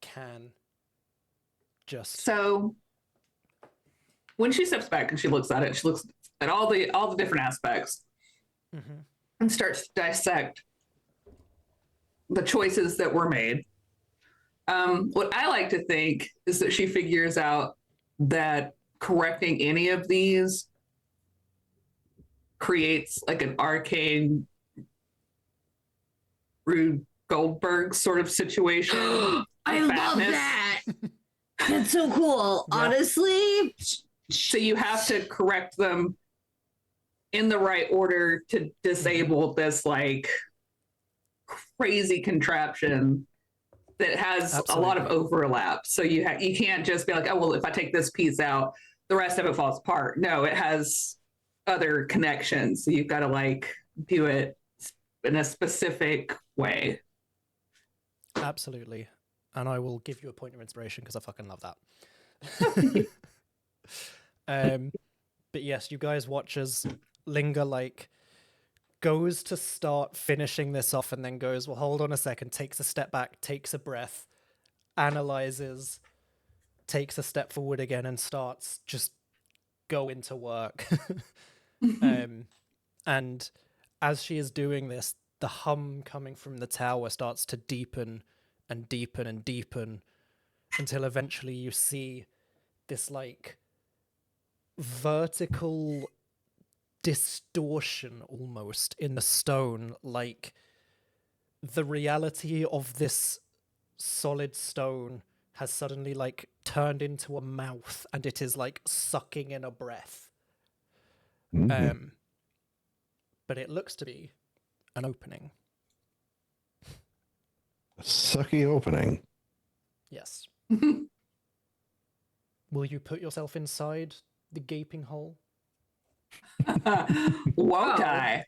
Speaker 1: can just...
Speaker 4: So when she steps back and she looks at it, she looks at all the different aspects and starts to dissect the choices that were made. What I like to think is that she figures out that correcting any of these creates like an arcane Rube Goldberg sort of situation.
Speaker 2: I love that. That's so cool. Yeah. Honestly.
Speaker 4: So you have to correct them in the right order to disable this like crazy contraption that has a lot of overlap. So you can't just be like, oh, well, if I take this piece out, the rest of it falls apart. No, it has other connections. So you've got to like do it in a specific way.
Speaker 1: Absolutely. And I will give you a point of inspiration because I fucking love that. But yes, you guys watch as Linger like goes to start finishing this off and then goes, well, hold on a second, takes a step back, takes a breath, analyzes, takes a step forward again and starts just going to work. And as she is doing this, the hum coming from the tower starts to deepen and deepen and deepen until eventually you see this like vertical distortion almost in the stone, like the reality of this solid stone has suddenly like turned into a mouth and it is like sucking in a breath. But it looks to be an opening.
Speaker 3: A sucky opening.
Speaker 1: Yes. Will you put yourself inside the gaping hole?
Speaker 4: Won't I?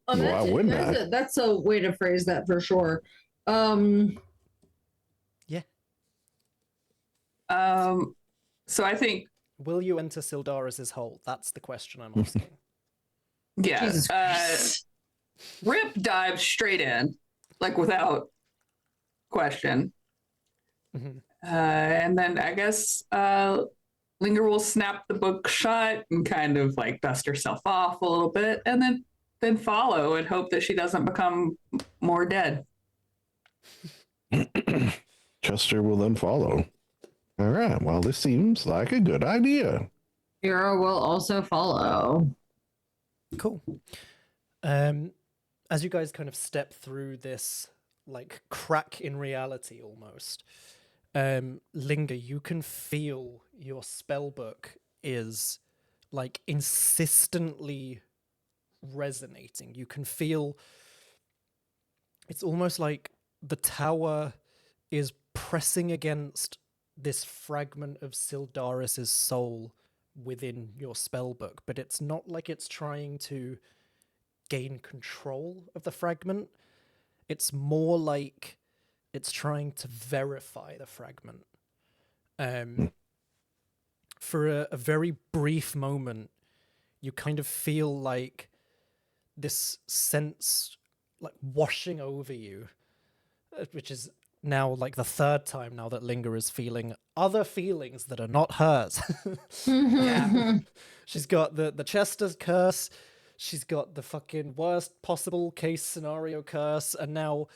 Speaker 3: Why wouldn't I?
Speaker 2: That's a way to phrase that for sure.
Speaker 1: Yeah.
Speaker 4: So I think...
Speaker 1: Will you enter Syldaris' hole? That's the question I'm asking.
Speaker 4: Yeah. Rip dives straight in, like without question. And then I guess Linger will snap the book shut and kind of like dust herself off a little bit, and then follow and hope that she doesn't become more dead.
Speaker 3: Chester will then follow. All right. Well, this seems like a good idea.
Speaker 2: Mira will also follow.
Speaker 1: Cool. As you guys kind of step through this like crack in reality almost, Linger, you can feel your spellbook is like insistently resonating. You can feel it's almost like the tower is pressing against this fragment of Syldaris' soul within your spellbook, but it's not like it's trying to gain control of the fragment. It's more like it's trying to verify the fragment. For a very brief moment, you kind of feel like this sense like washing over you, which is now like the third time now that Linger is feeling other feelings that are not hers.
Speaker 2: Yeah.
Speaker 1: She's got the Chester's curse, she's got the fucking worst possible case scenario curse, and now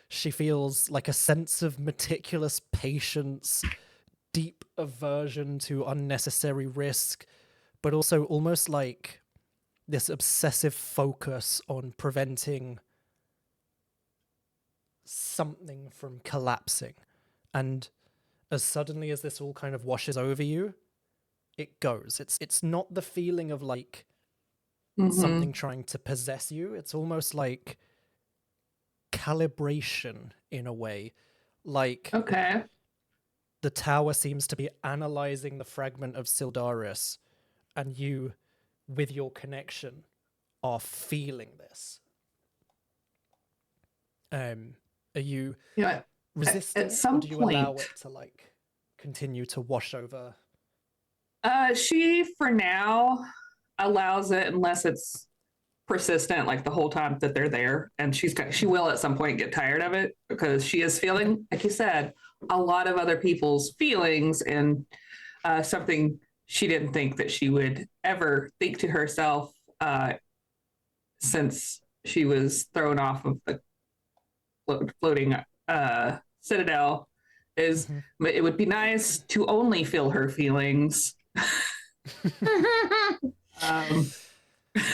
Speaker 1: she feels like a sense of meticulous patience, deep aversion to unnecessary risk, but also almost like this obsessive focus on preventing something from collapsing. And as suddenly as this all kind of washes over you, it goes. It's not the feeling of like something trying to possess you. It's almost like calibration in a way. Like
Speaker 4: Okay.
Speaker 1: the tower seems to be analyzing the fragment of Syldaris, and you, with your connection, are feeling this. Are you
Speaker 4: Yeah.
Speaker 1: resisting
Speaker 4: At
Speaker 1: it,
Speaker 4: some
Speaker 1: or do you allow
Speaker 4: point-
Speaker 1: it to like continue to wash over?
Speaker 4: She for now allows it unless it's persistent, like the whole time that they're there, and she will at some point get tired of it because she is feeling, like you said, a lot of other people's feelings, and something she didn't think that she would ever think to herself since she was thrown off of the floating citadel is it would be nice to only feel her feelings.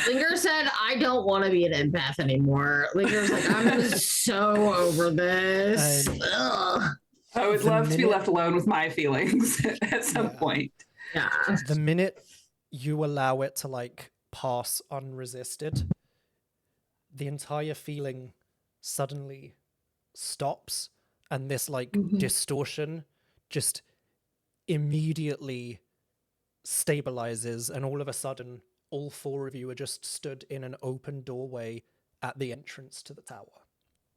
Speaker 2: Linger said, I don't want to be an empath anymore. Linger's like, I'm so over this. Ugh.
Speaker 4: I would
Speaker 1: The
Speaker 4: love to be
Speaker 1: minute-
Speaker 4: left alone with my feelings at some
Speaker 1: Yeah.
Speaker 4: point.
Speaker 2: Yeah.
Speaker 1: The minute you allow it to like pass unresisted, the entire feeling suddenly stops, and this like distortion just immediately stabilizes, and all of a sudden all four of you are just stood in an open doorway at the entrance to the tower.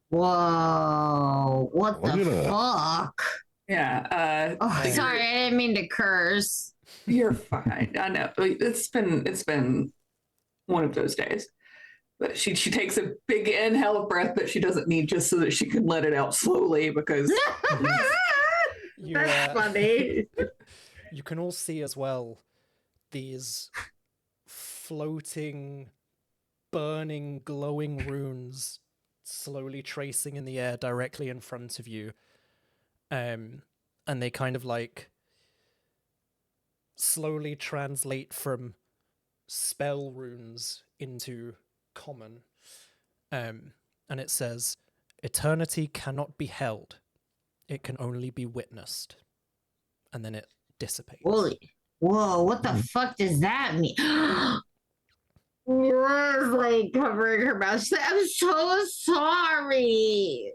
Speaker 2: Whoa. What
Speaker 3: Look
Speaker 2: the
Speaker 3: at that.
Speaker 2: fuck?
Speaker 4: Yeah.
Speaker 2: Oh, sorry, I didn't mean to curse.
Speaker 4: You're fine. I know it's been one of those days. But she takes a big inhale of breath that she doesn't need, just so that she can let it out slowly, because
Speaker 1: You,
Speaker 2: That's funny.
Speaker 1: you can all see as well these floating, burning, glowing runes slowly tracing in the air directly in front of you. And they kind of like slowly translate from spell runes into common. And it says, eternity cannot be held. It can only be witnessed. And then it dissipates.
Speaker 2: Holy. Whoa, what the fuck does that mean? Mira's like covering her mouth. She's like, I'm so sorry.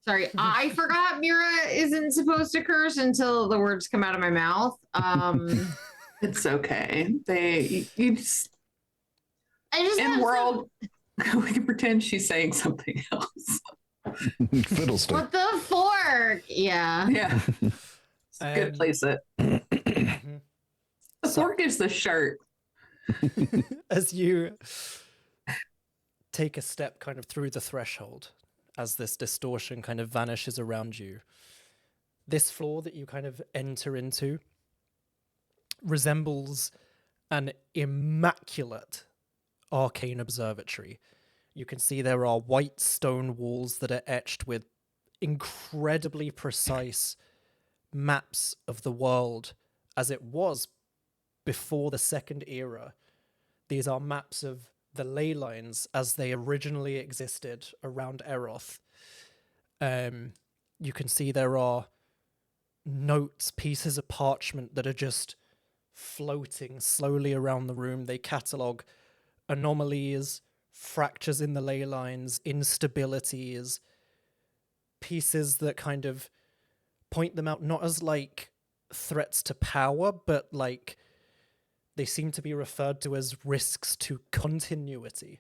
Speaker 2: Sorry, I forgot Mira isn't supposed to curse until the words come out of my mouth.
Speaker 4: it's okay. You just
Speaker 2: I just
Speaker 4: in
Speaker 2: have
Speaker 4: world we can pretend she's saying something else.
Speaker 3: Fiddlestick.
Speaker 2: What the fork? Yeah.
Speaker 4: Yeah. It's a good place it.
Speaker 1: Mhm.
Speaker 4: The
Speaker 1: So-
Speaker 4: fork is the shirt.
Speaker 1: As you take a step kind of through the threshold, as this distortion kind of vanishes around you, this floor that you kind of enter into resembles an immaculate arcane observatory. You can see there are white stone walls that are etched with incredibly precise maps of the world as it was before the Second Era. These are maps of the ley lines as they originally existed around Eroth. You can see there are notes, pieces of parchment that are just floating slowly around the room. They catalogue anomalies, fractures in the ley lines, instabilities, pieces that kind of point them out not as like threats to power, but like they seem to be referred to as risks to continuity.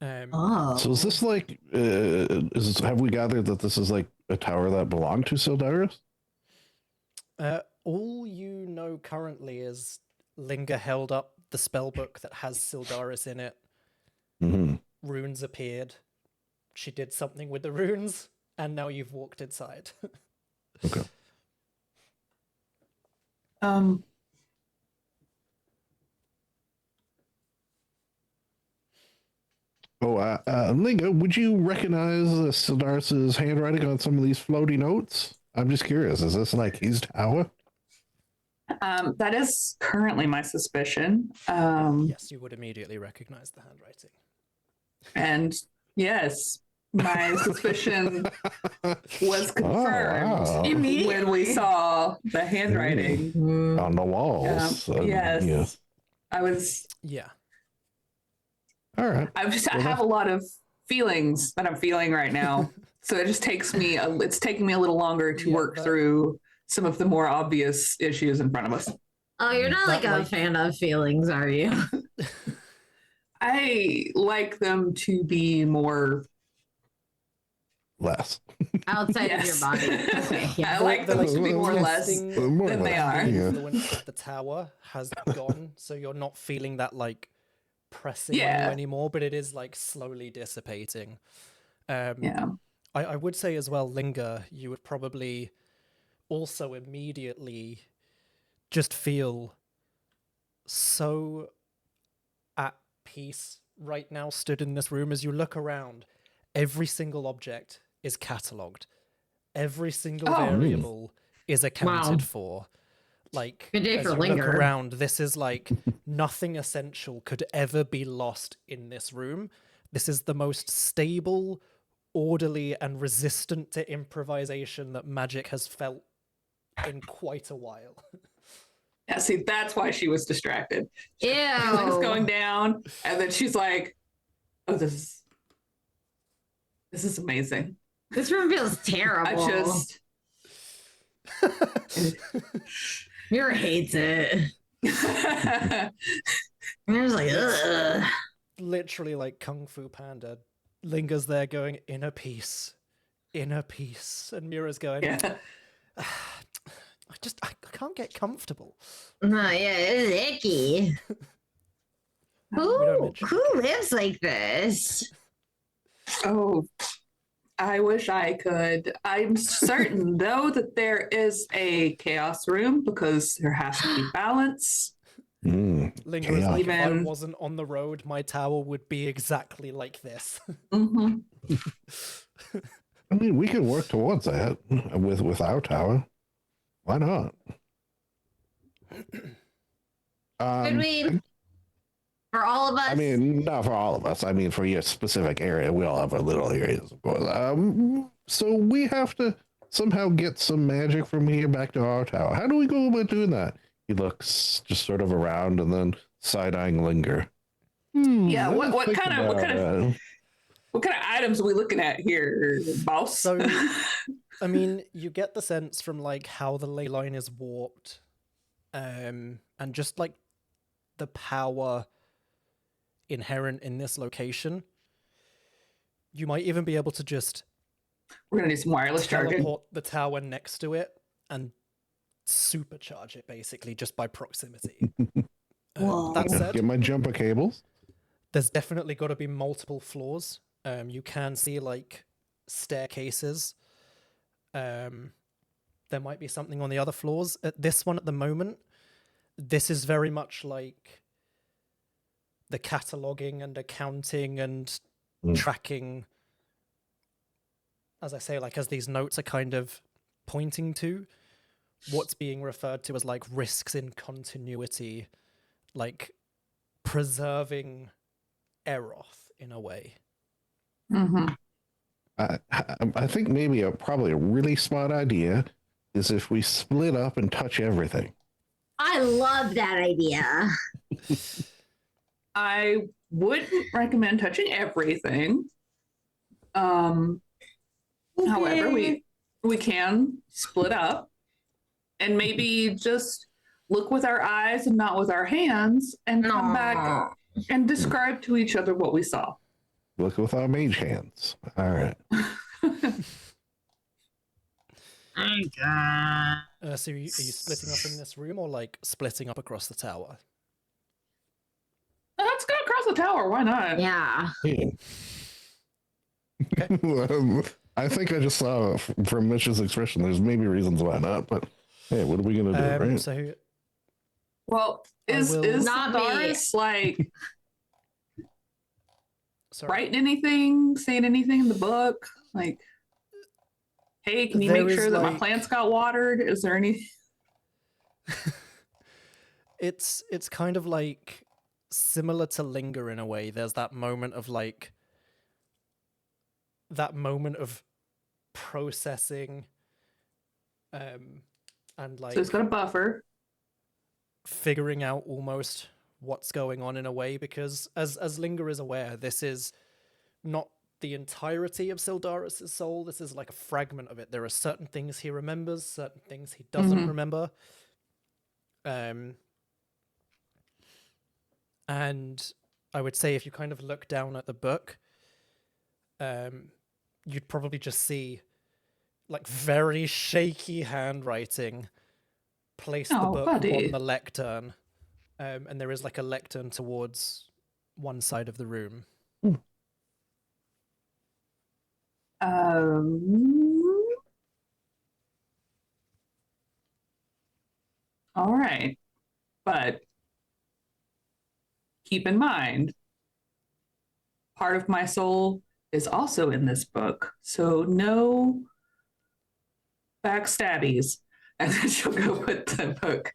Speaker 2: Oh.
Speaker 3: So is this like, have we gathered that this is like a tower that belonged to Syldaris?
Speaker 1: All you know currently is Linger held up the spell book that has Syldaris in it.
Speaker 3: Mm-hmm.
Speaker 1: Runes appeared. she did something with the runes, and now you've walked inside.
Speaker 3: Okay. Linger, would you recognize Syldaris' handwriting on some of these floaty notes? I'm just curious. Is this like his tower?
Speaker 4: That is currently my suspicion.
Speaker 1: Yes, you would immediately recognize the handwriting.
Speaker 4: And yes, my suspicion was confirmed
Speaker 2: Immediately.
Speaker 4: when we saw the handwriting.
Speaker 3: On the walls.
Speaker 4: Yes.
Speaker 3: Yeah.
Speaker 4: I was.
Speaker 1: Yeah.
Speaker 3: All right.
Speaker 4: I have a lot of feelings that I'm feeling right now. So it just takes me, it's taking me a little longer to work through some of the more obvious issues in front of us.
Speaker 2: Oh, you're not like a fan of feelings, are you?
Speaker 4: I like them to be more
Speaker 3: Less.
Speaker 2: Outside of your body. Okay, yeah.
Speaker 4: I like them to be more less
Speaker 1: than
Speaker 4: they are.
Speaker 1: The influence of the tower has gone, so you're not feeling that like pressing on you anymore, but it is like slowly dissipating. I would say as well, Linger, you would probably also immediately just feel so at peace right now stood in this room. As you look around, every single object is catalogued. Every single variable is accounted for. Like,
Speaker 2: good day
Speaker 1: as
Speaker 2: for
Speaker 1: you
Speaker 2: Linger.
Speaker 1: look around, this is like nothing essential could ever be lost in this room. This is the most stable, orderly, and resistant to improvisation that magic has felt in quite a while.
Speaker 4: Yeah, see, that's why she was distracted.
Speaker 2: Ew.
Speaker 4: Everything's going down, and then she's like, "Oh, this is amazing."
Speaker 2: This room feels terrible.
Speaker 4: I just
Speaker 2: Mira hates it. Mira's like, ugh.
Speaker 1: Literally like Kung Fu Panda. Linger's there going, inner peace, and Mira's going, I can't get comfortable.
Speaker 2: Yeah, it's icky. Who lives like this?
Speaker 4: Oh, I wish I could. I'm certain, though, that there is a chaos room because there has to be balance.
Speaker 1: Linger is like, if I wasn't on the road, my tower would be exactly like this.
Speaker 3: I mean, we could work towards that with our tower. Why not?
Speaker 2: Could we? For all of us?
Speaker 3: I mean, not for all of us. I mean, for your specific area, we all have our little areas, of course. So we have to somehow get some magic from here back to our tower. How do we go about doing that? He looks just sort of around and then side-eyeing Linger.
Speaker 4: Yeah, what kind of items are we looking at here, boss?
Speaker 1: So, I mean, you get the sense from like how the ley line is warped, and just like the power inherent in this location. You might even be able to just
Speaker 4: we're gonna do some wireless charging.
Speaker 1: Teleport the tower next to it and supercharge it basically just by proximity. That said,
Speaker 3: get my jumper cables.
Speaker 1: There's definitely got to be multiple floors. You can see like staircases. There might be something on the other floors. At this one at the moment, this is very much like the cataloging and accounting and tracking, as I say, like as these notes are kind of pointing to what's being referred to as like risks in continuity, like preserving Eroth in a way.
Speaker 3: I think maybe probably a really smart idea is if we split up and touch everything.
Speaker 2: I love that idea.
Speaker 4: I wouldn't recommend touching everything. However, we can split up and maybe just look with our eyes and not with our hands and come back and describe to each other what we saw.
Speaker 3: Look with our mage hands. All right.
Speaker 1: So are you splitting up in this room or like splitting up across the tower?
Speaker 4: Let's go across the tower. Why not?
Speaker 2: Yeah.
Speaker 3: I think I just saw from Mitch's expression, there's maybe reasons why not, but hey, what are we going to do, right?
Speaker 1: So
Speaker 4: Well,
Speaker 1: I
Speaker 4: is
Speaker 1: will-
Speaker 2: Not me.
Speaker 4: Syldaris like
Speaker 1: sorry.
Speaker 4: writing anything, saying anything in the book? Like, hey, can you
Speaker 1: There
Speaker 4: make
Speaker 1: is,
Speaker 4: sure that my
Speaker 1: like-
Speaker 4: plants got watered? Is there any?
Speaker 1: It's kind of like similar to Linger in a way. There's that moment of like processing and like
Speaker 4: So it's got a buffer.
Speaker 1: figuring out almost what's going on in a way, because as Linger is aware, this is not the entirety of Syldaris' soul. This is like a fragment of it. There are certain things he remembers, certain things he doesn't remember. And I would say if you kind of look down at the book, you'd probably just see like very shaky handwriting. Place the
Speaker 4: Oh,
Speaker 1: book
Speaker 4: buddy.
Speaker 1: on the lectern, and there is like a lectern towards one side of the room.
Speaker 4: All right. But keep in mind, part of my soul is also in this book. So no backstabbies. And then she'll go put the book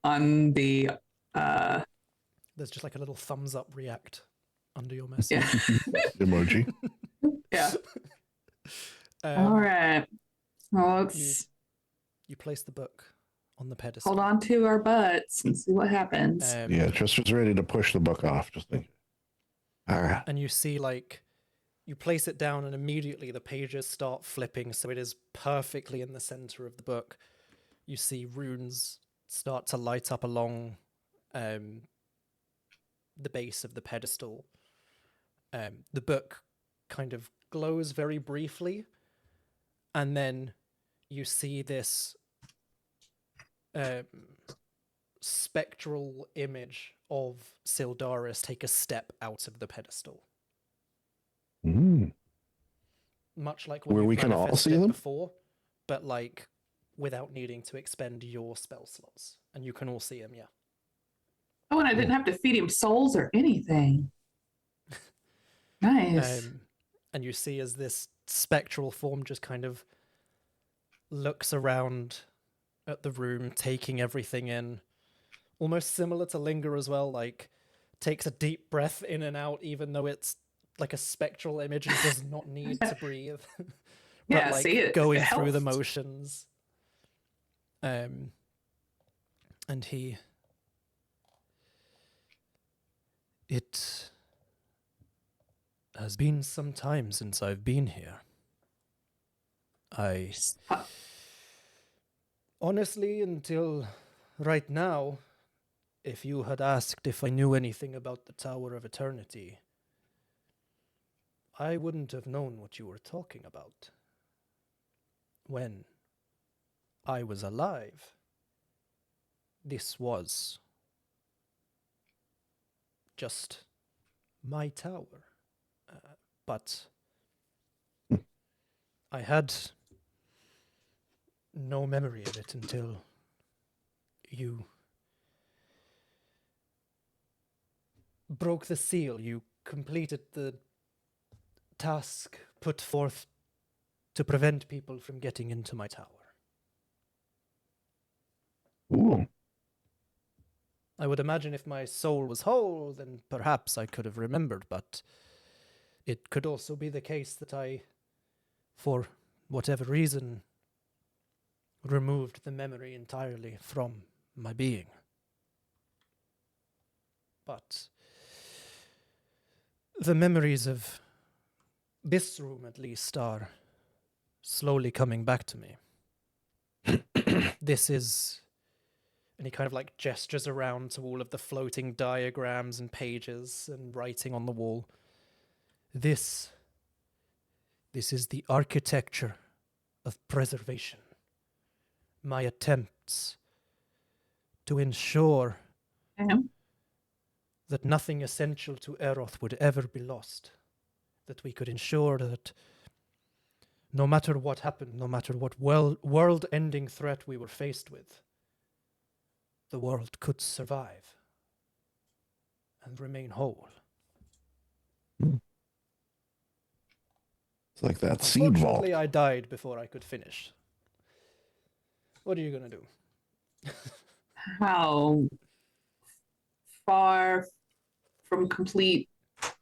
Speaker 4: on the
Speaker 1: There's just like a little thumbs up react under your message.
Speaker 4: yeah.
Speaker 3: Emoji.
Speaker 4: Yeah.
Speaker 1: Um,
Speaker 4: All right. Well, let's
Speaker 1: You place the book on the pedestal.
Speaker 4: hold on to our butts and see what happens.
Speaker 3: Yeah, Chester's ready to push the book off. Just think. All right.
Speaker 1: And you see like you place it down and immediately the pages start flipping, so it is perfectly in the center of the book. You see runes start to light up along the base of the pedestal. The book kind of glows very briefly, and then you see this spectral image of Syldaris take a step out of the pedestal.
Speaker 3: Mm.
Speaker 1: Much like when
Speaker 3: Where
Speaker 1: you've
Speaker 3: we can all
Speaker 1: manifested
Speaker 3: see
Speaker 1: it
Speaker 3: them?
Speaker 1: before, but like without needing to expend your spell slots. And you can all see him, yeah.
Speaker 4: Oh, and I didn't have to feed him souls or anything. Nice.
Speaker 1: And you see as this spectral form just kind of looks around at the room, taking everything in. Almost similar to Linger as well, like takes a deep breath in and out, even though it's like a spectral image and does not need to breathe. But
Speaker 4: Yeah,
Speaker 1: like
Speaker 4: see, it
Speaker 1: going through the
Speaker 4: helped.
Speaker 1: motions. And it has been some time since I've been here. Honestly, until right now, if you had asked if I knew anything about the Tower of Eternity, I wouldn't have known what you were talking about. When I was alive, this was just my tower. But I had no memory of it until you broke the seal. You completed the task put forth to prevent people from getting into my tower.
Speaker 3: Ooh.
Speaker 1: I would imagine if my soul was whole, then perhaps I could have remembered, but it could also be the case that I, for whatever reason, removed the memory entirely from my being. But the memories of this room, at least, are slowly coming back to me. This is... And he kind of like gestures around to all of the floating diagrams and pages and writing on the wall. This is the architecture of preservation. My attempts to ensure that nothing essential to Eroth would ever be lost. That we could ensure that No matter what happened, no matter what world-ending threat we were faced with, the world could survive and remain whole.
Speaker 3: It's like that seed vault.
Speaker 1: Unfortunately, I died before I could finish. What are you gonna do?
Speaker 4: How far from complete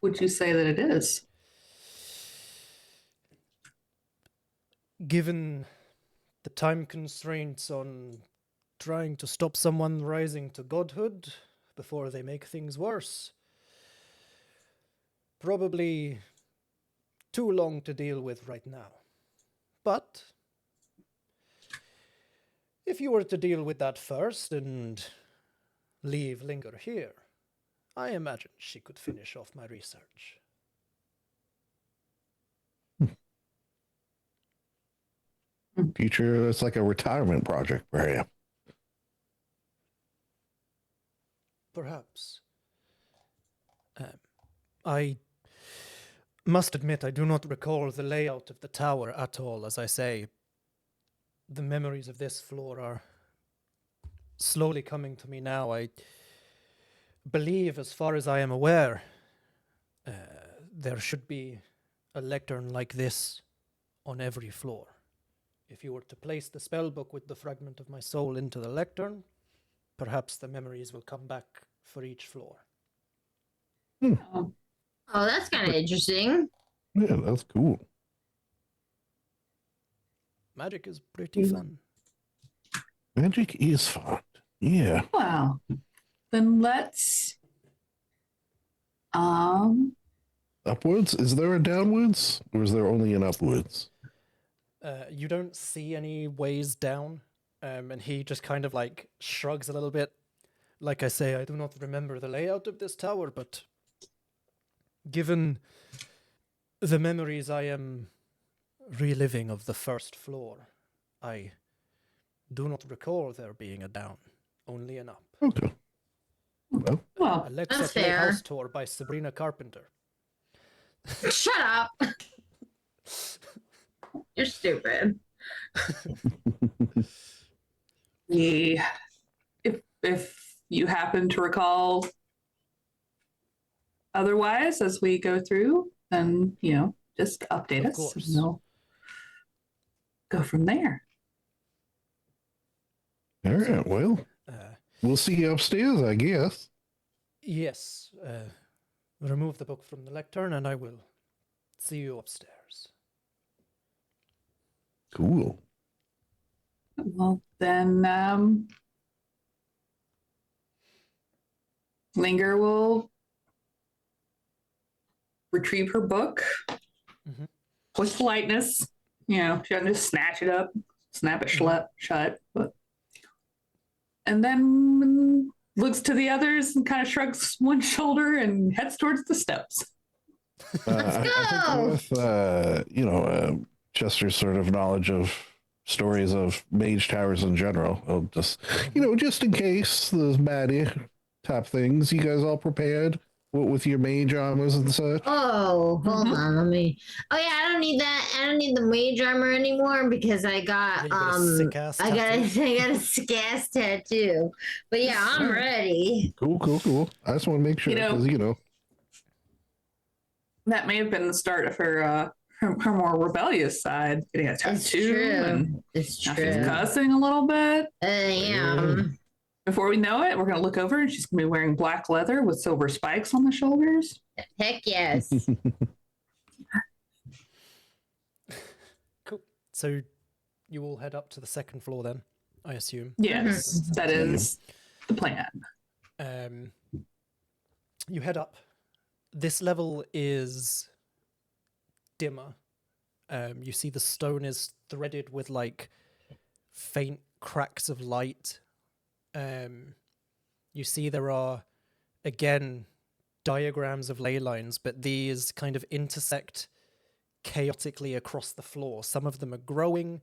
Speaker 4: would you say that it is?
Speaker 1: Given the time constraints on trying to stop someone rising to godhood before they make things worse, probably too long to deal with right now. But if you were to deal with that first and leave Linger here, I imagine she could finish off my research.
Speaker 3: Future, it's like a retirement project for him.
Speaker 1: Perhaps. I must admit, I do not recall the layout of the tower at all. As I say, the memories of this floor are slowly coming to me now. I believe, as far as I am aware, there should be a lectern like this on every floor. If you were to place the spellbook with the fragment of my soul into the lectern, perhaps the memories will come back for each floor.
Speaker 4: Um,
Speaker 2: Oh, that's kind of interesting.
Speaker 3: Yeah, that's cool.
Speaker 1: Magic is pretty fun.
Speaker 3: Magic is fun. Yeah.
Speaker 4: well, then let's.
Speaker 3: Upwards? Is there a downwards? Or is there only an upwards?
Speaker 1: You don't see any ways down, and he just kind of like shrugs a little bit. Like I say, I do not remember the layout of this tower, but given the memories I am reliving of the first floor, I do not recall there being a down, only an up.
Speaker 3: Okay. Well,
Speaker 4: Well,
Speaker 1: Alexa
Speaker 2: That's
Speaker 1: Play
Speaker 2: fair.
Speaker 1: House Tour by Sabrina Carpenter.
Speaker 2: Shut up. You're stupid.
Speaker 4: yeah. If you happen to recall otherwise as we go through, then just update
Speaker 1: Of
Speaker 4: us
Speaker 1: course.
Speaker 4: and we'll go from there.
Speaker 3: all right. Well, we'll see you upstairs, I guess.
Speaker 1: Yes, remove the book from the lectern and I will see you upstairs.
Speaker 3: Cool.
Speaker 4: Well, then Linger will retrieve her book
Speaker 1: Mhm.
Speaker 4: with politeness. She doesn't just snatch it up, snap it shut. And then looks to the others and kind of shrugs one shoulder and heads towards the steps.
Speaker 2: Let's
Speaker 3: I
Speaker 2: go.
Speaker 3: think with Chester's sort of knowledge of stories of mage towers in general, I'll just just in case those baddie type things, you guys all prepared with your mage armors and such?
Speaker 2: Oh, hold
Speaker 4: Mhm.
Speaker 2: on. Let me. Oh yeah, I don't need that. I don't need the mage armor anymore because I got
Speaker 1: Yeah, you got a sick-ass
Speaker 2: I got
Speaker 1: tattoo.
Speaker 2: I got a sick-ass tattoo. But yeah, I'm ready.
Speaker 3: Cool. I just want to make sure because
Speaker 4: That may have been the start of her more rebellious side, getting a
Speaker 2: It's
Speaker 4: tattoo,
Speaker 2: true.
Speaker 4: and
Speaker 2: It's
Speaker 4: now she's
Speaker 2: true.
Speaker 4: cussing a little bit.
Speaker 2: Yeah.
Speaker 4: Before we know it, we're going to look over and she's going to be wearing black leather with silver spikes on the shoulders.
Speaker 2: Heck yes.
Speaker 1: Cool. So you all head up to the second floor then, I assume.
Speaker 4: Yes, that is the plan.
Speaker 1: You head up. This level is dimmer. You see the stone is threaded with like faint cracks of light. You see there are, again, diagrams of ley lines, but these kind of intersect chaotically across the floor. Some of them are glowing.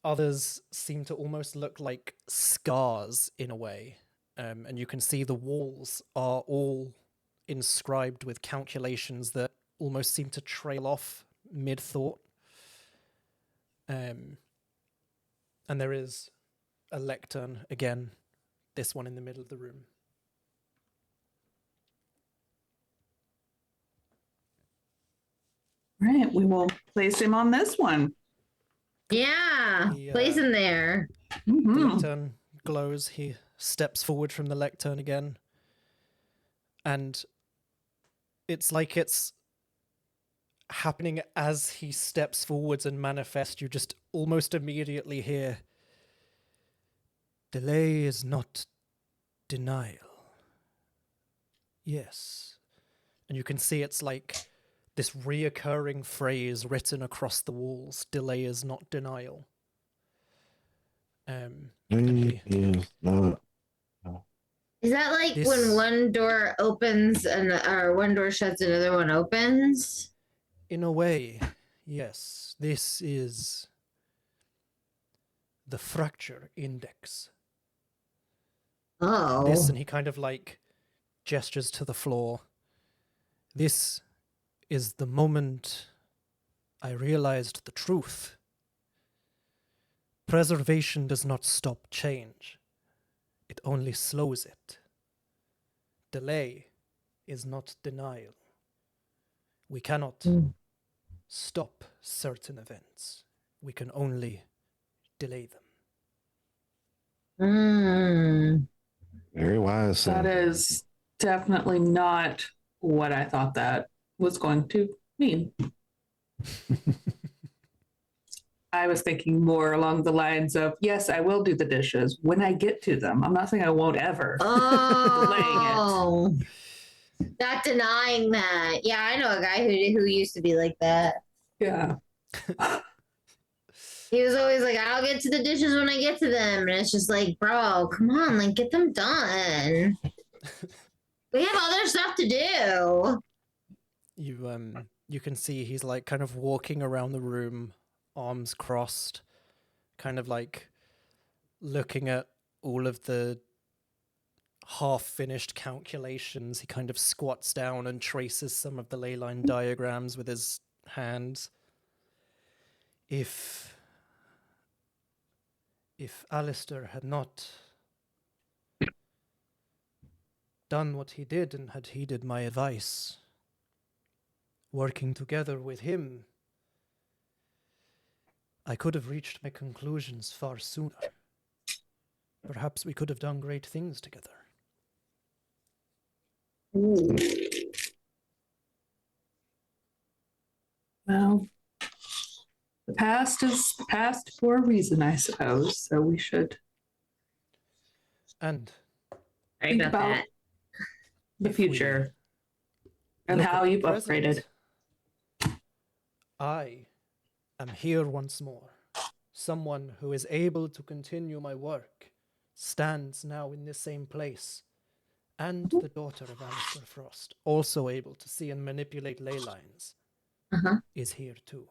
Speaker 1: Others seem to almost look like scars in a way. And you can see the walls are all inscribed with calculations that almost seem to trail off mid-thought. And there is a lectern again, this one in the middle of the room.
Speaker 4: Right, we will place him on this one.
Speaker 2: Yeah,
Speaker 1: He,
Speaker 2: place him there.
Speaker 1: The
Speaker 4: Mhm.
Speaker 1: lectern glows. He steps forward from the lectern again. And it's like it's happening as he steps forwards and manifests. You just almost immediately hear, delay is not denial. Yes. And you can see it's like this reoccurring phrase written across the walls. Delay is not denial. And he-
Speaker 3: Is not.
Speaker 2: Is that like
Speaker 1: This-
Speaker 2: when one door opens and or one door shuts, another one opens?
Speaker 1: In a way, yes. This is the fracture index.
Speaker 2: Oh,
Speaker 1: This, and he kind of like gestures to the floor. This is the moment I realized the truth. Preservation does not stop change. It only slows it. Delay is not denial. We cannot stop certain events. We can only delay them.
Speaker 3: Very wise.
Speaker 4: That is definitely not what I thought that was going to mean. I was thinking more along the lines of, yes, I will do the dishes when I get to them. I'm not saying I won't ever.
Speaker 2: oh, not denying that. Yeah, I know a guy who used to be like that.
Speaker 4: Yeah.
Speaker 2: He was always like, "I'll get to the dishes when I get to them," and it's just like, bro, come on, like get them done. We have other stuff to do.
Speaker 1: You can see he's like kind of walking around the room, arms crossed, kind of like looking at all of the half-finished calculations. He kind of squats down and traces some of the ley line diagrams with his hands. If Alistair had not done what he did and had heeded my advice, working together with him, I could have reached my conclusions far sooner. Perhaps we could have done great things together.
Speaker 4: Well, the past is past for a reason, I suppose. So we should
Speaker 1: And
Speaker 2: Right
Speaker 4: think
Speaker 2: about
Speaker 4: about
Speaker 2: that.
Speaker 4: the
Speaker 1: if we
Speaker 4: future and
Speaker 1: look
Speaker 4: how
Speaker 1: at the
Speaker 4: you've
Speaker 1: present,
Speaker 4: upgraded.
Speaker 1: I am here once more. Someone who is able to continue my work stands now in the same place. And the daughter of Alistair Frost, also able to see and manipulate ley lines, is here too.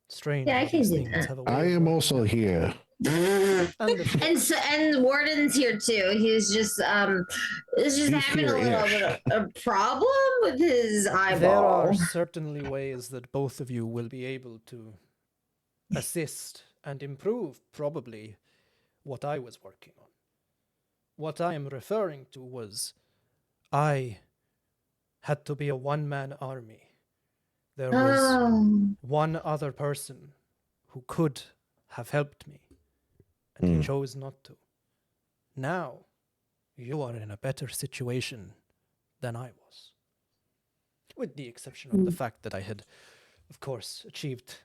Speaker 1: Strange
Speaker 2: Yeah, I
Speaker 1: how
Speaker 2: can
Speaker 1: these
Speaker 2: do
Speaker 1: things
Speaker 2: that.
Speaker 1: have a way
Speaker 3: I
Speaker 1: of
Speaker 3: am
Speaker 1: working
Speaker 3: also
Speaker 1: out.
Speaker 3: here.
Speaker 1: And the Force.
Speaker 2: And Warden's here too. He's just is just
Speaker 3: He's
Speaker 2: having a little
Speaker 3: here-ish.
Speaker 2: bit of a problem with his
Speaker 1: There
Speaker 2: eyeball.
Speaker 1: are certainly ways that both of you will be able to assist and improve, probably, what I was working on. What I am referring to was I had to be a one-man army. There was
Speaker 2: Oh,
Speaker 1: one other person who could have helped me, and he chose not to. Now, you are in a better situation than I was. With the exception of the fact that I had, of course, achieved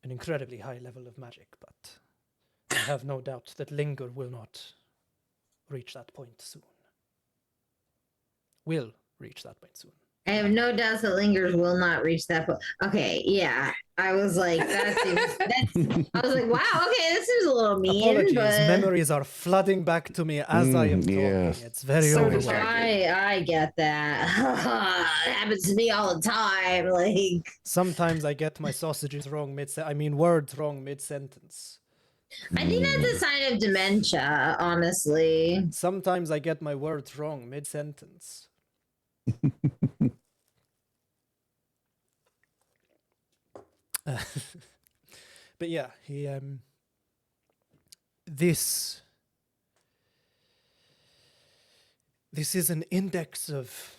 Speaker 1: an incredibly high level of magic, but I have no doubt that Linger will not reach that point soon. Will reach that point soon.
Speaker 2: I have no doubts that Lingers will not reach that point. Okay, yeah. I was like, that seems I was like, wow, okay, this seems a little mean.
Speaker 1: Apologies,
Speaker 2: but
Speaker 1: memories are flooding back to me as I am talking.
Speaker 3: yes.
Speaker 1: It's very
Speaker 4: So
Speaker 1: overwhelming.
Speaker 2: I get that. It happens to me all the time. Like
Speaker 1: Sometimes I get my sausages wrong words wrong mid-sentence.
Speaker 2: I think that's a sign of dementia, honestly.
Speaker 1: Sometimes I get my words wrong mid-sentence. But yeah, he this is an index of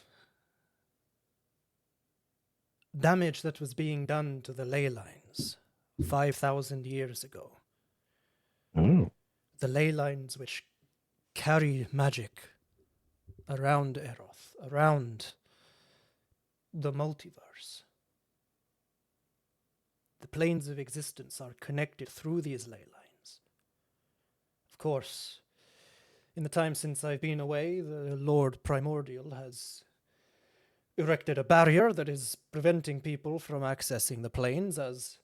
Speaker 1: damage that was being done to the ley lines 5,000 years ago.
Speaker 3: Oh.
Speaker 1: The ley lines which carry magic around Eroth, around the multiverse. The planes of existence are connected through these ley lines. Of course, in the time since I've been away, the Lord Primordial has erected a barrier that is preventing people from accessing the planes, as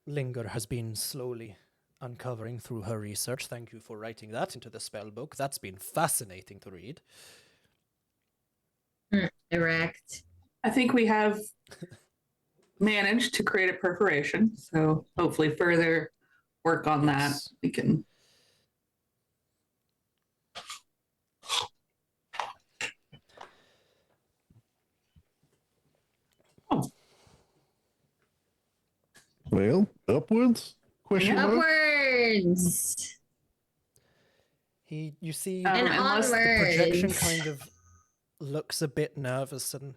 Speaker 1: Linger has been slowly uncovering through her research. Thank you for writing that into the spell book. That's been fascinating to read.
Speaker 2: Erect.
Speaker 4: I think we have managed to create a perforation, so hopefully further work on that.
Speaker 1: Yes.
Speaker 4: We can.
Speaker 3: Well, upwards? Question mark?
Speaker 2: Upwards.
Speaker 1: You see,
Speaker 2: And
Speaker 4: unless
Speaker 1: the projection
Speaker 2: onwards.
Speaker 1: kind of looks a bit nervous, and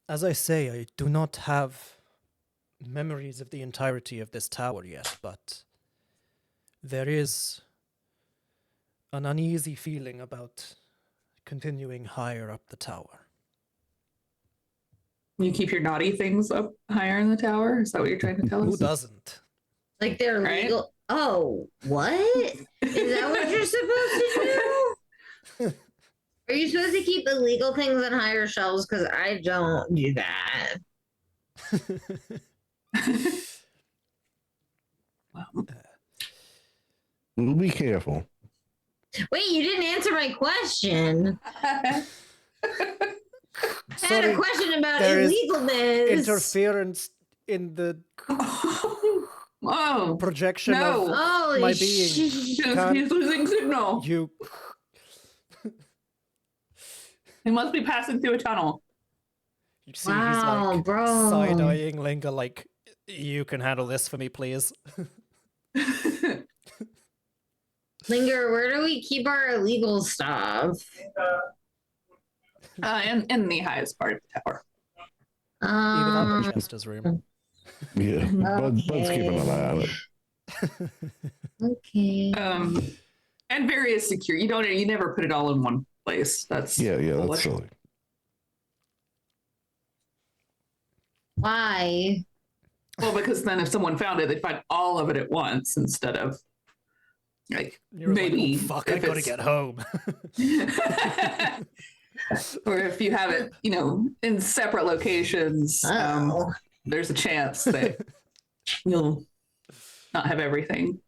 Speaker 1: as I say, I do not have memories of the entirety of this tower yet, but there is an uneasy feeling about continuing higher up the tower.
Speaker 4: You keep your naughty things up higher in the tower? Is that what you're trying to tell
Speaker 1: Who
Speaker 4: us?
Speaker 1: doesn't?
Speaker 2: Like they're
Speaker 4: Right?
Speaker 2: legal. Oh, what? Is that what you're supposed to do? Are you supposed to keep illegal things on higher shelves? Because I don't do that.
Speaker 4: Well,
Speaker 3: We'll be careful.
Speaker 2: Wait, you didn't answer my question. I had a question about
Speaker 1: there is
Speaker 2: illegalness.
Speaker 1: Interference in the
Speaker 4: oh,
Speaker 1: projection
Speaker 4: no.
Speaker 1: of
Speaker 2: Holy
Speaker 1: my being.
Speaker 2: shit.
Speaker 4: He's losing signal.
Speaker 1: You.
Speaker 4: He must be passing through a tunnel.
Speaker 1: You see,
Speaker 2: Wow,
Speaker 1: he's like
Speaker 2: bro.
Speaker 1: side-eyeing Linger, like, you can handle this for me, please.
Speaker 2: Linger, where do we keep our illegal stuff?
Speaker 4: in the highest part of the tower.
Speaker 1: Even up in Chester's room.
Speaker 3: Yeah. Bud's keeping an eye on it.
Speaker 2: Okay.
Speaker 4: And various secure. You never put it all in one place. That's
Speaker 3: Yeah, that's
Speaker 4: foolish.
Speaker 3: silly.
Speaker 2: Why?
Speaker 4: Well, because then if someone found it, they'd find all of it at once instead of like
Speaker 1: You're like,
Speaker 4: maybe
Speaker 1: oh, fuck, I
Speaker 4: if
Speaker 1: gotta
Speaker 4: it's-
Speaker 1: get home.
Speaker 4: or if you have it, in separate locations,
Speaker 2: Oh.
Speaker 4: there's a chance that you'll not have everything.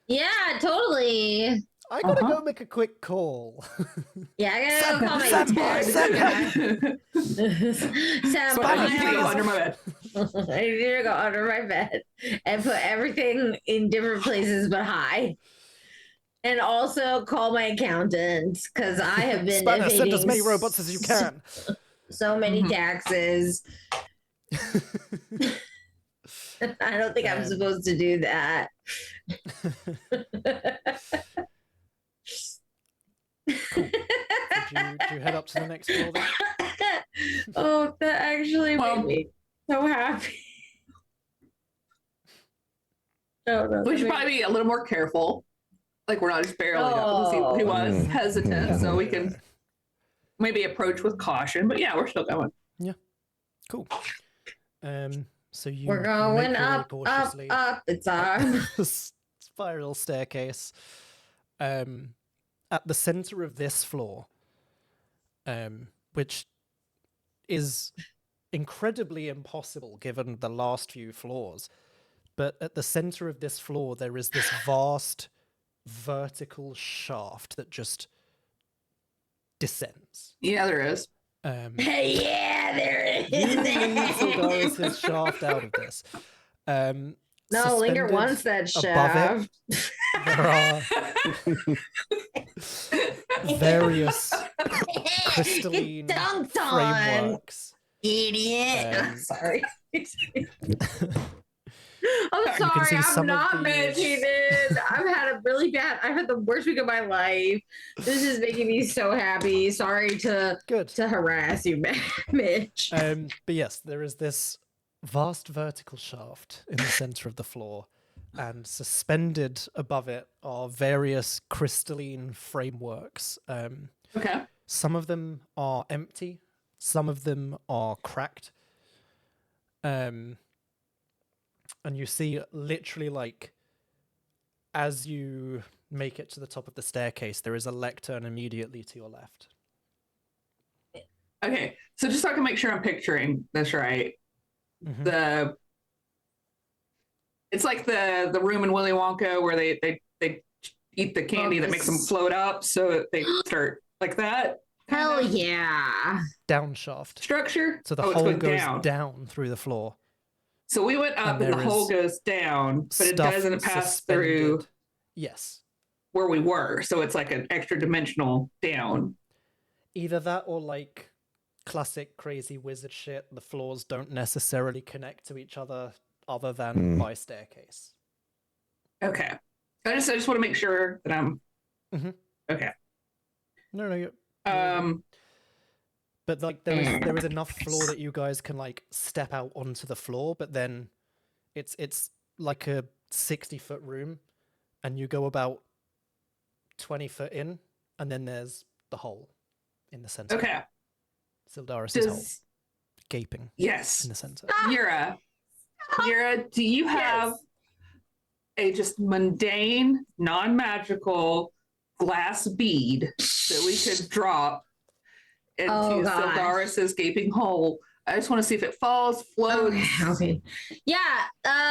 Speaker 2: Yeah, totally.
Speaker 1: I gotta
Speaker 4: Uh-huh.
Speaker 1: go make a quick call.
Speaker 2: Yeah, I gotta go call my
Speaker 1: Sam,
Speaker 2: dad.
Speaker 1: Sam,
Speaker 2: Sam,
Speaker 4: So I need to go
Speaker 2: I
Speaker 4: under my bed.
Speaker 2: need to go under my bed and put everything in different places but high. And also call my accountant because I have been
Speaker 1: Spanner, send as
Speaker 2: evading
Speaker 1: many robots as you can.
Speaker 2: so many
Speaker 4: Mhm.
Speaker 2: taxes. I don't think I'm supposed to do that.
Speaker 1: Did you head up to the next floor then?
Speaker 2: Oh, that actually
Speaker 4: Well-
Speaker 2: made me so happy. No,
Speaker 4: We should probably be a little more careful. Like we're not just barreling up. He was
Speaker 3: Mm.
Speaker 4: hesitant, so we can maybe approach with caution. But yeah, we're still going.
Speaker 1: Cool. So you
Speaker 2: We're
Speaker 1: make
Speaker 2: going
Speaker 1: your way
Speaker 2: up, up,
Speaker 1: cautiously
Speaker 2: up. It's on.
Speaker 1: spiral staircase. At the center of this floor, which is incredibly impossible given the last few floors, but at the center of this floor there is this vast vertical shaft that just descends.
Speaker 4: Yeah, there is.
Speaker 2: Hey, yeah, there it
Speaker 1: You lead Syldaris'
Speaker 2: is.
Speaker 1: shaft out of this.
Speaker 2: No, Linger
Speaker 1: Suspended
Speaker 2: wants that
Speaker 1: above it,
Speaker 2: shaft.
Speaker 1: there are various crystalline
Speaker 2: Get dunked on,
Speaker 1: frameworks.
Speaker 2: idiot. Sorry. I'm
Speaker 1: You can
Speaker 2: sorry,
Speaker 1: see
Speaker 2: I'm
Speaker 1: some of
Speaker 2: not
Speaker 1: these-
Speaker 2: meditated. I've had the worst week of my life. This is making me so happy. Sorry to
Speaker 1: Good.
Speaker 2: harass you, Mitch.
Speaker 1: But yes, there is this vast vertical shaft in the center of the floor, and suspended above it are various crystalline frameworks.
Speaker 4: Okay.
Speaker 1: Some of them are empty, some of them are cracked. And you see literally, like, as you make it to the top of the staircase, there is a lectern immediately to your left.
Speaker 4: Okay. So just so I can make sure I'm picturing this right.
Speaker 1: Mhm.
Speaker 4: It's like the room in Willy Wonka where they eat the candy that makes them float up, so they start like that.
Speaker 2: Hell yeah.
Speaker 1: Down shaft.
Speaker 4: Structure.
Speaker 1: So the
Speaker 4: it's
Speaker 1: hole
Speaker 4: going
Speaker 1: goes down through the floor.
Speaker 4: So we went up and the
Speaker 1: there
Speaker 4: hole
Speaker 1: is
Speaker 4: goes down, but it
Speaker 1: stuff
Speaker 4: doesn't pass through
Speaker 1: suspended. Yes.
Speaker 4: where we were. So it's like an extra dimensional down.
Speaker 1: Either that or, like, classic crazy wizard shit. The floors don't necessarily connect to each other than by staircase.
Speaker 4: Okay. I just want to make sure that I'm okay.
Speaker 1: No, you're But, like, there is enough floor that you guys can, like, step out onto the floor, but then it's like a 60-foot room, and you go about 20 foot in, and then there's the hole in the center.
Speaker 4: Okay.
Speaker 1: Syldaris' hole, gaping
Speaker 4: Yes.
Speaker 1: in the center.
Speaker 4: Yura, do you have a just mundane, non-magical glass bead that we could drop into Syldaris' gaping hole? I just want to see if it falls, floats,
Speaker 2: Okay. Yeah.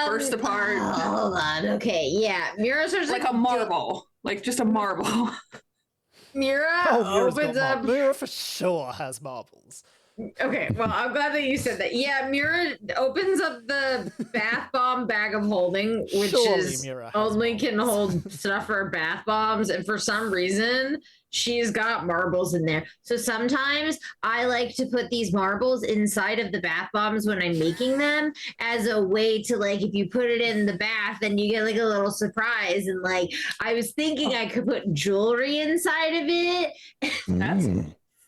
Speaker 4: bursts apart.
Speaker 2: Hold on. Okay. Yeah. Mira starts
Speaker 4: Like a marble. Like just a marble.
Speaker 2: Mira
Speaker 1: Mira's got
Speaker 2: opens up.
Speaker 1: Mira for sure has marbles.
Speaker 2: Okay, well, I'm glad that you said that. Yeah, Mira opens up the bath bomb bag of holding, which
Speaker 1: Surely
Speaker 2: is
Speaker 1: Mira has
Speaker 2: only can
Speaker 1: marbles.
Speaker 2: hold stuff for bath bombs, and for some reason, she's got marbles in there. So sometimes I like to put these marbles inside of the bath bombs when I'm making them as a way to, like, if you put it in the bath, then you get like a little surprise. And like, I was thinking I could put jewelry inside of it.
Speaker 4: That's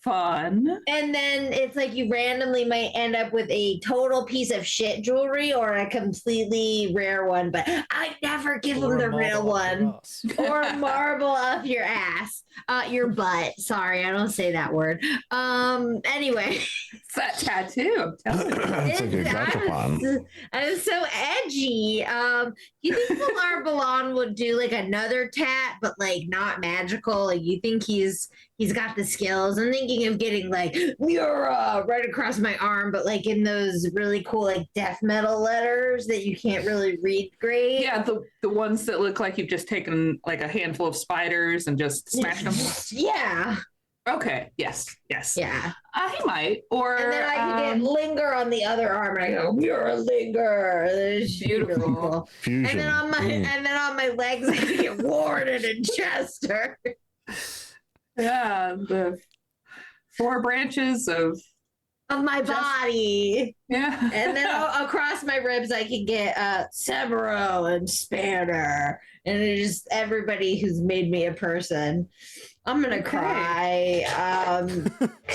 Speaker 4: fun.
Speaker 2: And then it's like you randomly might end up with a total piece of shit jewelry or a completely rare one, but I never give them the real one. Or a marble up your ass. Your butt. Sorry, I don't say that word. Anyway.
Speaker 4: It's that tattoo, I'm telling you.
Speaker 3: It's like a gachapon.
Speaker 2: I'm so edgy. You think Valar Balan would do like another tat, but like not magical? Like, you think he's got the skills? I'm thinking of getting like Mura right across my arm, but like in those really cool like death metal letters that you can't really read great.
Speaker 4: Yeah, the ones that look like you've just taken like a handful of spiders and just smashed them.
Speaker 2: Yeah.
Speaker 4: Okay. Yes.
Speaker 2: Yeah.
Speaker 4: He might. Or
Speaker 2: And then I can get Linger on the other arm, and I go, "You're a Linger." It's beautiful.
Speaker 3: Fusion.
Speaker 2: And then on my legs, I can get Warden and Chester.
Speaker 4: Yeah, the 4 branches of
Speaker 2: my body.
Speaker 4: Yeah.
Speaker 2: And then across my ribs, I can get Severo and Spanner. And it's just everybody who's made me a person. I'm going to cry.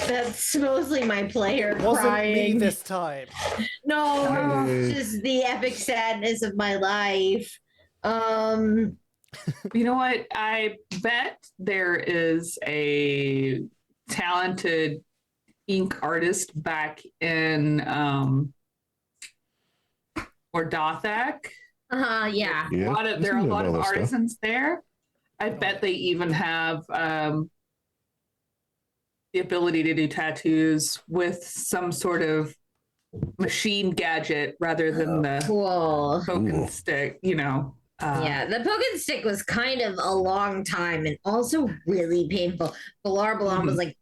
Speaker 2: That's mostly my player
Speaker 1: Wasn't
Speaker 2: crying.
Speaker 1: me this time.
Speaker 2: No, it's just the epic sadness of my life.
Speaker 4: You know what? I bet there is a talented ink artist back in Mor Dothak.
Speaker 2: Yeah.
Speaker 4: There are a lot of artisans there. I bet they even have the ability to do tattoos with some sort of machine gadget rather than the poke and stick, you know.
Speaker 2: Yeah, the poke and stick was kind of a long time and also really painful. Valar Balan was like,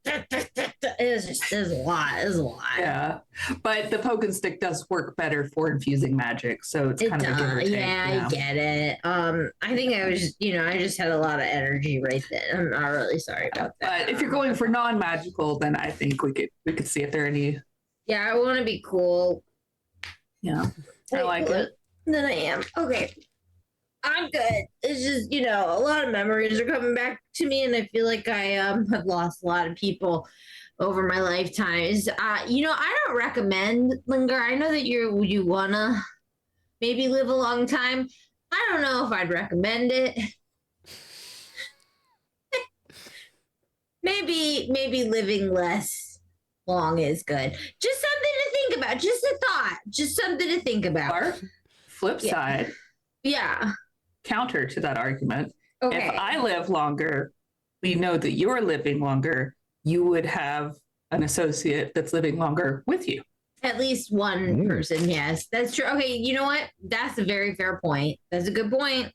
Speaker 2: There's a lot. There's a lot.
Speaker 4: Yeah, but the poke and stick does work better for infusing magic, so it's
Speaker 2: It
Speaker 4: kind of a give or
Speaker 2: does.
Speaker 4: take.
Speaker 2: Yeah, I get it. I think I was, I just had a lot of energy right then. I'm not really sorry about that.
Speaker 4: But if you're going for non-magical, then I think we could see if there are any.
Speaker 2: Yeah, I want to be cool.
Speaker 4: Yeah, I like it.
Speaker 2: Than I am. Okay. I'm good. It's just, a lot of memories are coming back to me, and I feel like I have lost a lot of people over my lifetimes. I don't recommend Linger. I know that you wanna maybe live a long time. I don't know if I'd recommend it. maybe living less long is good. Just something to think about. Just a thought. Just something to think about.
Speaker 4: Or flip side,
Speaker 2: Yeah.
Speaker 4: counter to that argument.
Speaker 2: Okay.
Speaker 4: If I live longer, we know that you're living longer, you would have an associate that's living longer with you.
Speaker 2: At least one person, yes. That's true. Okay, you know what? That's a very fair point. That's a good point.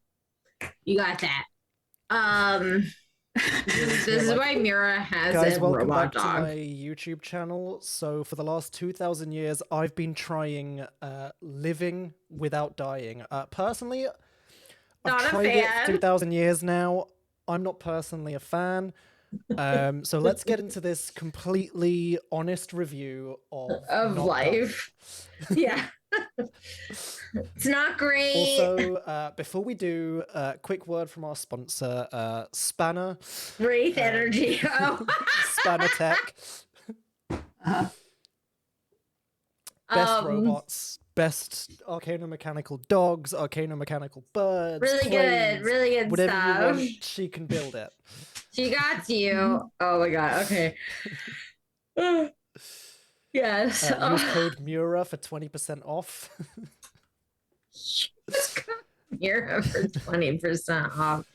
Speaker 2: You got that. This is why Mira has
Speaker 1: Guys,
Speaker 2: a
Speaker 1: welcome
Speaker 2: robot
Speaker 1: back
Speaker 2: dog.
Speaker 1: to my YouTube channel. So for the last 2,000 years, I've been trying living without dying. Personally,
Speaker 2: Not a
Speaker 1: I've tried it
Speaker 2: fan.
Speaker 1: for 2,000 years now. I'm not personally a fan. So let's get into this completely honest review of not
Speaker 2: life. Yeah. It's not great.
Speaker 1: Also, before we do, quick word from our sponsor, Spanner.
Speaker 2: Wraith energy. Oh.
Speaker 1: Spanner Tech. Best robots, best arcano-mechanical dogs, arcano-mechanical birds.
Speaker 2: Really
Speaker 1: planes,
Speaker 2: really good
Speaker 1: whatever
Speaker 2: stuff.
Speaker 1: you want, she can build it.
Speaker 2: She got you. Oh my god. Okay. Yes.
Speaker 1: Use code Mura for 20% off.
Speaker 2: Mira for 20% off.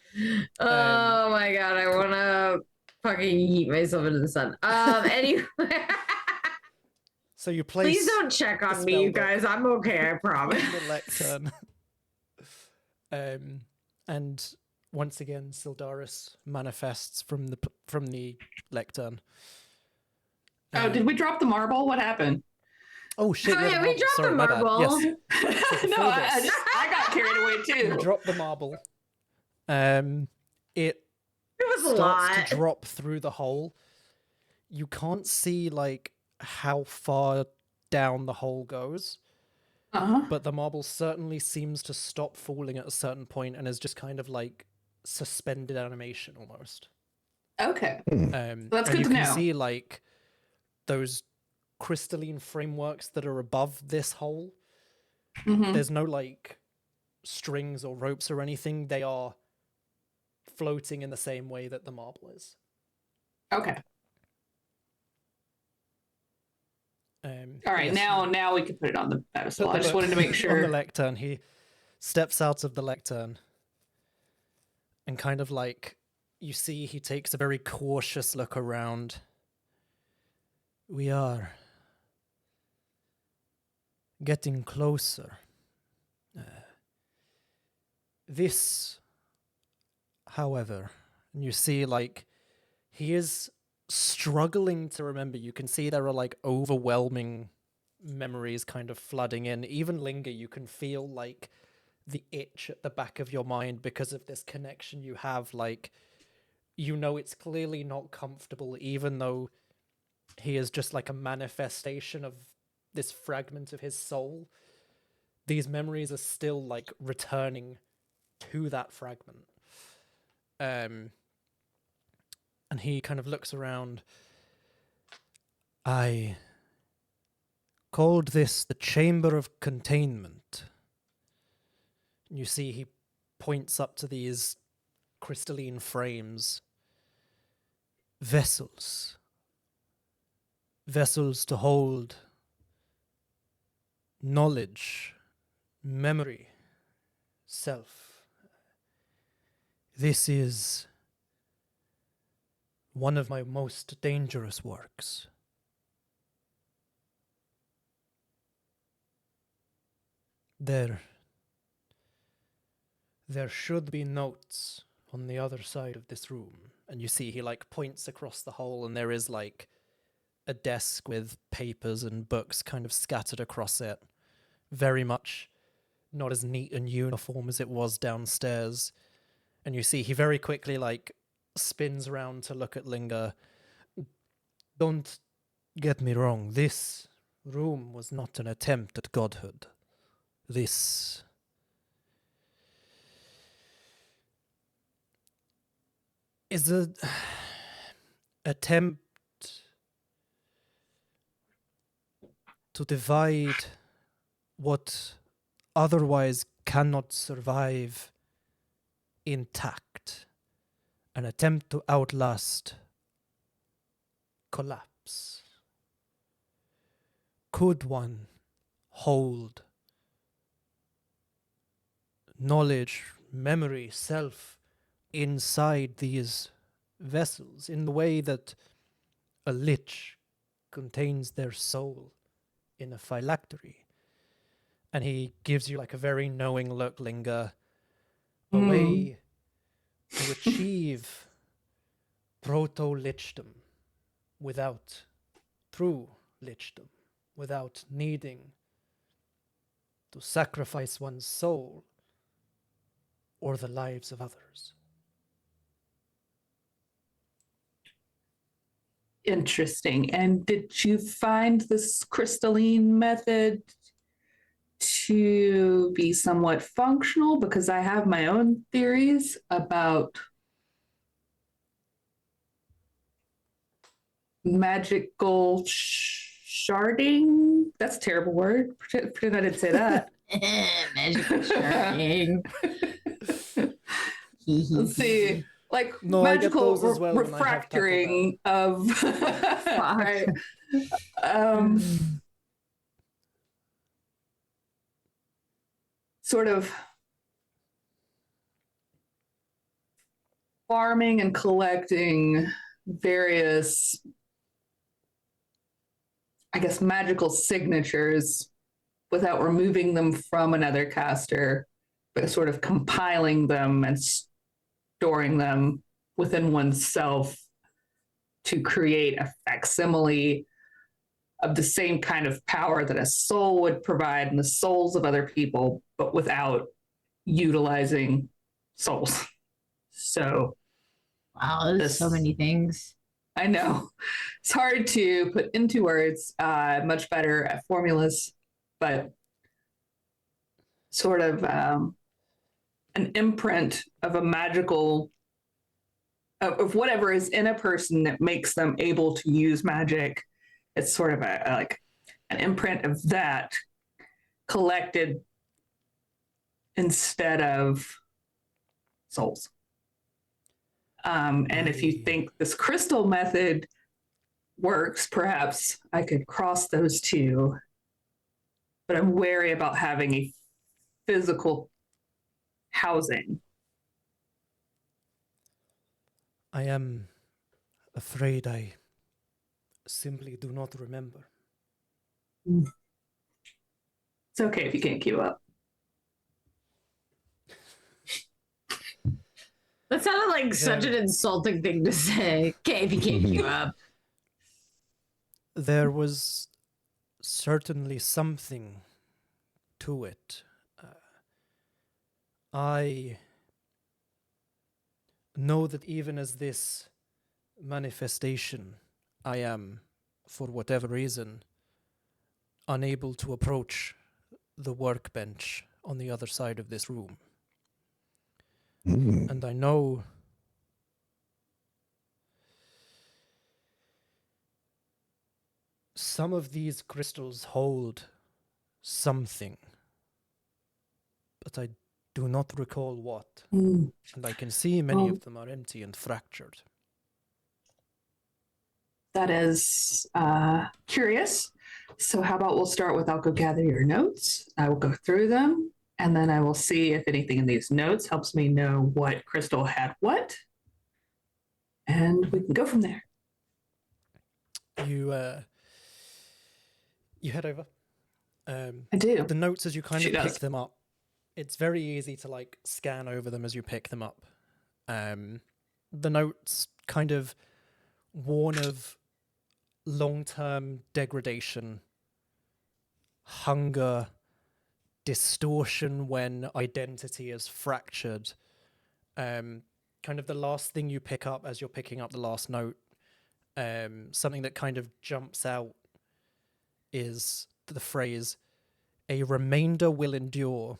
Speaker 2: Oh my god, I want to fucking heat myself into the sun. Anyway.
Speaker 1: So you place.
Speaker 2: Please don't check on me, you guys. I'm okay, I promise.
Speaker 1: The lectern. And once again, Syldaris manifests from the lectern.
Speaker 4: Did we drop the marble? What happened?
Speaker 1: Oh shit!
Speaker 2: Oh, yeah, we dropped
Speaker 1: Sorry,
Speaker 2: the
Speaker 1: my bad.
Speaker 2: marble.
Speaker 1: Yes.
Speaker 4: No, I got carried away
Speaker 1: You
Speaker 4: too.
Speaker 1: drop the marble. It
Speaker 2: was a
Speaker 1: starts
Speaker 2: lot.
Speaker 1: to drop through the hole. You can't see like how far down the hole goes, but the marble certainly seems to stop falling at a certain point and is just kind of like suspended animation almost.
Speaker 4: Okay.
Speaker 1: That's
Speaker 4: good
Speaker 1: you
Speaker 4: to
Speaker 1: can
Speaker 4: know.
Speaker 1: see like those crystalline frameworks that are above this hole. There's no like strings or ropes or anything. They are floating in the same way that the marble is.
Speaker 4: Okay. All right,
Speaker 1: yes,
Speaker 4: now we can put it on the pedestal.
Speaker 1: put the
Speaker 4: I just
Speaker 1: book
Speaker 4: wanted to make
Speaker 1: on
Speaker 4: sure.
Speaker 1: the lectern. He steps out of the lectern and kind of like you see he takes a very cautious look around. We are getting closer. This, however, and you see like he is struggling to remember. You can see there are like overwhelming memories kind of flooding in. Even Linger, you can feel like the itch at the back of your mind because of this connection you have. Like, it's clearly not comfortable, even though he is just like a manifestation of this fragment of his soul. These memories are still like returning to that fragment. And he kind of looks around. I called this the Chamber of Containment. You see he points up to these crystalline frames. Vessels to hold knowledge, memory, self. This is one of my most dangerous works. There should be notes on the other side of this room. And you see he like points across the hole and there is like a desk with papers and books kind of scattered across it. Very much not as neat and uniform as it was downstairs. And you see he very quickly like spins around to look at Linger. Don't get me wrong, this room was not an attempt at godhood. This is an attempt to divide what otherwise cannot survive intact. An attempt to outlast collapse. Could one hold knowledge, memory, self inside these vessels in the way that a lich contains their soul in a phylactery? And he gives you like a very knowing look, Linger. A way to achieve proto-lichdom without true lichdom, without needing to sacrifice one's soul or the lives of others.
Speaker 4: Interesting. And did you find this crystalline method to be somewhat functional? Because I have my own theories about magical sharding. That's a terrible word. Pretend I didn't say that.
Speaker 2: Magical sharding.
Speaker 4: Let's see. Like
Speaker 1: No, I get
Speaker 4: magical
Speaker 1: those as well when I have Taco
Speaker 4: refractoring of right. Sort of farming and collecting various, I guess, magical signatures without removing them from another caster, but sort of compiling them and storing them within oneself to create a facsimile of the same kind of power that a soul would provide in the souls of other people, but without utilizing souls. So,
Speaker 2: wow, there's so many things.
Speaker 4: I know. It's hard to put into words, much better at formulas, but sort of an imprint of a magical, of whatever is in a person that makes them able to use magic. It's sort of like an imprint of that collected instead of souls. And if you think this crystal method works, perhaps I could cross those two. But I'm wary about having a physical housing.
Speaker 1: I am afraid I simply do not remember.
Speaker 4: It's okay if you can't keep up.
Speaker 2: That sounded like such an insulting thing to say. Okay, if you can't keep up.
Speaker 1: There was certainly something to it. I know that even as this manifestation, I am, for whatever reason, unable to approach the workbench on the other side of this room. And I know some of these crystals hold something, but I do not recall what. And I can see many of them are empty and fractured.
Speaker 4: That is curious. So how about we'll start with, I'll go gather your notes. I will go through them, and then I will see if anything in these notes helps me know what crystal had what. And we can go from there.
Speaker 1: You head over.
Speaker 4: I do.
Speaker 1: The notes as you kind
Speaker 4: She
Speaker 1: of
Speaker 4: does.
Speaker 1: pick them up, it's very easy to like scan over them as you pick them up. The notes kind of worn of long-term degradation, hunger, distortion when identity is fractured. Kind of the last thing you pick up as you're picking up the last note, something that kind of jumps out is the phrase, "A remainder will endure,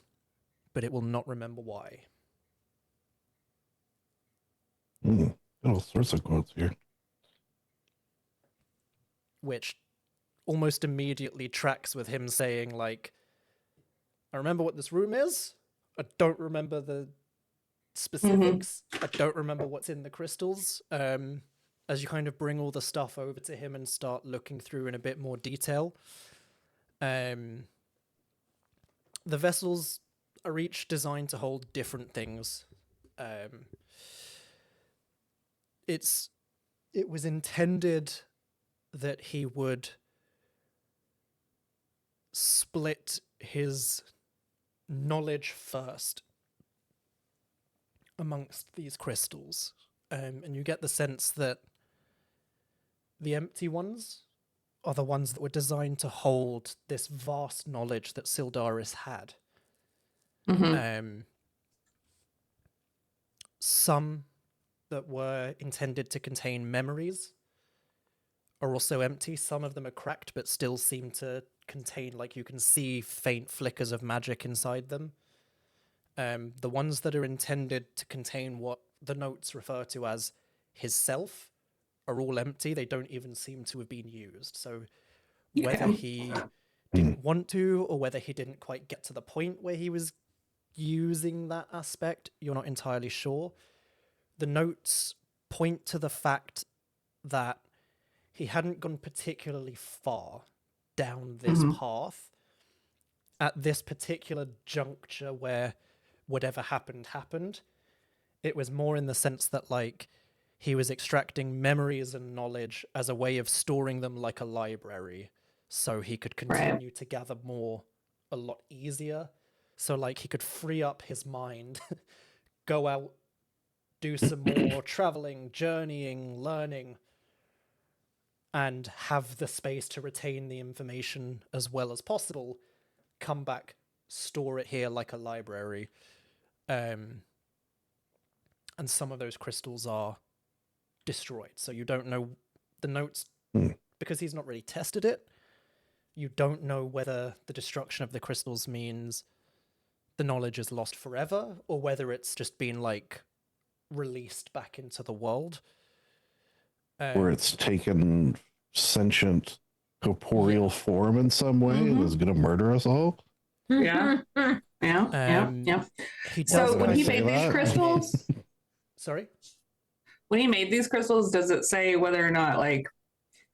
Speaker 1: but it will not remember why."
Speaker 3: All sorts of quotes here.
Speaker 1: Which almost immediately tracks with him saying, like, I remember what this room is. I don't remember the specifics. I don't remember what's in the crystals. As you kind of bring all the stuff over to him and start looking through in a bit more detail. The vessels are each designed to hold different things. It was intended that he would split his knowledge first amongst these crystals. And you get the sense that the empty ones are the ones that were designed to hold this vast knowledge that Syldaris had. Some that were intended to contain memories are also empty. Some of them are cracked, but still seem to contain, like, you can see faint flickers of magic inside them. The ones that are intended to contain what the notes refer to as his self are all empty. They don't even seem to have been used. So whether he didn't want to, or whether he didn't quite get to the point where he was using that aspect, you're not entirely sure. The notes point to the fact that he hadn't gone particularly far down this path at this particular juncture where whatever happened. It was more in the sense that, like, he was extracting memories and knowledge as a way of storing them like a library, so he could continue to gather more a lot easier. So, like, he could free up his mind, go out, do some more traveling, journeying, learning, and have the space to retain the information as well as possible, come back, store it here like a library. And some of those crystals are destroyed. So you don't know the notes, because he's not really tested it. You don't know whether the destruction of the crystals means the knowledge is lost forever, or whether it's just been, like, released back into the world.
Speaker 3: Or it's taken sentient corporeal form in some way and is going to murder us all.
Speaker 4: Yeah.
Speaker 1: He
Speaker 4: So
Speaker 1: does
Speaker 4: when he
Speaker 3: say
Speaker 4: made these
Speaker 3: that.
Speaker 4: crystals,
Speaker 1: Sorry?
Speaker 4: when he made these crystals, does it say whether or not, like,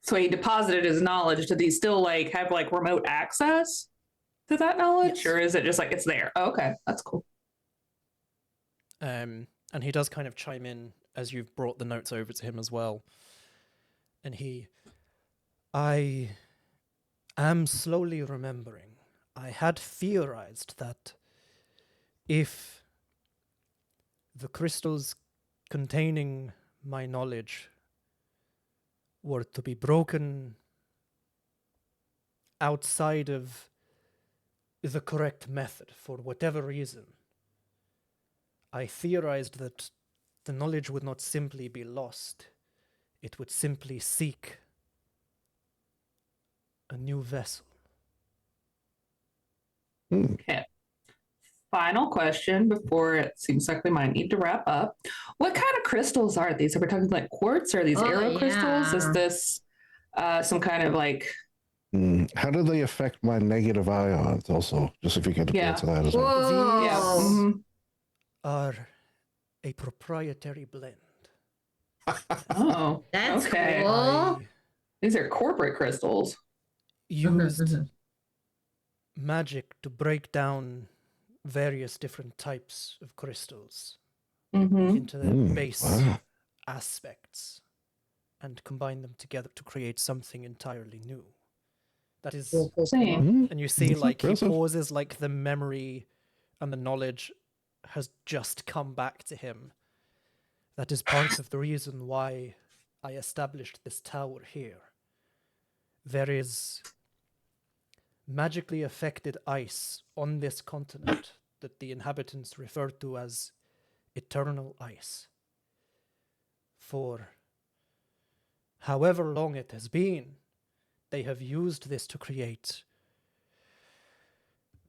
Speaker 4: so he deposited his knowledge, did he still, like, have, like, remote access to that knowledge?
Speaker 1: Yes.
Speaker 4: Or is it just like it's there? Oh, okay, that's cool.
Speaker 1: And he does kind of chime in as you've brought the notes over to him as well. And I am slowly remembering. I had theorized that if the crystals containing my knowledge were to be broken outside of the correct method for whatever reason, I theorized that the knowledge would not simply be lost, it would simply seek a new vessel.
Speaker 4: Okay. Final question before it seems like we might need to wrap up. What kind of crystals are these? Are we talking like quartz? Or are these arrow crystals? Is this some kind of like...
Speaker 3: How do they affect my negative ions also? Just if you could answer that as well.
Speaker 1: These are a proprietary blend.
Speaker 4: Oh,
Speaker 2: That's
Speaker 4: okay.
Speaker 2: cool.
Speaker 4: These are corporate crystals.
Speaker 1: Used magic to break down various different types of crystals into their base aspects and combine them together to create something entirely new. That is, and you see, like, he pauses, like the memory and the knowledge has just come back to him. That is part of the reason why I established this tower here. there is magically affected ice on this continent that the inhabitants refer to as eternal ice. For however long it has been, they have used this to create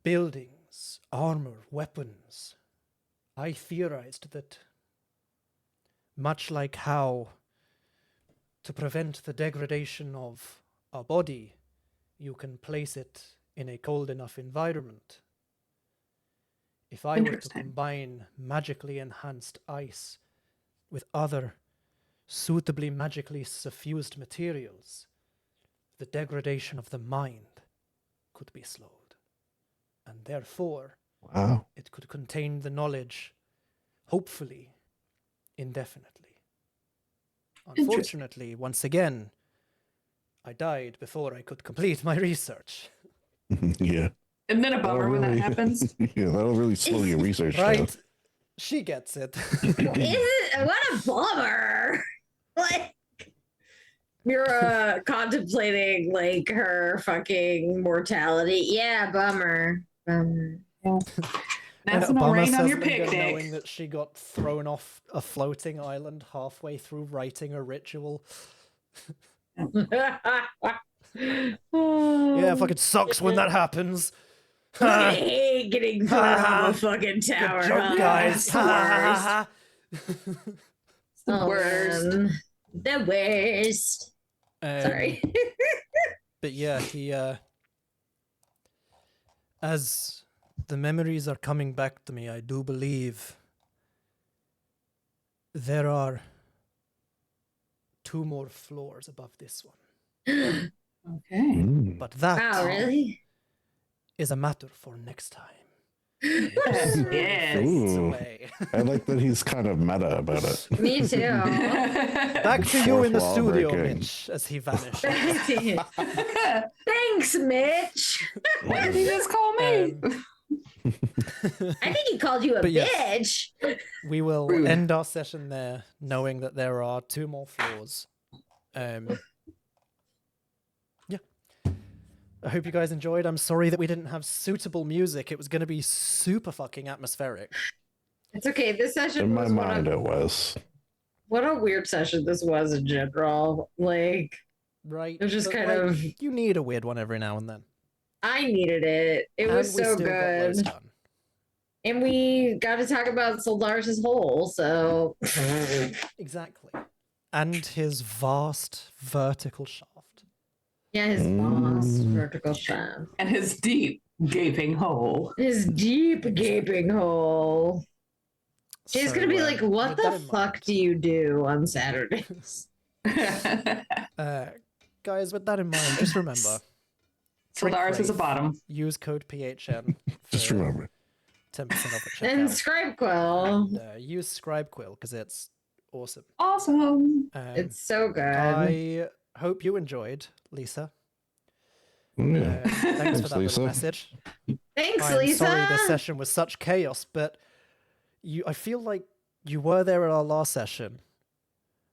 Speaker 1: buildings, armor, weapons. I theorized that, much like how to prevent the degradation of a body, you can place it in a cold enough environment. If I were to
Speaker 4: Interesting.
Speaker 1: combine magically enhanced ice with other suitably magically suffused materials, the degradation of the mind could be slowed. And therefore,
Speaker 3: Wow.
Speaker 1: it could contain the knowledge, hopefully, indefinitely. Unfortunately, once again, I died before I could complete my research.
Speaker 3: Yeah.
Speaker 4: Isn't it a
Speaker 3: That'll
Speaker 4: bummer when that
Speaker 3: really-
Speaker 4: happens?
Speaker 3: Yeah, that'll really slow your research down.
Speaker 1: Right? She gets it.
Speaker 2: What a bummer! Like, you're contemplating like her fucking mortality. Yeah, bummer.
Speaker 1: And
Speaker 4: National
Speaker 1: Obama
Speaker 4: rain on
Speaker 1: says
Speaker 4: your
Speaker 1: Linger, knowing
Speaker 4: picnic.
Speaker 1: that she got thrown off a floating island halfway through writing a ritual. Yeah, fucking sucks when that happens.
Speaker 2: I hate getting thrown off a fucking tower.
Speaker 1: Good job, guys.
Speaker 2: It's the worst.
Speaker 4: It's the worst.
Speaker 2: Man. The worst. Sorry.
Speaker 1: But yeah, he as the memories are coming back to me, I do believe there are 2 more floors above this one.
Speaker 4: Okay.
Speaker 3: Mm.
Speaker 1: But that
Speaker 2: Wow, really?
Speaker 1: is a matter for next time.
Speaker 4: Yes.
Speaker 1: Fades away.
Speaker 3: I like that he's kind of meta about it.
Speaker 2: Me too.
Speaker 1: Back to you in the
Speaker 3: Fourth wall
Speaker 1: studio,
Speaker 3: breaking.
Speaker 1: Mitch, as he vanished.
Speaker 2: Thanks, Mitch.
Speaker 4: What did he just call me?
Speaker 2: I think he called you a
Speaker 1: But yes.
Speaker 2: bitch.
Speaker 1: We will
Speaker 4: Rude.
Speaker 1: end our session there, knowing that there are 2 more floors. Yeah. I hope you guys enjoyed. I'm sorry that we didn't have suitable music. It was going to be super fucking atmospheric.
Speaker 2: It's okay. This session
Speaker 3: In my
Speaker 2: was
Speaker 3: mind, it was.
Speaker 2: what a weird session this was in general. Like,
Speaker 1: Right?
Speaker 2: it was just
Speaker 1: But,
Speaker 2: kind
Speaker 1: like,
Speaker 2: of.
Speaker 1: You need a weird one every now and then.
Speaker 2: I needed it. It
Speaker 1: And
Speaker 2: was
Speaker 1: we
Speaker 2: so
Speaker 1: still got loads
Speaker 2: good.
Speaker 1: done.
Speaker 2: And we got to talk about Syldaris' hole, so.
Speaker 1: Exactly. And his vast vertical shaft.
Speaker 2: Yeah, his boss,
Speaker 3: Mm.
Speaker 2: vertical shaft.
Speaker 4: And his deep gaping hole.
Speaker 2: His deep gaping hole. She's
Speaker 1: So,
Speaker 2: gonna be like, what
Speaker 1: with
Speaker 2: the
Speaker 1: that in
Speaker 2: fuck
Speaker 1: mind-
Speaker 2: do you do on Saturdays?
Speaker 1: Guys, with that in mind, just remember,
Speaker 4: Syldaris is a bottom.
Speaker 1: use code PHN
Speaker 3: Just
Speaker 1: for
Speaker 3: remember.
Speaker 1: 10% off at
Speaker 2: And
Speaker 1: checkout.
Speaker 2: Scribe Quill.
Speaker 1: And, use Scribe Quill because it's awesome.
Speaker 4: Awesome.
Speaker 2: It's so good.
Speaker 1: I hope you enjoyed, Lisa.
Speaker 3: Yeah.
Speaker 1: Thanks for
Speaker 3: Thanks,
Speaker 1: that
Speaker 3: Lisa.
Speaker 1: little message.
Speaker 2: Thanks,
Speaker 1: I'm
Speaker 2: Lisa.
Speaker 1: sorry this session was such chaos, but I feel like you were there at our last session.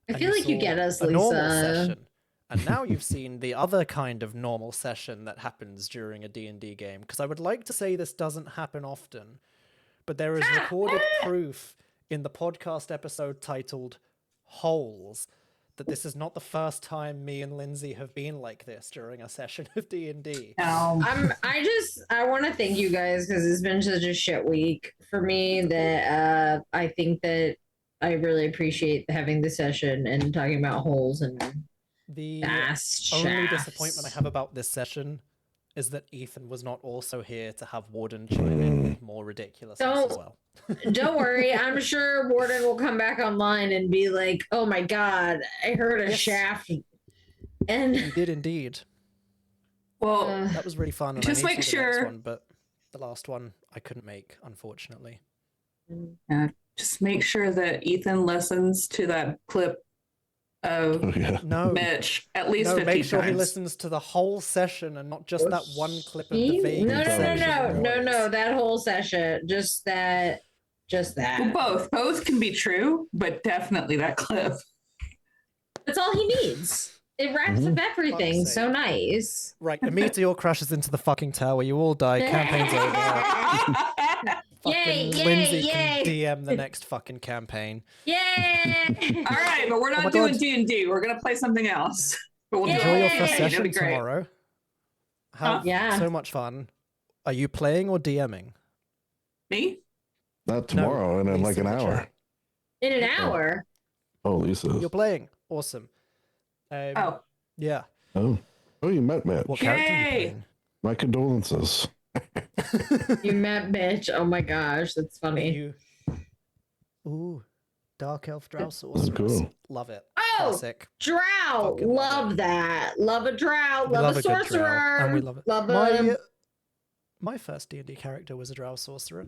Speaker 2: I
Speaker 1: and
Speaker 2: feel like you
Speaker 1: saw
Speaker 2: get us,
Speaker 1: a normal
Speaker 2: Lisa.
Speaker 1: session, and now you've seen the other kind of normal session that happens during a D&D game. Because I would like to say this doesn't happen often, but there is recorded proof in the podcast episode titled Holes that this is not the first time me and Lindsay have been like this during a session of D&D.
Speaker 4: No.
Speaker 2: I want to thank you guys because it's been such a shit week for me that I think that I really appreciate having the session and talking about holes and
Speaker 1: The
Speaker 2: fast
Speaker 1: only
Speaker 2: shafts.
Speaker 1: disappointment I have about this session is that Ethan was not also here to have Warden chime in with more ridiculousness as
Speaker 2: Don't-
Speaker 1: well.
Speaker 2: Don't worry, I'm sure Warden will come back online and be like, "Oh my god, I heard a
Speaker 1: Yes.
Speaker 2: shaft,"
Speaker 1: He
Speaker 2: and
Speaker 1: did indeed.
Speaker 4: Well,
Speaker 1: That was really fun. And
Speaker 4: Just
Speaker 1: I need
Speaker 4: make
Speaker 1: to do the next
Speaker 4: sure-
Speaker 1: one, but the last one I couldn't make, unfortunately.
Speaker 4: just make sure that Ethan listens to that clip of
Speaker 3: Oh, yeah.
Speaker 1: No,
Speaker 4: Mitch at least
Speaker 1: no,
Speaker 4: 50
Speaker 1: make sure
Speaker 4: times.
Speaker 1: he listens to the whole session and not just that one clip of the
Speaker 2: He-
Speaker 1: vague
Speaker 2: no,
Speaker 1: section.
Speaker 2: no, that whole session, just that.
Speaker 4: Well, both can be true, but definitely that clip.
Speaker 2: That's all he needs. It wraps up everything.
Speaker 1: Fuck's
Speaker 2: So
Speaker 1: sake.
Speaker 2: nice.
Speaker 1: Right, a meteor crashes into the fucking tower. You all die. Campaign's over.
Speaker 2: Yay,
Speaker 1: Fucking
Speaker 2: yay,
Speaker 1: Lindsay
Speaker 2: yay.
Speaker 1: can DM the next fucking campaign.
Speaker 2: Yay!
Speaker 4: All right, but we're
Speaker 1: Oh my
Speaker 4: not doing
Speaker 1: God.
Speaker 4: D&D. We're gonna play something else. But we'll do
Speaker 1: Enjoy
Speaker 4: a
Speaker 1: your
Speaker 4: whole
Speaker 1: first
Speaker 4: campaign. It'll
Speaker 1: session
Speaker 4: be great.
Speaker 1: tomorrow. Have
Speaker 2: Yeah.
Speaker 1: so much fun. Are you playing or DMing?
Speaker 4: Me?
Speaker 3: Not tomorrow, and in like
Speaker 1: Lisa
Speaker 3: an
Speaker 1: in the
Speaker 3: hour.
Speaker 1: chat.
Speaker 2: In an hour.
Speaker 3: Oh, Lisa.
Speaker 1: You're playing. Awesome.
Speaker 4: Oh,
Speaker 1: Yeah.
Speaker 3: Oh, you met Mitch.
Speaker 1: What character are you
Speaker 4: Yay.
Speaker 1: playing?
Speaker 3: My condolences.
Speaker 2: You met Mitch. Oh my gosh, that's
Speaker 1: Are
Speaker 2: funny.
Speaker 1: you... Ooh. Dark Elf Drow Sorceress.
Speaker 3: cool.
Speaker 1: Love it.
Speaker 2: Oh,
Speaker 1: Classic.
Speaker 2: Drow.
Speaker 1: Fucking love
Speaker 2: Love
Speaker 1: it.
Speaker 2: that. Love a Drow.
Speaker 1: We
Speaker 2: Love a
Speaker 1: good drow,
Speaker 2: sorcerer.
Speaker 1: and we love it.
Speaker 2: Love
Speaker 1: My first D&D character was a Drow Sorcerer.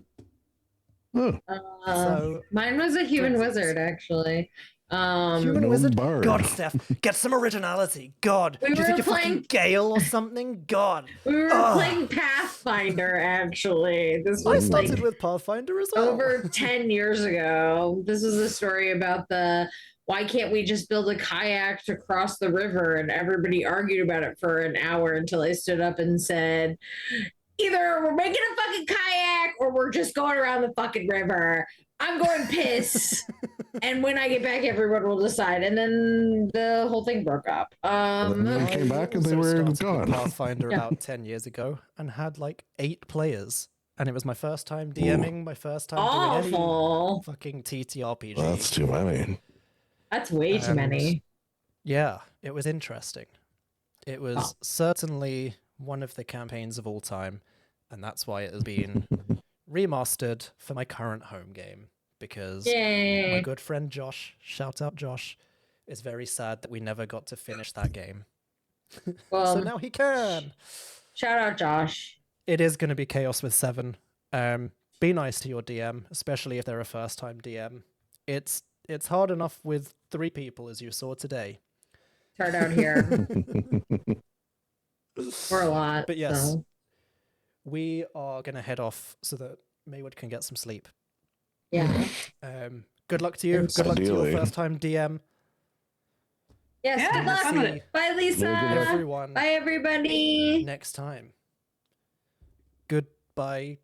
Speaker 3: Oh,
Speaker 1: So
Speaker 2: mine was a human
Speaker 1: for
Speaker 2: wizard, actually.
Speaker 1: human
Speaker 3: gnome
Speaker 1: wizard.
Speaker 3: bard.
Speaker 1: God, Steph, get some originality. God,
Speaker 2: We
Speaker 1: do you
Speaker 2: were
Speaker 1: think you're
Speaker 2: playing-
Speaker 1: fucking Gale or something? God,
Speaker 2: we were
Speaker 1: Ugh.
Speaker 2: playing Pathfinder, actually. This
Speaker 1: I
Speaker 2: was
Speaker 1: started
Speaker 2: like
Speaker 1: with Pathfinder as well.
Speaker 2: over 10 years ago. This is a story about why can't we just build a kayak to cross the river? And everybody argued about it for an hour until I stood up and said, either we're making a fucking kayak or we're just going around the fucking river. I'm going piss. And when I get back, everyone will decide. And then the whole thing broke up.
Speaker 3: And then they came back and they
Speaker 1: also
Speaker 3: were
Speaker 1: started with
Speaker 3: gone.
Speaker 1: Pathfinder
Speaker 2: Yeah.
Speaker 1: about 10 years ago and had like 8 players. And it was my first time DMing, my first time doing any
Speaker 2: Awful.
Speaker 1: fucking TTRPG.
Speaker 3: That's too many.
Speaker 2: That's way too
Speaker 1: And-
Speaker 2: many.
Speaker 1: Yeah, it was interesting. It was
Speaker 2: Oh.
Speaker 1: certainly one of the campaigns of all time, and that's why it has been remastered for my current home game, because my
Speaker 2: Yay.
Speaker 1: good friend Josh, shout out Josh, is very sad that we never got to finish that game.
Speaker 2: Well,
Speaker 1: So now he can.
Speaker 2: shout out Josh.
Speaker 1: It is going to be chaos with 7. Be nice to your DM, especially if they're a first time DM. It's hard enough with 3 people, as you saw today.
Speaker 2: Start out here. We're a lot.
Speaker 1: But yes.
Speaker 2: so,
Speaker 1: We are going to head off so that Maywood can get some sleep.
Speaker 2: yeah.
Speaker 1: Good luck to you. Good luck to
Speaker 3: Ideally.
Speaker 1: your first time DM.
Speaker 2: Yes.
Speaker 4: Yeah,
Speaker 2: Good luck.
Speaker 4: I'm gonna-
Speaker 1: See
Speaker 2: Bye, Lisa.
Speaker 3: Yeah, good luck.
Speaker 1: everyone
Speaker 2: Bye, everybody.
Speaker 1: next time. Goodbye.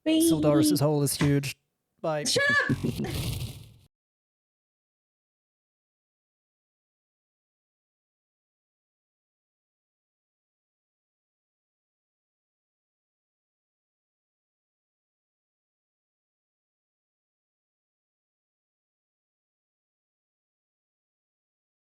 Speaker 2: Bye.
Speaker 1: Syldaris' hole is huge. Bye.
Speaker 2: Shut up.